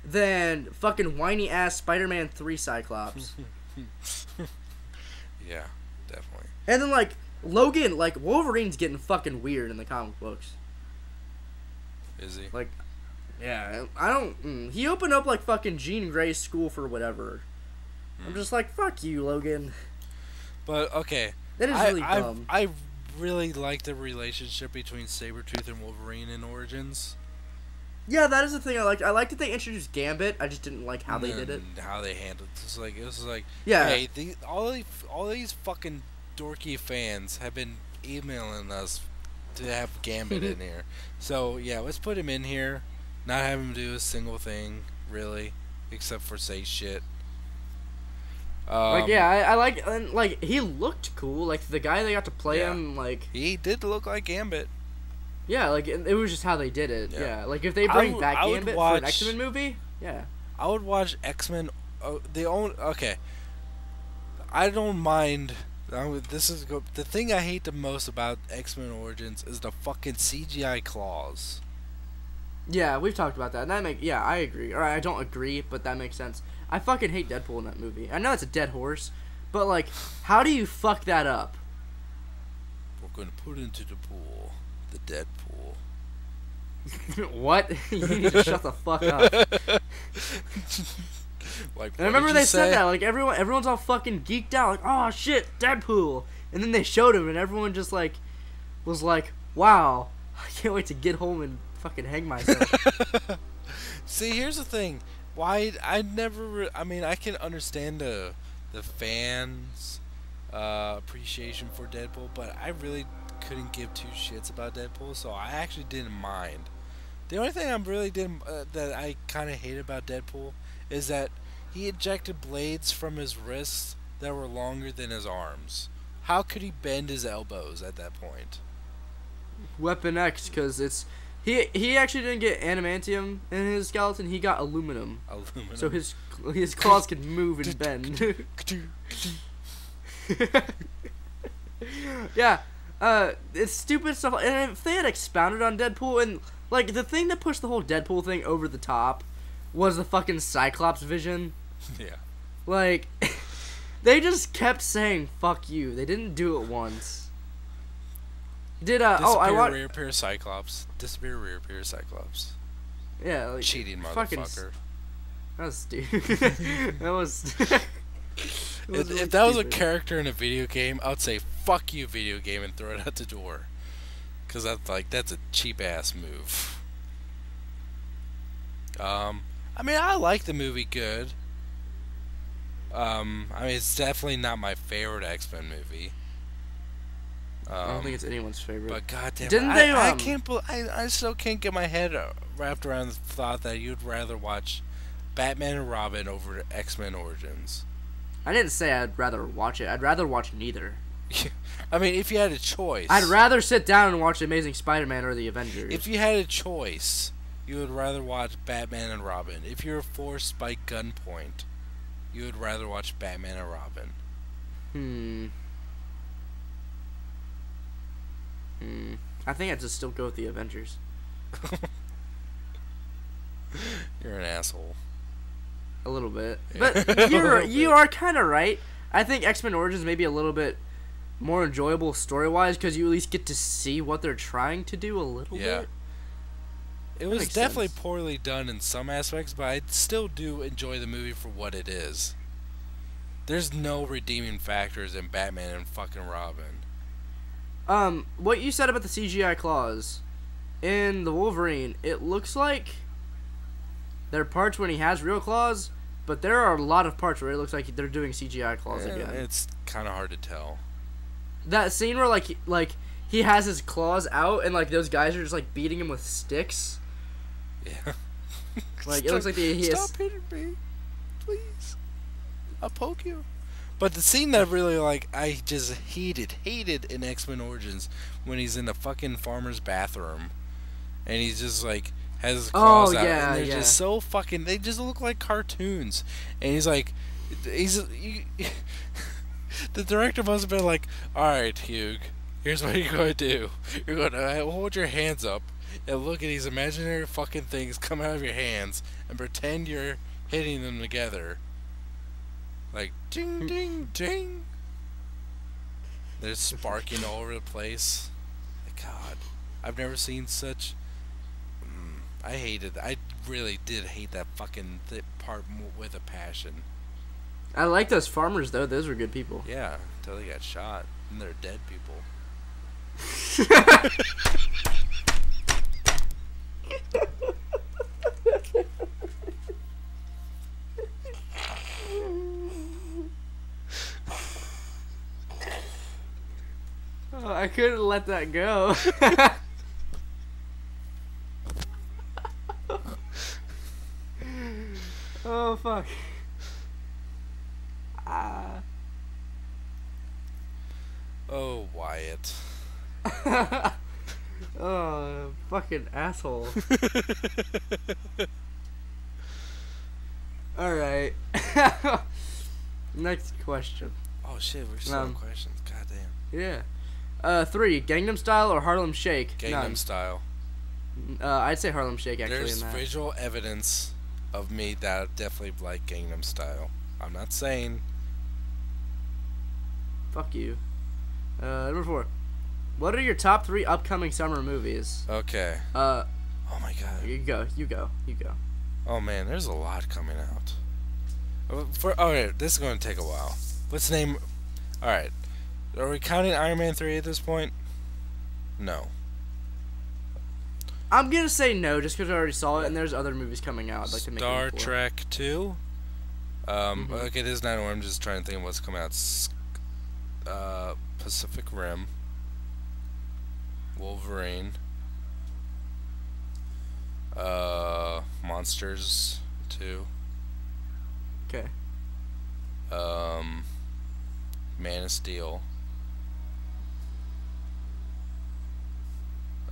than fucking whiny ass Spider-Man 3 Cyclops. Yeah, definitely. And then like Logan, like Wolverine's getting fucking weird in the comic books. Is he? Like, yeah, I don't. He opened up like fucking Jean Grey's school for whatever. I'm just like, fuck you, Logan. But okay, that is really dumb. I really like the relationship between Sabretooth and Wolverine in Origins. Yeah, that is the thing I liked. I liked that they introduced Gambit. I just didn't like how they did it. How they handled it. It was like, yeah. Hey, all these fucking dorky fans have been emailing us to have Gambit in here. So yeah, let's put him in here. Not have him do a single thing, really, except for say shit. Like, yeah, I like, and like, he looked cool. Like, the guy they got to play him, like, he did look like Gambit. Yeah, like, it was just how they did it. Yeah, like, if they bring back Gambit for an X-Men movie, yeah. I would watch X-Men. Okay. I don't mind. The thing I hate the most about X-Men Origins is the fucking CGI claws. Yeah, we've talked about that. And yeah, I agree. Or I don't agree, but that makes sense. I fucking hate Deadpool in that movie. I know it's a dead horse, but like, how do you fuck that up? We're gonna put into the pool, the Deadpool. What? You need to shut the fuck up. Like, I remember they said that. Like, everyone's all fucking geeked out. Like, oh shit, Deadpool. And then they showed him, and everyone just like was like, wow, I can't wait to get home and fucking hang myself. See, here's the thing. Why I never? I mean, I can understand the fans' appreciation for Deadpool, but I really couldn't give two shits about Deadpool, so I actually didn't mind. The only thing that I kind of hate about Deadpool is that he ejected blades from his wrists that were longer than his arms. How could he bend his elbows at that point? Weapon X, because it's. He actually didn't get adamantium in his skeleton. He got aluminum. So his claws can move and bend. Yeah, it's stupid stuff. And if they had expounded on Deadpool, and like the thing that pushed the whole Deadpool thing over the top was the fucking Cyclops vision. Yeah. Like, they just kept saying "fuck you." They didn't do it once. Reappear Cyclops. Disappear, reappear Cyclops. Yeah, like, cheating motherfucker. That was stupid. That was. If that was a character in a video game, I would say "fuck you, video game" and throw it out the door. Cause that's a cheap ass move. I mean, I like the movie good. I mean, it's definitely not my favorite X-Men movie. I don't think it's anyone's favorite. But goddamn, I still can't get my head wrapped around the thought that you'd rather watch Batman and Robin over X-Men Origins. I didn't say I'd rather watch it. I'd rather watch neither. I mean, if you had a choice, I'd rather sit down and watch Amazing Spider-Man or The Avengers. If you had a choice, you would rather watch Batman and Robin. If you're forced by gunpoint, you would rather watch Batman and Robin. I think I'd just still go with The Avengers. You're an asshole. A little bit. But you are kind of right. I think X-Men Origins may be a little bit more enjoyable story-wise because you at least get to see what they're trying to do a little bit. It was definitely poorly done in some aspects, but I still do enjoy the movie for what it is. There's no redeeming factors in Batman and fucking Robin. What you said about the CGI claws in the Wolverine, it looks like there are parts when he has real claws, but there are a lot of parts where it looks like they're doing CGI claws again. It's kind of hard to tell. That scene where like he has his claws out, and like those guys are just like beating him with sticks. Yeah. Like it looks like he is. Stop hitting me, please. I'll poke you. But the scene that really like I just hated in X-Men Origins when he's in the fucking farmer's bathroom, and he's just like has his claws out, and they're just so fucking. They just look like cartoons, and he's like, the director must have been like, all right, Hugh, here's what you're going to do. You're going to hold your hands up and look at these imaginary fucking things come out of your hands and pretend you're hitting them together. Like, ding, ding, ding. They're sparking all over the place. God, I've never seen such... I really did hate that fucking part with a passion. I like those farmers, though. Those were good people. Yeah, until they got shot. And they're dead people. Oh, I couldn't let that go. Oh, fuck. Oh, Wyatt. Oh, fucking asshole. Alright. Next question. Oh, shit, we're still on questions. God damn. Yeah. 3. Gangnam Style or Harlem Shake? Gangnam Style. I'd say Harlem Shake, actually. There's in that. visual evidence of me that I definitely like Gangnam Style. I'm not saying. Fuck you. Number 4. What are your top 3 upcoming summer movies? Okay. Oh my god. You go. Oh man, there's a lot coming out. Okay, this is going to take a while. Let's name. All right. Are we counting Iron Man 3 at this point? No. I'm gonna say no, just because I already saw it, and there's other movies coming out. I'd like to make Star Trek 2. Okay, this is not one. I'm just trying to think of what's coming out. Pacific Rim. Wolverine. Monsters 2. Okay. Man of Steel.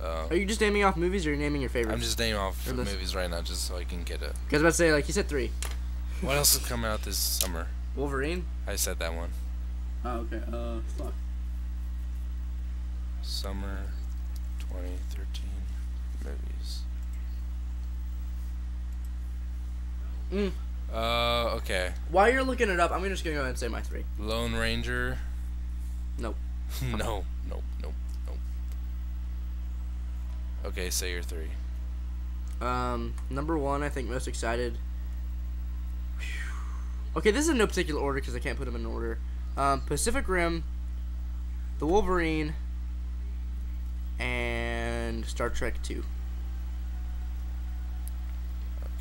Are you just naming off movies, or are you naming your favorites? I'm just naming off movies right now, just so I can get it. Because I was about to say, like, you said 3. What else is coming out this summer? Wolverine? I said that one. Oh, okay. Fuck. Summer 2013 movies. Okay. While you're looking it up, I'm just gonna go ahead and say my 3. Lone Ranger. Nope. Nope. Okay, say your 3. Number 1, I think most excited. Okay, this is in no particular order because I can't put them in order. Pacific Rim, The Wolverine, and Star Trek 2.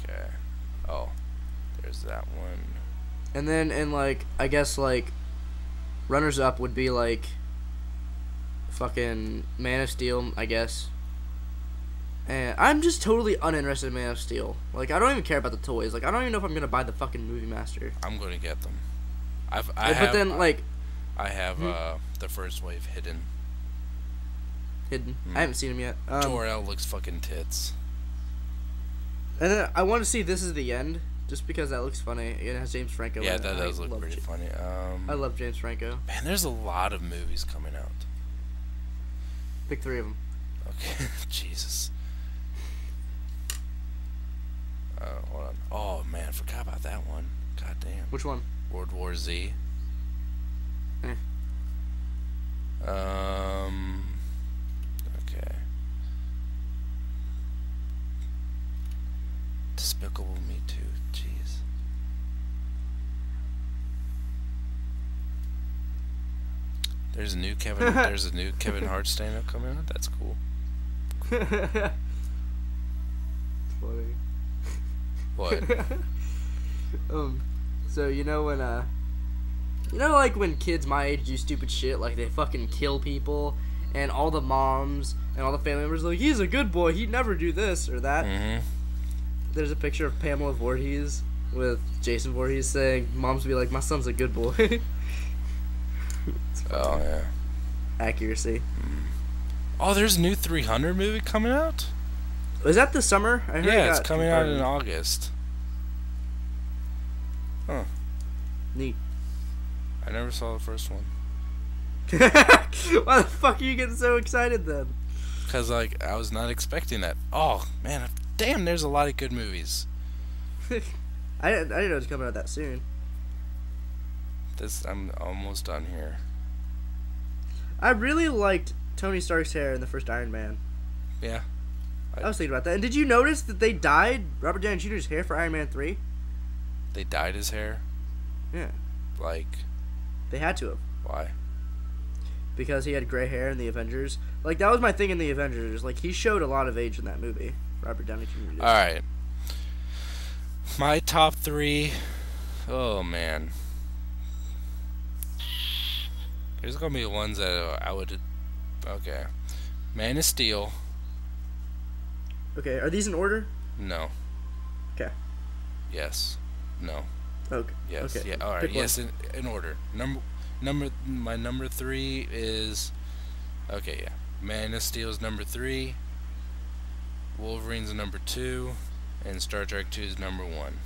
Okay. Oh, there's that one. And then, I guess, runners up would be, fucking Man of Steel, I guess. And I'm just totally uninterested in Man of Steel. I don't even care about the toys. I don't even know if I'm gonna buy the fucking Movie Master. I'm gonna get them. I have the first wave hidden. Hidden. I haven't seen them yet. Jor-El looks fucking tits. And then I want to see This Is the End, just because that looks funny. It has James Franco. Yeah, that does look pretty funny. I love James Franco. Man, there's a lot of movies coming out. Pick 3 of them. Okay, Jesus. Hold on. Oh man, I forgot about that one. God damn. Which one? World War Z. Eh. Okay. Despicable Me 2. Jeez. There's a new Kevin Hart stand-up coming out. That's cool. Funny. What? So when when kids my age do stupid shit, like they fucking kill people and all the moms and all the family members are like, he's a good boy, he'd never do this or that. Mm-hmm. There's a picture of Pamela Voorhees with Jason Voorhees saying, moms be like, my son's a good boy. Oh, yeah. Accuracy. Oh, there's a new 300 movie coming out? Was that this summer? I heard Yeah, it's coming out in August. Huh. Neat. I never saw the first one. Why the fuck are you getting so excited then? Because, like, I was not expecting that. Oh, man, damn, there's a lot of good movies. I didn't know it was coming out that soon. I'm almost done here. I really liked Tony Stark's hair in the first Iron Man. Yeah. I was thinking about that. And did you notice that they dyed Robert Downey Jr.'s hair for Iron Man 3? They dyed his hair? Yeah. Like, They had to have. why? Because he had gray hair in the Avengers. Like, that was my thing in the Avengers. Like, he showed a lot of age in that movie. Robert Downey Jr. did. Alright. My top 3. Oh, man. There's gonna be ones that I would... Okay. Man of Steel. Okay, are these in order? No. Okay. Yes. No. Okay. Yes. Okay. Yeah. All right. Pick Yes. In order. My number 3 is. Okay. Yeah. Man of Steel's number 3. Wolverine's number 2, and Star Trek 2 is number 1.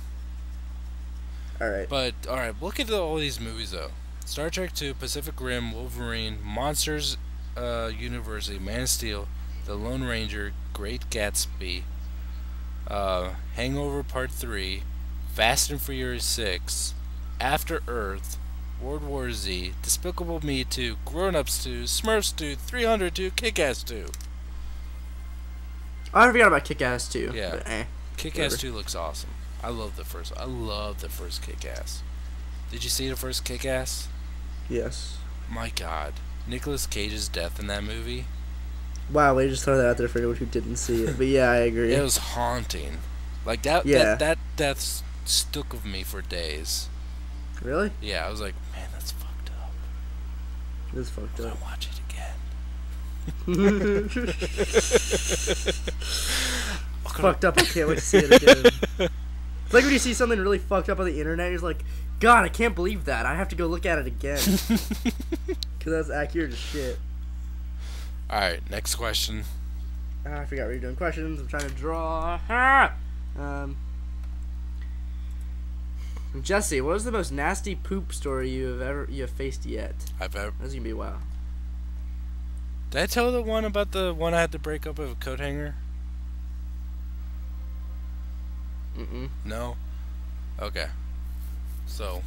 All right. But all right, look at all these movies though. Star Trek 2, Pacific Rim, Wolverine, Monsters University, Man of Steel, The Lone Ranger, Great Gatsby, Hangover Part 3, Fast and Furious 6, After Earth, World War Z, Despicable Me 2, Grown Ups 2, Smurfs 2, 300 2, Kick-Ass 2. Oh, I forgot about Kick-Ass 2. Yeah. But, Kick-Ass 2 looks awesome. I love the first Kick-Ass. Did you see the first Kick-Ass? Yes. My God. Nicolas Cage's death in that movie. Wow, we just throw that out there for anyone who didn't see it. But yeah, I agree. It was haunting. Like that death stuck with me for days. Really? Yeah, I was like, man, that's fucked up. It's fucked I'm up. gonna watch it again. Fucked up. I can't wait to see it again. It's like when you see something really fucked up on the internet, you're like, God, I can't believe that. I have to go look at it again. Because that's accurate as shit. Alright, next question. I forgot what you're doing. Questions. I'm trying to draw. Jesse, what is the most nasty poop story you have faced yet? That's gonna be a while. Did I tell the one about the one I had to break up with a coat hanger? No? Okay. So,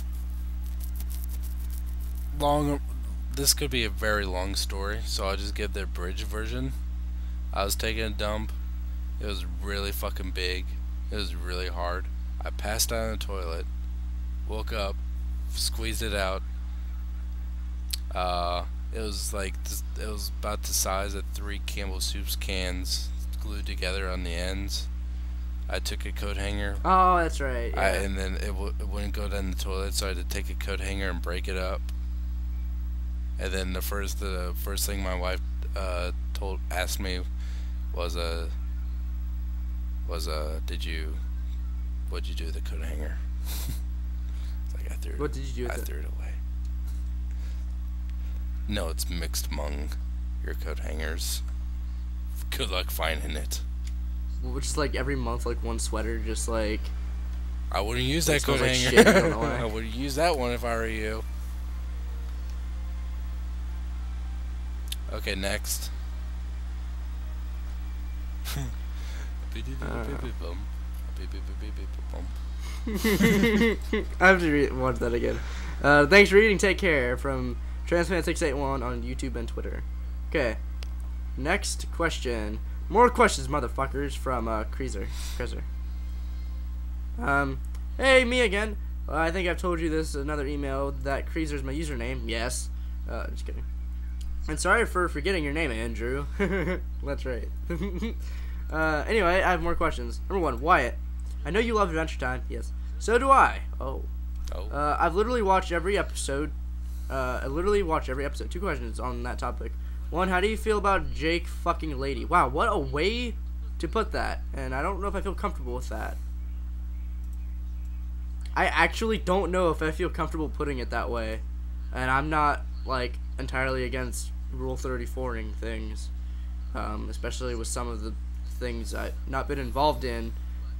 this could be a very long story, so I'll just give the abridged version. I was taking a dump. It was really fucking big. It was really hard. I passed out in the toilet. Woke up. Squeezed it out. It was like, it was about the size of 3 Campbell Soup's cans glued together on the ends. I took a coat hanger. Oh, that's right. Yeah. And then it wouldn't go down the toilet, so I had to take a coat hanger and break it up. And then the first thing my wife asked me was what'd you do with the coat hanger? It's like I threw it. What did you do with it? I threw it away. No, it's mixed among your coat hangers. Good luck finding it. Which is like every month, like one sweater, just like. I wouldn't use that coat like hanger. shit, I don't know why. I would use that one if I were you. Okay, next. I have to watch that again. Thanks for reading. Take care from Transman681 on YouTube and Twitter. Okay. Next question. More questions, motherfuckers, from Kreezer. Hey, me again. I think I've told you this another email that Kreezer's my username. Yes. Just kidding. And sorry for forgetting your name, Andrew. That's right. Anyway, I have more questions. Number 1, Wyatt. I know you love Adventure Time. Yes. So do I. Oh. I've literally watched every episode. 2 questions on that topic. One, how do you feel about Jake fucking lady? Wow, what a way to put that. And I don't know if I feel comfortable with that. I actually don't know if I feel comfortable putting it that way. And I'm not, like, entirely against Rule 34ing things. Especially with some of the things I've not been involved in.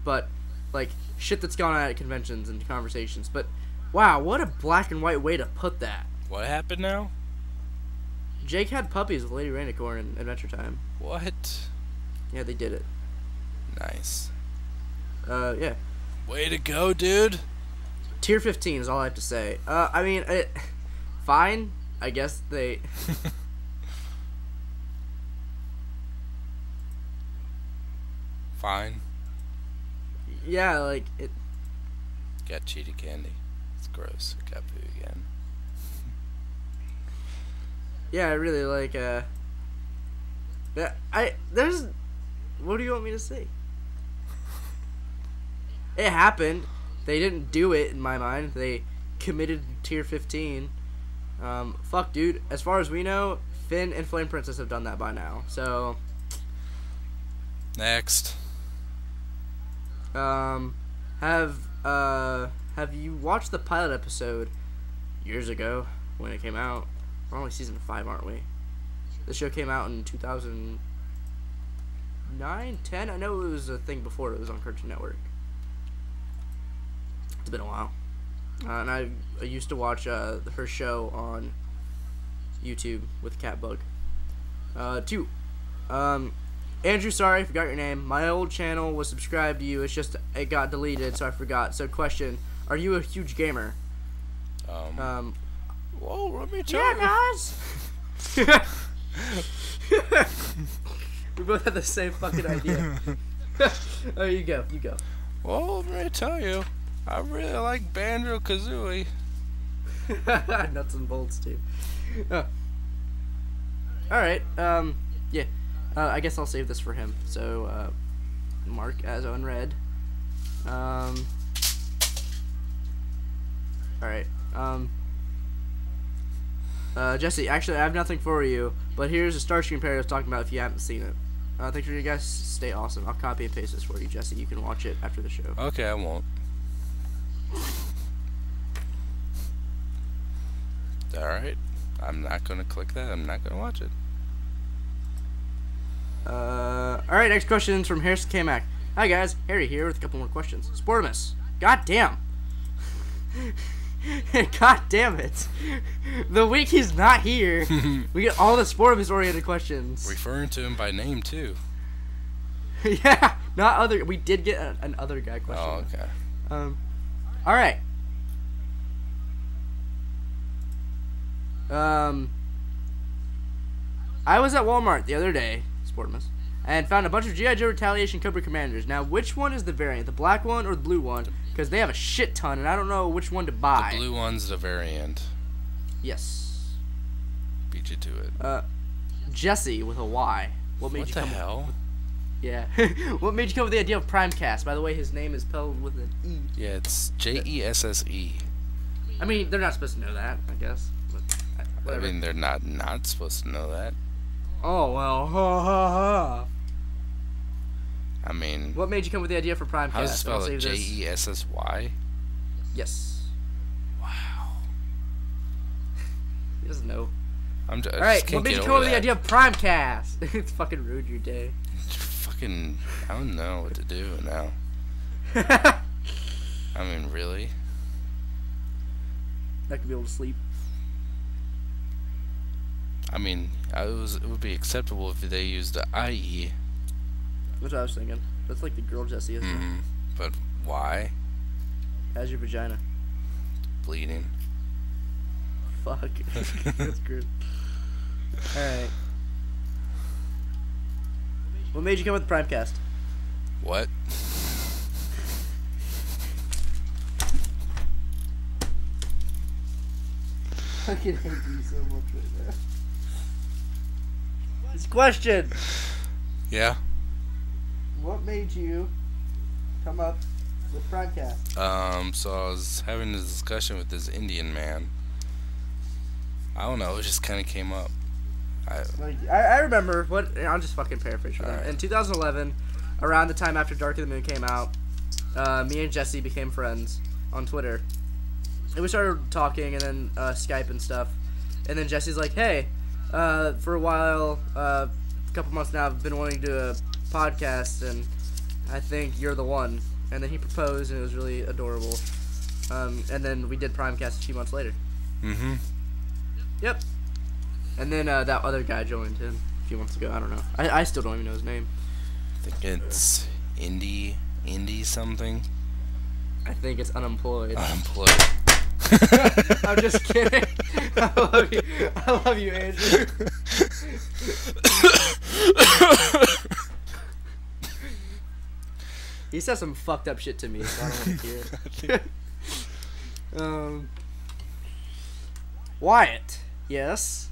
But, like, shit that's gone on at conventions and conversations. But, wow, what a black and white way to put that. What happened now? Jake had puppies with Lady Rainicorn in Adventure Time. What? Yeah, they did it. Nice. Yeah. Way to go, dude. Tier 15 is all I have to say. I mean, fine. I guess they... Fine. Yeah, like, it... Got cheetah candy. It's gross. Got poo again. Yeah, I really like, there's... What do you want me to say? It happened. They didn't do it, in my mind. They committed Tier 15. Fuck, dude. As far as we know, Finn and Flame Princess have done that by now. So... Next. Have you watched the pilot episode years ago when it came out? We're only season 5, aren't we? The show came out in 2009, 10? I know it was a thing before it was on Cartoon Network. It's been a while. And I used to watch her show on YouTube with Catbug. 2. Andrew, sorry, I forgot your name. My old channel was subscribed to you. It's just it got deleted, so I forgot. So, question: are you a huge gamer? Whoa, let me tell you. Guys. We both had the same fucking idea. Oh, you go. Well, let me tell you. I really like Banjo-Kazooie. Nuts and bolts, too. Alright, yeah. I guess I'll save this for him. So, mark as unread. Alright, Jesse, actually, I have nothing for you, but here's a Starscream parody I was talking about if you haven't seen it. Thanks for you guys. Stay awesome. I'll copy and paste this for you, Jesse. You can watch it after the show. Okay, I won't. Alright. I'm not gonna click that. I'm not gonna watch it. Alright, next question is from Harrison K. Mac. Hi guys, Harry here with a couple more questions. Sportimus. God damn. God damn it. The week he's not here, we get all the Sportimus oriented questions. Referring to him by name too. Yeah, not other. We did get an other guy question. Oh, okay. Alright. I was at Walmart the other day, Sportimus, and found a bunch of G.I. Joe Retaliation Cobra Commanders. Now, which one is the variant? The black one or the blue one? Because they have a shit ton, and I don't know which one to buy. The blue one's the variant. Yes. Beat you to it. Jesse with a Y. What made you come? What the hell? Yeah. What made you come with the idea of Primecast? By the way, his name is spelled with an E. Yeah, it's Jesse. I mean, they're not supposed to know that, I guess. But I mean, they're not supposed to know that. Oh, well, ha ha ha. I mean... What made you come with the idea for Primecast? How's it spelled? Jessy? Yes. Wow. He doesn't know. Alright, what made you come up with the idea of Primecast? It's fucking ruined your day. Fucking... I don't know what to do now. I mean, really? Not gonna be able to sleep. I mean, it would be acceptable if they used the IE. That's what I was thinking. That's like the girl Jessie, isn't it? But why? How's your vagina? Bleeding. Fuck. That's good. Alright. What made you come with the Primecast? What? I can hate you so much right now. This question. Yeah? What made you come up with Primecast? So I was having a discussion with this Indian man. I don't know, it just kind of came up. I remember what. I'll just fucking paraphrase for them. Right. In 2011, around the time after Dark of the Moon came out, me and Jesse became friends on Twitter. And we started talking, and then Skype and stuff. And then Jesse's like, "Hey, for a while, a couple months now, I've been wanting to do a podcast, and I think you're the one." And then he proposed, and it was really adorable. And then we did Primecast a few months later. Mm-hmm. Yep. And then that other guy joined him a few months ago. I don't know. I still don't even know his name. I think it's Indy something. I think it's unemployed. Unemployed. I'm just kidding. I love you, Andrew. He said some fucked up shit to me, so I don't want to hear it. Wyatt. Yes.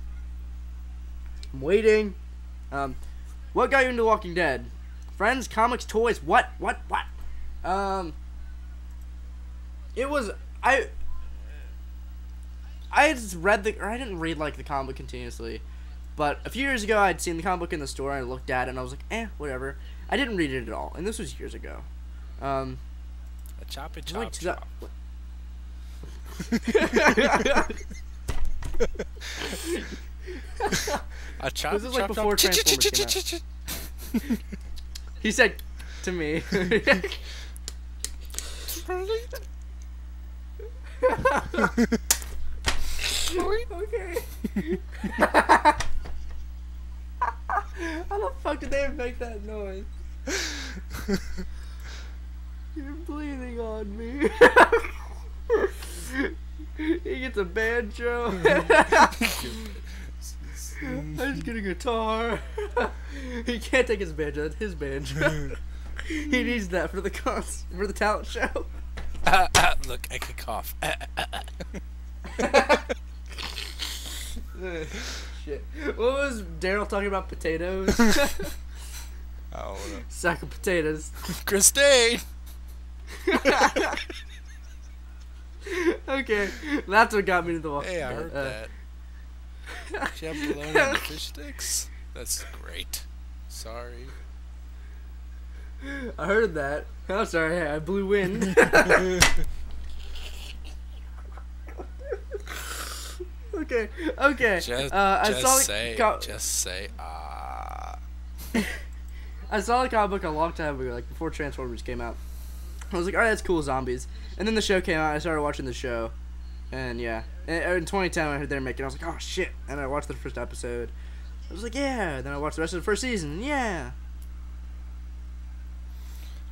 I'm waiting. What got you into Walking Dead? Friends, comics, toys. What? It was I just read I didn't read like the comic book continuously, but a few years ago I'd seen the comic book in the store and I looked at it and I was like, whatever. I didn't read it at all, and this was years ago. A choppy chop Like chop. A chop This is like chop before chop. Transformers came out. He said to me. Okay. How the fuck did they make that noise? You're bleeding on me. He gets a banjo. I'm just getting a guitar. He can't take his banjo. That's his banjo. He needs that for the talent show. Look, I can cough. Shit. What was Daryl talking about? Potatoes? Oh, Sack of potatoes. Christine! Okay, that's what got me to the Walking Hey, I Dead. heard that. Did you have bologna and fish sticks? That's great. Sorry. I heard that. I'm sorry, I blew wind. Okay. Just say, I saw the comic book a long time ago, like before Transformers came out. I was like, alright, that's cool, zombies. And then the show came out, I started watching the show. And yeah. In 2010, when I heard they were making it, I was like, oh shit. And I watched the first episode. I was like, yeah. Then I watched the rest of the first season, yeah.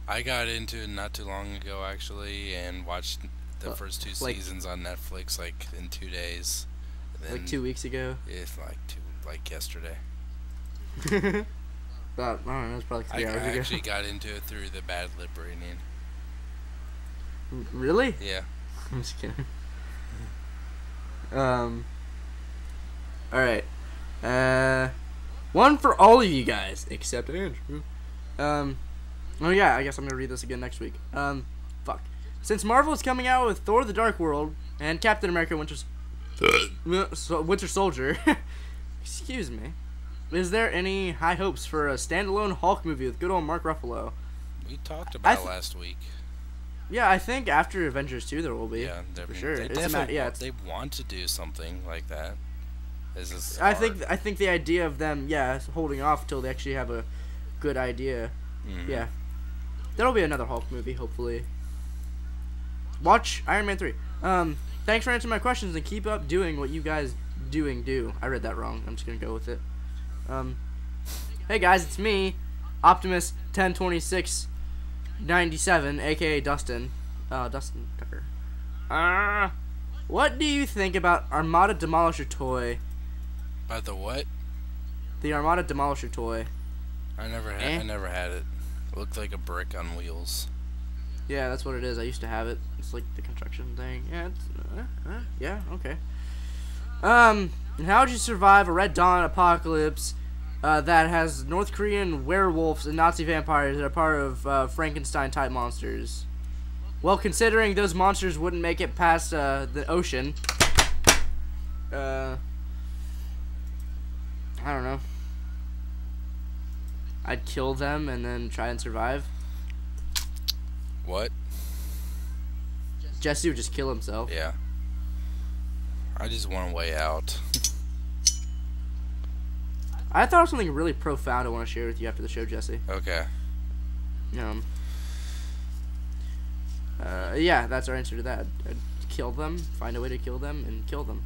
I got into it not too long ago, actually, and watched the first two seasons on Netflix, like, in 2 days. Then, like 2 weeks ago? Yeah, like yesterday. About, I don't know, it was probably 3 hours ago. I actually got into it through the bad lip reading. Really? Yeah. I'm just kidding. Alright. One for all of you guys, except Andrew. Oh yeah, I guess I'm gonna read this again next week. Fuck. Since Marvel is coming out with Thor: The Dark World and Captain America: Winter Soldier, excuse me, is there any high hopes for a standalone Hulk movie with good old Mark Ruffalo? We talked about it last week. Yeah, I think after Avengers 2 there will be. Yeah, for sure. They definitely they want to do something like that. I think the idea of them, holding off until they actually have a good idea. Mm-hmm. Yeah. There'll be another Hulk movie, hopefully. Watch Iron Man 3. Thanks for answering my questions and keep up doing what you guys do. I read that wrong. I'm just gonna go with it. Hey guys, it's me, Optimus 102697, aka Dustin. Dustin Tucker. What do you think about Armada Demolisher toy? About the what? The Armada Demolisher toy. I never had it. It looked like a brick on wheels. Yeah, that's what it is. I used to have it. It's like the construction thing. Yeah, it's, yeah, okay. How would you survive a Red Dawn apocalypse that has North Korean werewolves and Nazi vampires that are part of Frankenstein-type monsters? Well, considering those monsters wouldn't make it past the ocean, I I don't know. I'd kill them and then try and survive. What? Jesse would just kill himself. Yeah. I just want a way out. I thought of something really profound I want to share with you after the show, Jesse. Okay. Yeah, that's our answer to that. I'd kill them, find a way to kill them, and kill them.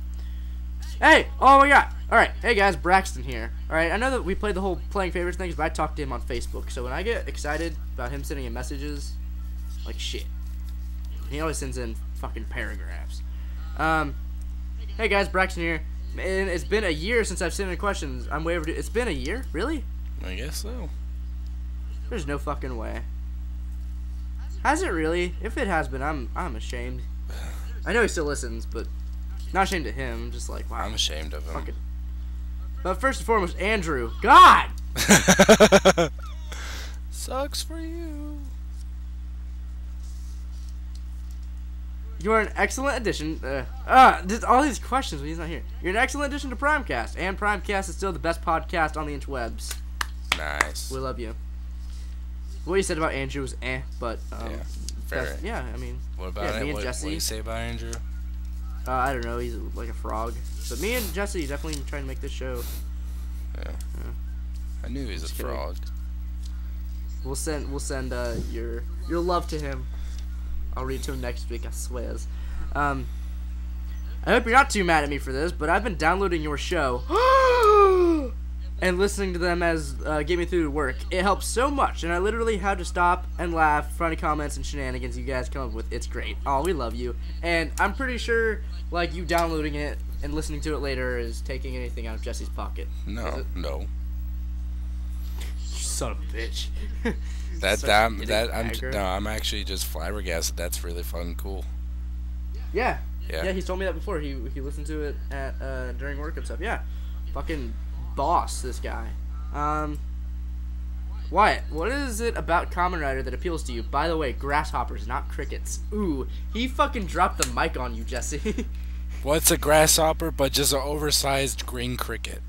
Hey! Oh my god! Alright, hey guys, Braxton here. Alright, I know that we played the whole playing favorites things, but I talked to him on Facebook, so when I get excited about him sending in messages, like shit. He always sends in fucking paragraphs. Hey guys, Braxton here. And it's been a year since I've sent in questions. I'm way overdue. It's been a year? Really? I guess so. There's no fucking way. Has it really? If it has been, I'm ashamed. I know he still listens, but not ashamed of him. I'm just like, wow. I'm ashamed of him. Fucking. But first and foremost, Andrew. God! Sucks for you. You're an excellent addition. Just all these questions when he's not here. You're an excellent addition to Primecast, and Primecast is still the best podcast on the interwebs. Nice. We love you. What you said about Andrew was but yeah, fair. Yeah, I mean. What about yeah, it? me and What Jesse. do you say about Andrew? I don't know. He's like a frog. But me and Jesse definitely trying to make this show. Yeah. I knew he was a frog. We'll send your love to him. I'll read it to him next week, I swears. I hope you're not too mad at me for this, but I've been downloading your show and listening to them as get me through to work. It helps so much, and I literally had to stop and laugh, funny comments and shenanigans you guys come up with. It's great. Oh, we love you. And I'm pretty sure, like, you downloading it and listening to it later is taking anything out of Jesse's pocket. No. You son of a bitch. I'm actually just flabbergasted. That's really fucking cool. Yeah. Yeah, he's told me that before. He listened to it at during work and stuff. Yeah. Fucking boss, this guy. Wyatt, what is it about Kamen Rider that appeals to you? By the way, grasshoppers, not crickets. Ooh, he fucking dropped the mic on you, Jesse. What's a grasshopper but just an oversized green cricket?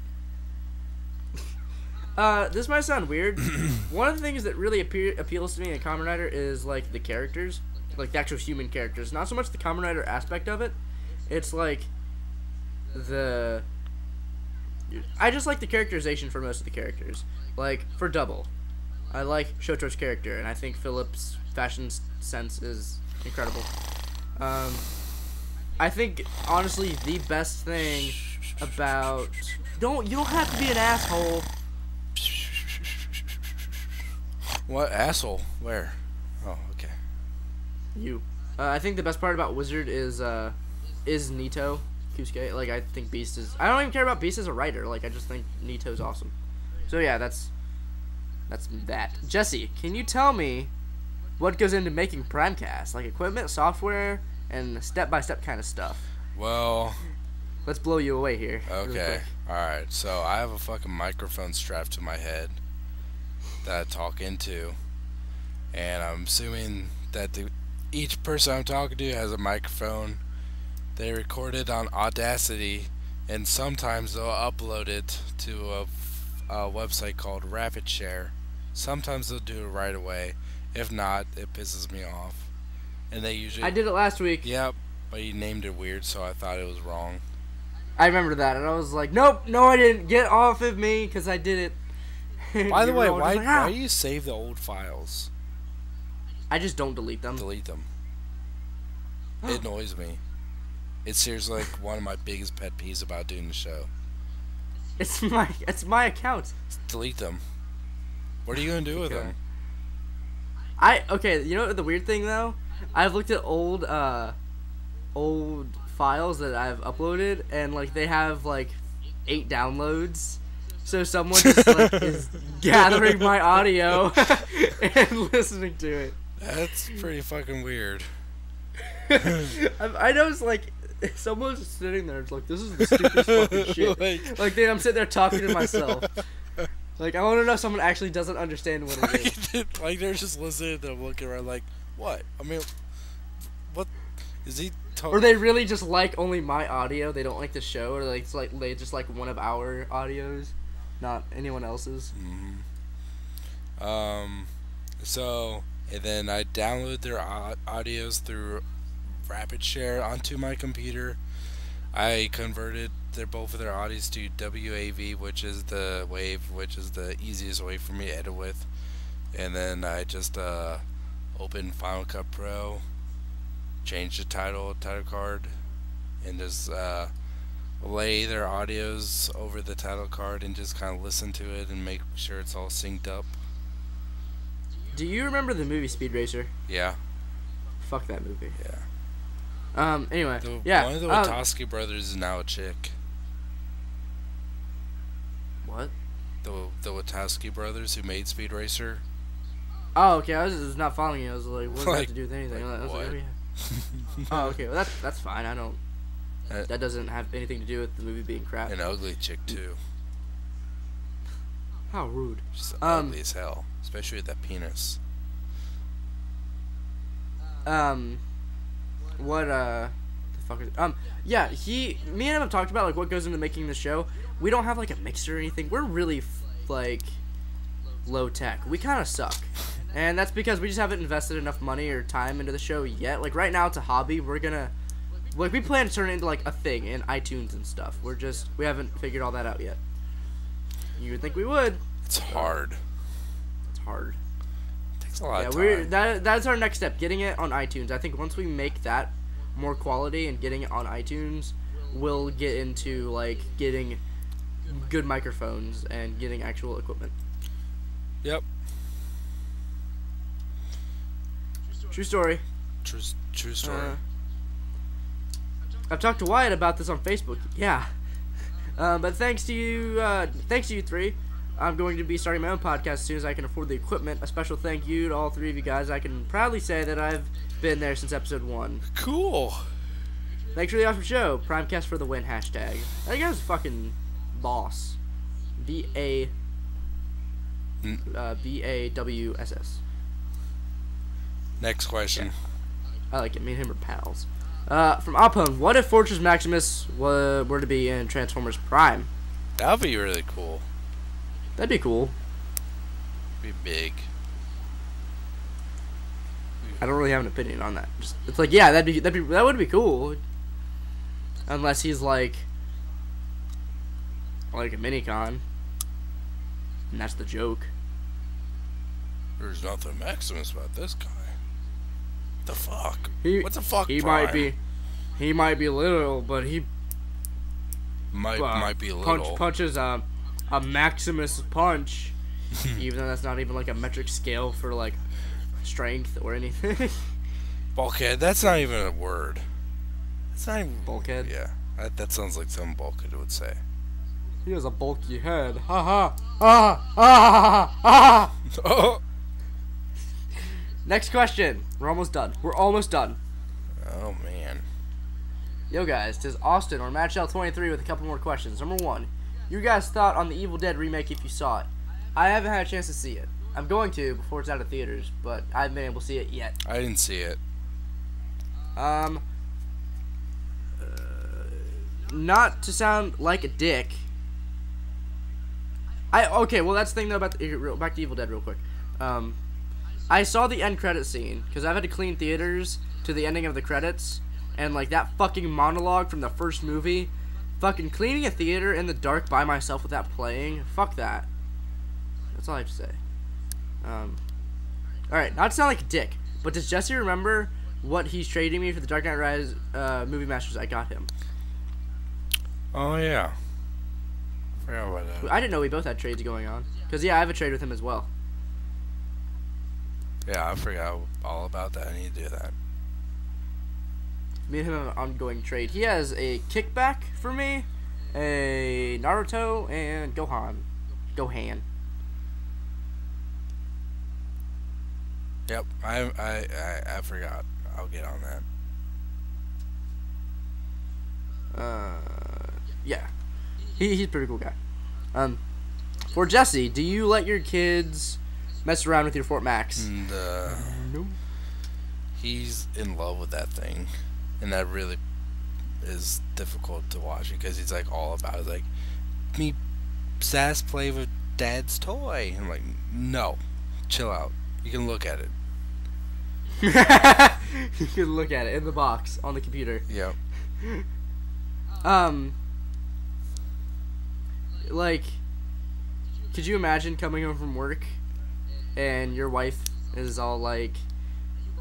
This might sound weird. One of the things that really appeals to me in Kamen Rider is, like, the characters. Like, the actual human characters. Not so much the Kamen Rider aspect of it. It's, like, I just like the characterization for most of the characters. Like, for Double, I like Shoto's character, and I think Philip's fashion sense is incredible. I think, honestly, the best thing about... You don't have to be an asshole. What asshole? Where? Oh, okay. You. I think the best part about Wizard is Nito Kusuke. Like, I think Beast is... I don't even care about Beast as a writer. Like, I just think Nito's awesome. So, yeah, that's that. Jesse, can you tell me what goes into making Primecast? Like, equipment, software, and step-by-step kind of stuff. Well... Let's blow you away here. Okay. Alright, so I have a fucking microphone strapped to my head that I talk into, and I'm assuming that each person I'm talking to has a microphone. They record it on Audacity, and sometimes they'll upload it to a website called RapidShare. Sometimes they'll do it right away. If not, it pisses me off. And they usually... I did it last week. Yep, but you named it weird, so I thought it was wrong. I remember that, and I was like, nope, no I didn't. Get off of me, because I did it. By the way, why do you save the old files? I just don't delete them. Delete them. It annoys me. It's seriously like one of my biggest pet peeves about doing the show. It's my account. Delete them. What are you gonna do with them? Okay, you know the weird thing though? I've looked at old files that I've uploaded, and like they have like 8 downloads. So someone just like is gathering my audio and listening to it. That's pretty fucking weird. I know it's like someone's just sitting there. It's like, this is the stupidest fucking shit. Like then I'm sitting there talking to myself. Like I want to know if someone actually doesn't understand what it is. Like they're just listening to them, looking around like, what? I mean, what is he talking? Or they really just like only my audio. They don't like the show, or they just like one of our audios. not anyone else's. So, and then I download their audios through Rapid Share onto my computer. I converted both of their audios to WAV, which is the wave, which is the easiest way for me to edit with. And then I just open Final Cut Pro, change the title card, and just lay their audios over the title card and just kind of listen to it and make sure it's all synced up. Do you remember the movie Speed Racer? Yeah. Fuck that movie. Yeah. Anyway, yeah. One of the Wachowski brothers is now a chick. What? The Wachowski brothers who made Speed Racer. Oh, okay. I was not following you. I was like, what does that have to do with anything? I was what? like, oh, yeah. Oh, okay. Well, that's fine. I don't. That doesn't have anything to do with the movie being crap. An ugly chick too. How rude. She's ugly as hell, especially with that penis. What the fuck is yeah, me and him have talked about like what goes into making the show. We don't have like a mixer or anything. We're really like low tech. We kind of suck. And that's because we just haven't invested enough money or time into the show yet. Like right now it's a hobby. We're gonna we plan to turn it into like a thing in iTunes and stuff. We haven't figured all that out yet. You would think we would. It's hard. It's hard. It takes a lot of time. That's our next step, getting it on iTunes. I think once we make that more quality and getting it on iTunes, we'll get into like getting good microphones and getting actual equipment. Yep. True story. True story. I've talked to Wyatt about this on Facebook. Yeah. But thanks to you three, I'm going to be starting my own podcast as soon as I can afford the equipment. A special thank you to all three of you guys. I can proudly say that I've been there since episode 1. Cool. Thanks for the awesome show. Primecast for the win hashtag. That guy's fucking boss. BAWSS. Next question. I like it. Me and him are pals. From Opone, what if Fortress Maximus were to be in Transformers Prime? That would be really cool. That'd be cool. Be big. I don't really have an opinion on that. It's like, yeah, that would be cool. Unless he's like a minicon, and that's the joke. There's nothing Maximus about this guy. The fuck? What the fuck? He Prime? might be little, but he might be little. Punches a Maximus punch, even though that's not even like a metric scale for like strength or anything. Bulkhead. That's not even a word. It's not even bulkhead. Yeah, that sounds like some bulkhead would say. He has a bulky head. Ha ha ha ha ha ha. Next question. We're almost done. Oh man. Yo guys, 'tis Austin or MatchL23 with a couple more questions. Number 1, your guys' thought on the Evil Dead remake if you saw it. I haven't had a chance to see it. I'm going to before it's out of theaters, but I haven't been able to see it yet. I didn't see it. Not to sound like a dick. Okay, well that's the thing though about back to Evil Dead real quick. I saw the end credit scene because I've had to clean theaters to the ending of the credits, and like that fucking monologue from the first movie, fucking cleaning a theater in the dark by myself with that playing. Fuck that. That's all I have to say. Alright, not to sound like a dick, but does Jesse remember what he's trading me for the Dark Knight Rise movie masters I got him? Oh yeah. Forgot about that. I didn't know we both had trades going on. Because yeah, I have a trade with him as well. Yeah, I forgot all about that. I need to do that. Me and him have an ongoing trade. He has a kickback for me, a Naruto, and Gohan. Yep, I forgot. I'll get on that. Yeah. He's a pretty cool guy. For Jesse, do you let your kids mess around with your Fort Max? No. He's in love with that thing, and that really is difficult to watch because he's like all about it. Like, me Sass play with Dad's toy. I'm like, no, chill out. You can look at it. You can look at it in the box on the computer. Yep. Like, could you imagine coming home from work and your wife is all like,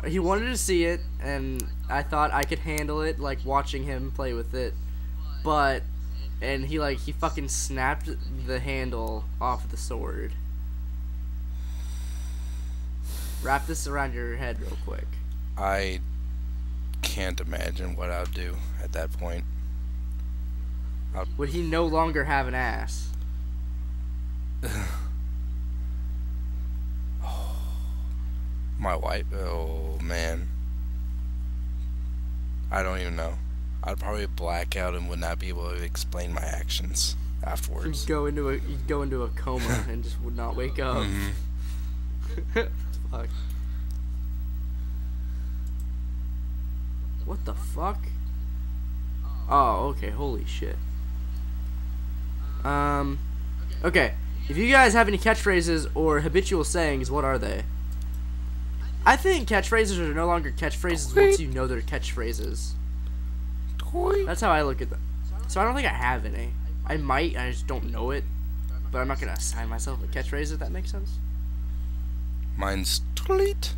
he wanted to see it and I thought I could handle it, like watching him play with it, and he fucking snapped the handle off the sword. Wrap this around your head real quick. I can't imagine what I'll do at that point. Would he no longer have an ass? My wife, oh man. I don't even know. I'd probably black out and would not be able to explain my actions afterwards. You'd go into a coma and just would not wake up. Fuck. What the fuck? Oh, okay, holy shit. Okay. If you guys have any catchphrases or habitual sayings, what are they? I think catchphrases are no longer catchphrases once you know they're catchphrases. That's how I look at them. So I don't think I have any. I might, I just don't know it. But I'm not gonna assign myself a catchphrase, if that makes sense. Mine's tweet.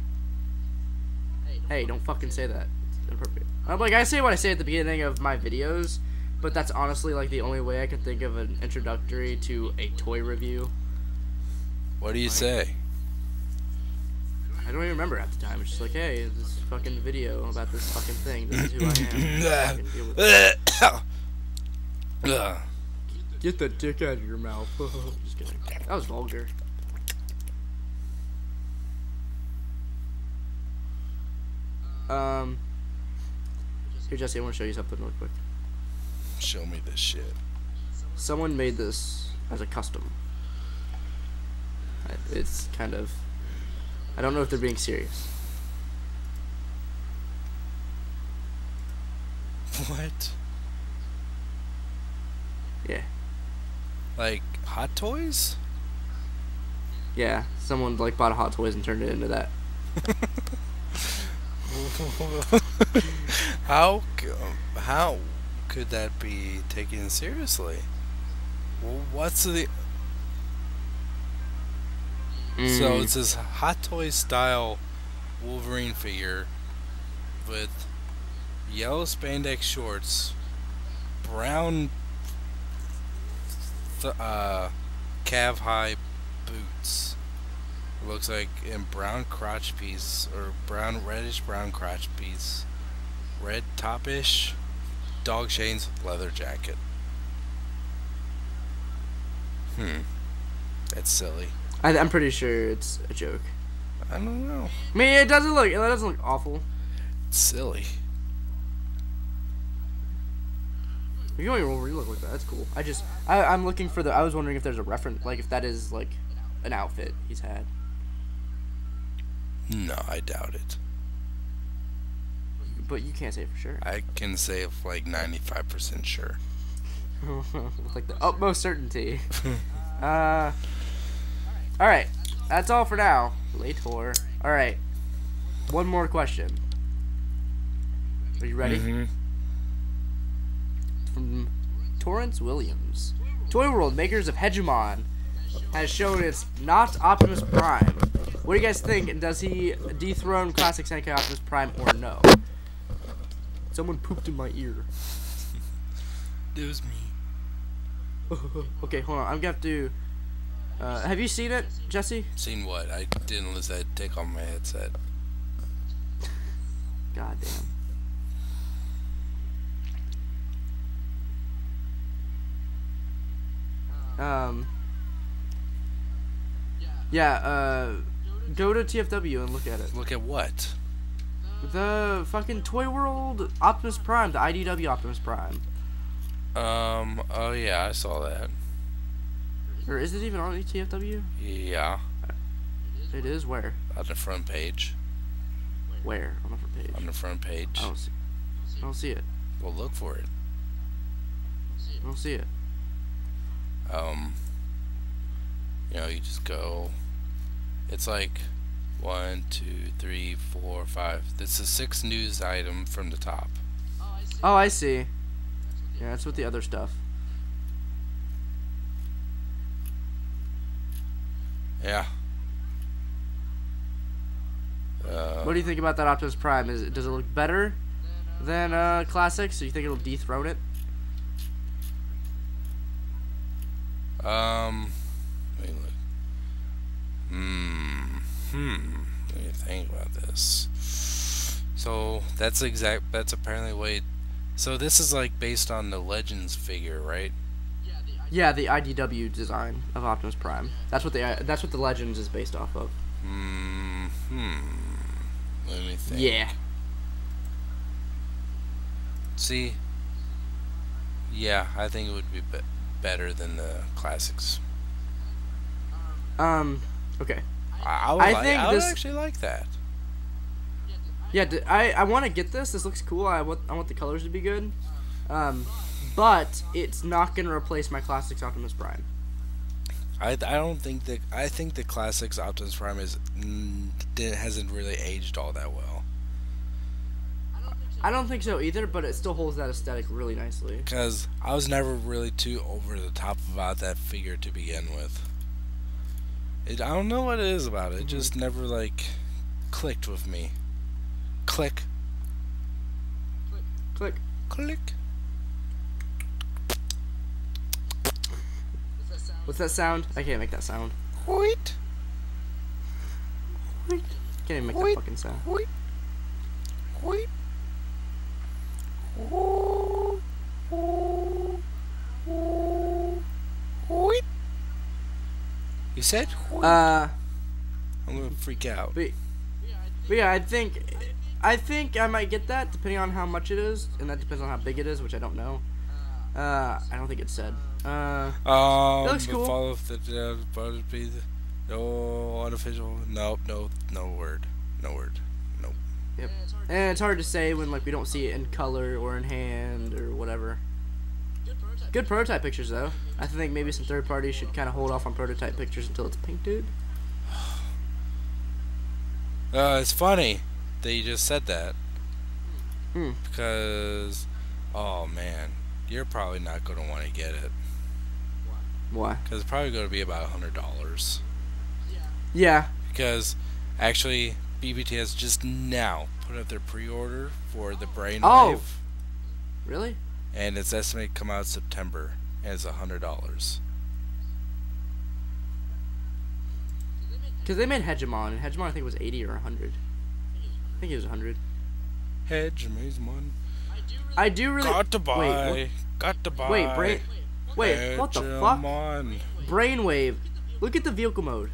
Hey, don't fucking say that. It's inappropriate. Like, I say what I say at the beginning of my videos, but that's honestly, like, the only way I can think of an introductory to a toy review. What do you say? I don't even remember at the time. It's just like, hey, this fucking video about this fucking thing. This is who I am. Fucking deal with it. Get the dick out of your mouth. Just kidding. That was vulgar. Here, Jesse, I want to show you something real quick. Show me this shit. Someone made this as a custom. It's kind of... I don't know if they're being serious. What? Yeah. Like Hot Toys? Yeah, someone like bought a Hot Toys and turned it into that. How could that be taken seriously? What's the... So it's this Hot Toys style Wolverine figure with yellow spandex shorts, brown calf high boots. It looks like in brown crotch piece or reddish brown crotch piece, red topish, dog chains, leather jacket. That's silly. I'm pretty sure it's a joke. I don't know. I mean, it doesn't look awful. It's silly. You don't even really look like that. That's cool. I'm looking for I was wondering if there's a reference, like if that is like an outfit he's had. No, I doubt it. But you can't say for sure. I can say like 95% sure. With like the utmost certainty. Alright, that's all for now. Later. Alright, one more question. Are you ready? Mm-hmm. From Torrance Williams. Toy World, makers of Hegemon, has shown it's not Optimus Prime. What do you guys think? And does he dethrone classic Senkai Optimus Prime or no? Someone pooped in my ear. It was me. Okay, hold on. I'm gonna have to... have you seen it, Jesse? Seen what? I didn't listen. I had to take off my headset. God damn. Yeah, go to TFW and look at it. Look at what? The fucking Toy World Optimus Prime, the IDW Optimus Prime. Oh yeah, I saw that. Or is it even on TFW? Yeah. It is? Where? On the front page. Where? On the front page? On the front page. I don't see it. Well, look for it. I don't see it. You just go. It's like 1, 2, 3, 4, 5. This is 6 news item from the top. Oh, I see. Yeah, that's with the other stuff. Yeah. What do you think about that Optimus Prime? Does it look better than Classic? So you think it'll dethrone it? Let me look. Let me think about this. So that's apparently the way. So this is like based on the Legends figure, right? Yeah, the IDW design of Optimus Prime. That's what the Legends is based off of. Let me think. Yeah. See. Yeah, I think it would be better than the classics. Okay. I would actually like that. Yeah, I want to get this. This looks cool. I want the colors to be good. But it's not gonna replace my classics Optimus Prime. I don't think that. I think the classics Optimus Prime hasn't really aged all that well. I don't think so either, but it still holds that aesthetic really nicely. Because I was never really too over the top about that figure to begin with. I don't know what it is about it. It just never like clicked with me. Click. Click. Click. What's that sound? I can't make that sound. Wait. Can't even make that fucking sound. Wait. Wait. Wait. You said? Wait. I'm gonna freak out. But yeah, I think I might get that depending on how much it is, and that depends on how big it is, which I don't know. I don't think it said. It looks cool. Follow the no unofficial. No word. Nope. Yep. And it's hard to say when like we don't see it in color or in hand or whatever. Good prototype pictures though. I think maybe some third parties should kind of hold off on prototype pictures until it's painted. It's funny that you just said that. Because, oh man, you're probably not going to want to get it. Why? Because it's probably going to be about $100. Yeah. Because, actually, BBT has just now put up their pre-order for the Brainwave. Oh. Really? And it's estimated to come out September, and it's $100. Because they made Hegemon, and Hegemon I think was 80 or 100. I think it was 100. Hegemon. I do really. Got to buy. Wait, got to buy. Wait, what the fuck? Brainwave. Look at the vehicle mode.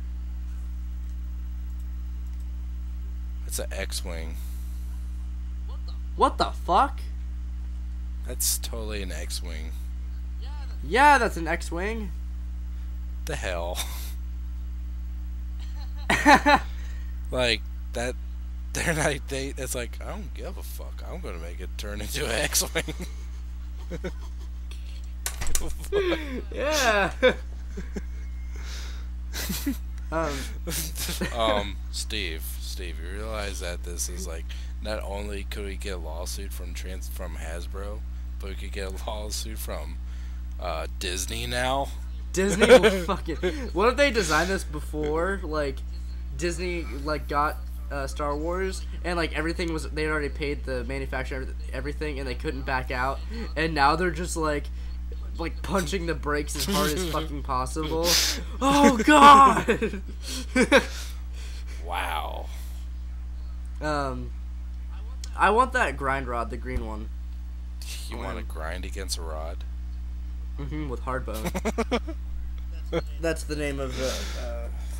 It's an X-Wing. What the fuck? That's totally an X-Wing. Yeah, that's an X-Wing. The hell? Like, that... They're like, it's like, I don't give a fuck. I'm gonna make it turn into an X-Wing. Yeah. Steve, you realize that this is like, not only could we get a lawsuit from Hasbro, but we could get a lawsuit from Disney now. Disney will fucking. What if they designed this before, like, Disney like got Star Wars and like everything was they already paid the manufacturer everything and they couldn't back out, and now they're just like punching the brakes as hard as fucking possible. Oh god. Wow. I want that grind rod, the green one. You want to grind against a rod? With hard bone. That's the name of the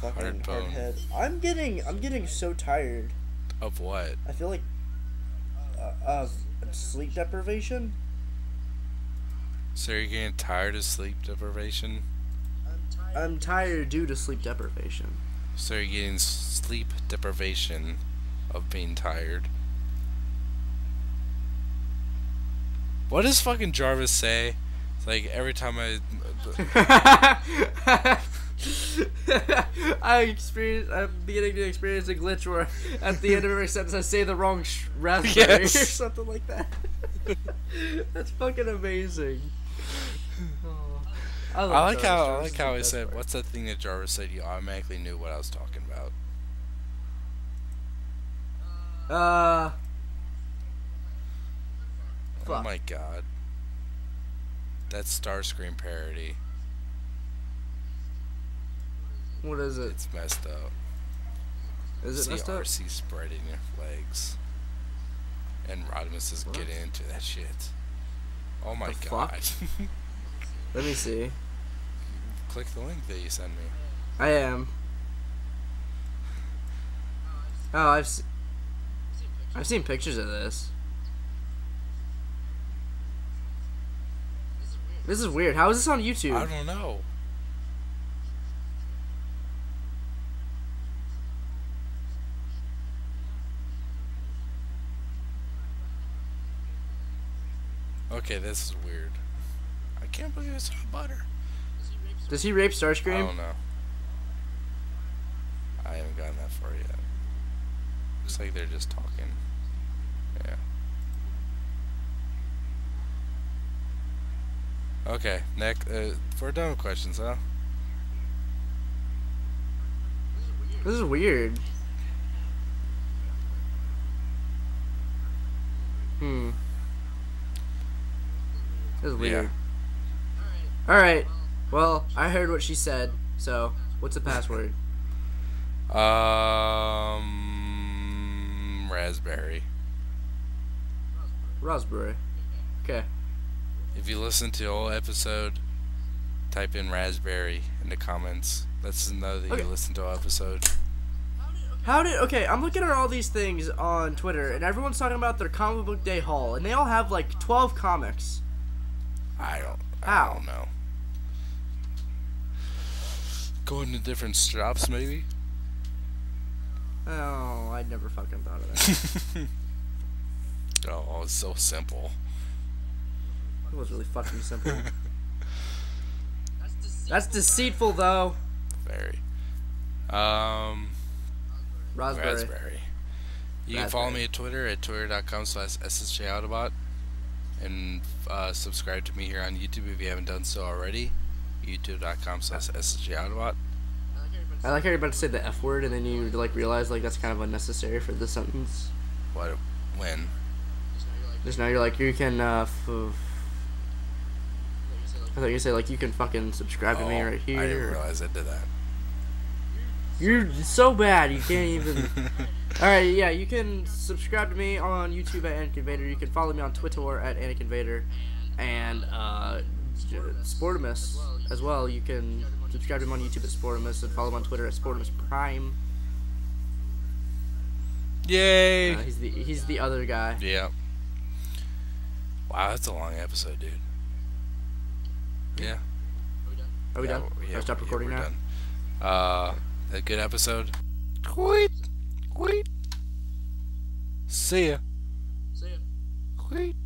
fucking hard head. I'm getting so tired. Of what? I feel like of sleep deprivation. So you're getting tired of sleep deprivation? I'm tired due to sleep deprivation. So you're getting sleep deprivation of being tired. What does fucking Jarvis say? It's like every time I... I'm beginning to experience a glitch where at the end of every sentence I say the wrong raspberry or something like that. That's fucking amazing. Oh, I like how he said, "What's that thing that Jarvis said?" You automatically knew what I was talking about. Fuck. Oh my god, that's Starscream parody. What is it? It's messed up. Is it messed up? RC spreading your legs, and Rodimus is getting into that shit. Oh my god. Let me see. Click the link that you sent me. I am. Oh, I've seen pictures of this. This is weird. How is this on YouTube? I don't know. Okay, this is weird. I can't believe it's not butter. Does he rape I Starscream? don't know. I haven't gotten that far yet. Looks like they're just talking. Yeah. Okay, next. We're done with questions, huh? This is weird. This is weird. Yeah. Alright. Well, I heard what she said, so what's the password? Raspberry. Raspberry. Okay. If you listen to the whole episode, type in raspberry in the comments. Let us know that you listened to the whole episode. Okay, I'm looking at all these things on Twitter, and everyone's talking about their comic book day haul, and they all have like 12 comics. I How? don't know. Going to different shops, maybe? Oh, I never fucking thought of that. Oh, it's so simple. It was really fucking simple. That's deceitful, though. Very. Raspberry. You can follow me at Twitter at twitter.com/ssjautobot, and subscribe to me here on YouTube if you haven't done so already. youtube.com/ssjautobot. I like how you're about to say the F word, and then you like realize like that's kind of unnecessary for the sentence. What? When? Just now you're like, you can I thought you say like you can fucking subscribe to me right here. I didn't realize I did that. You're so bad, you can't even. Alright, yeah, you can subscribe to me on YouTube at Anakin Vader. You can follow me on Twitter at Anakin Vader. And Sportimus as well. You can subscribe to him on YouTube at Sportimus and follow him on Twitter at Sportimus Prime. Yay! He's the other guy. Yeah. Wow, that's a long episode, dude. Yeah. Are we done? Yeah, I stop recording now. Done. A good episode. Tweet. See ya. See ya. Tweet.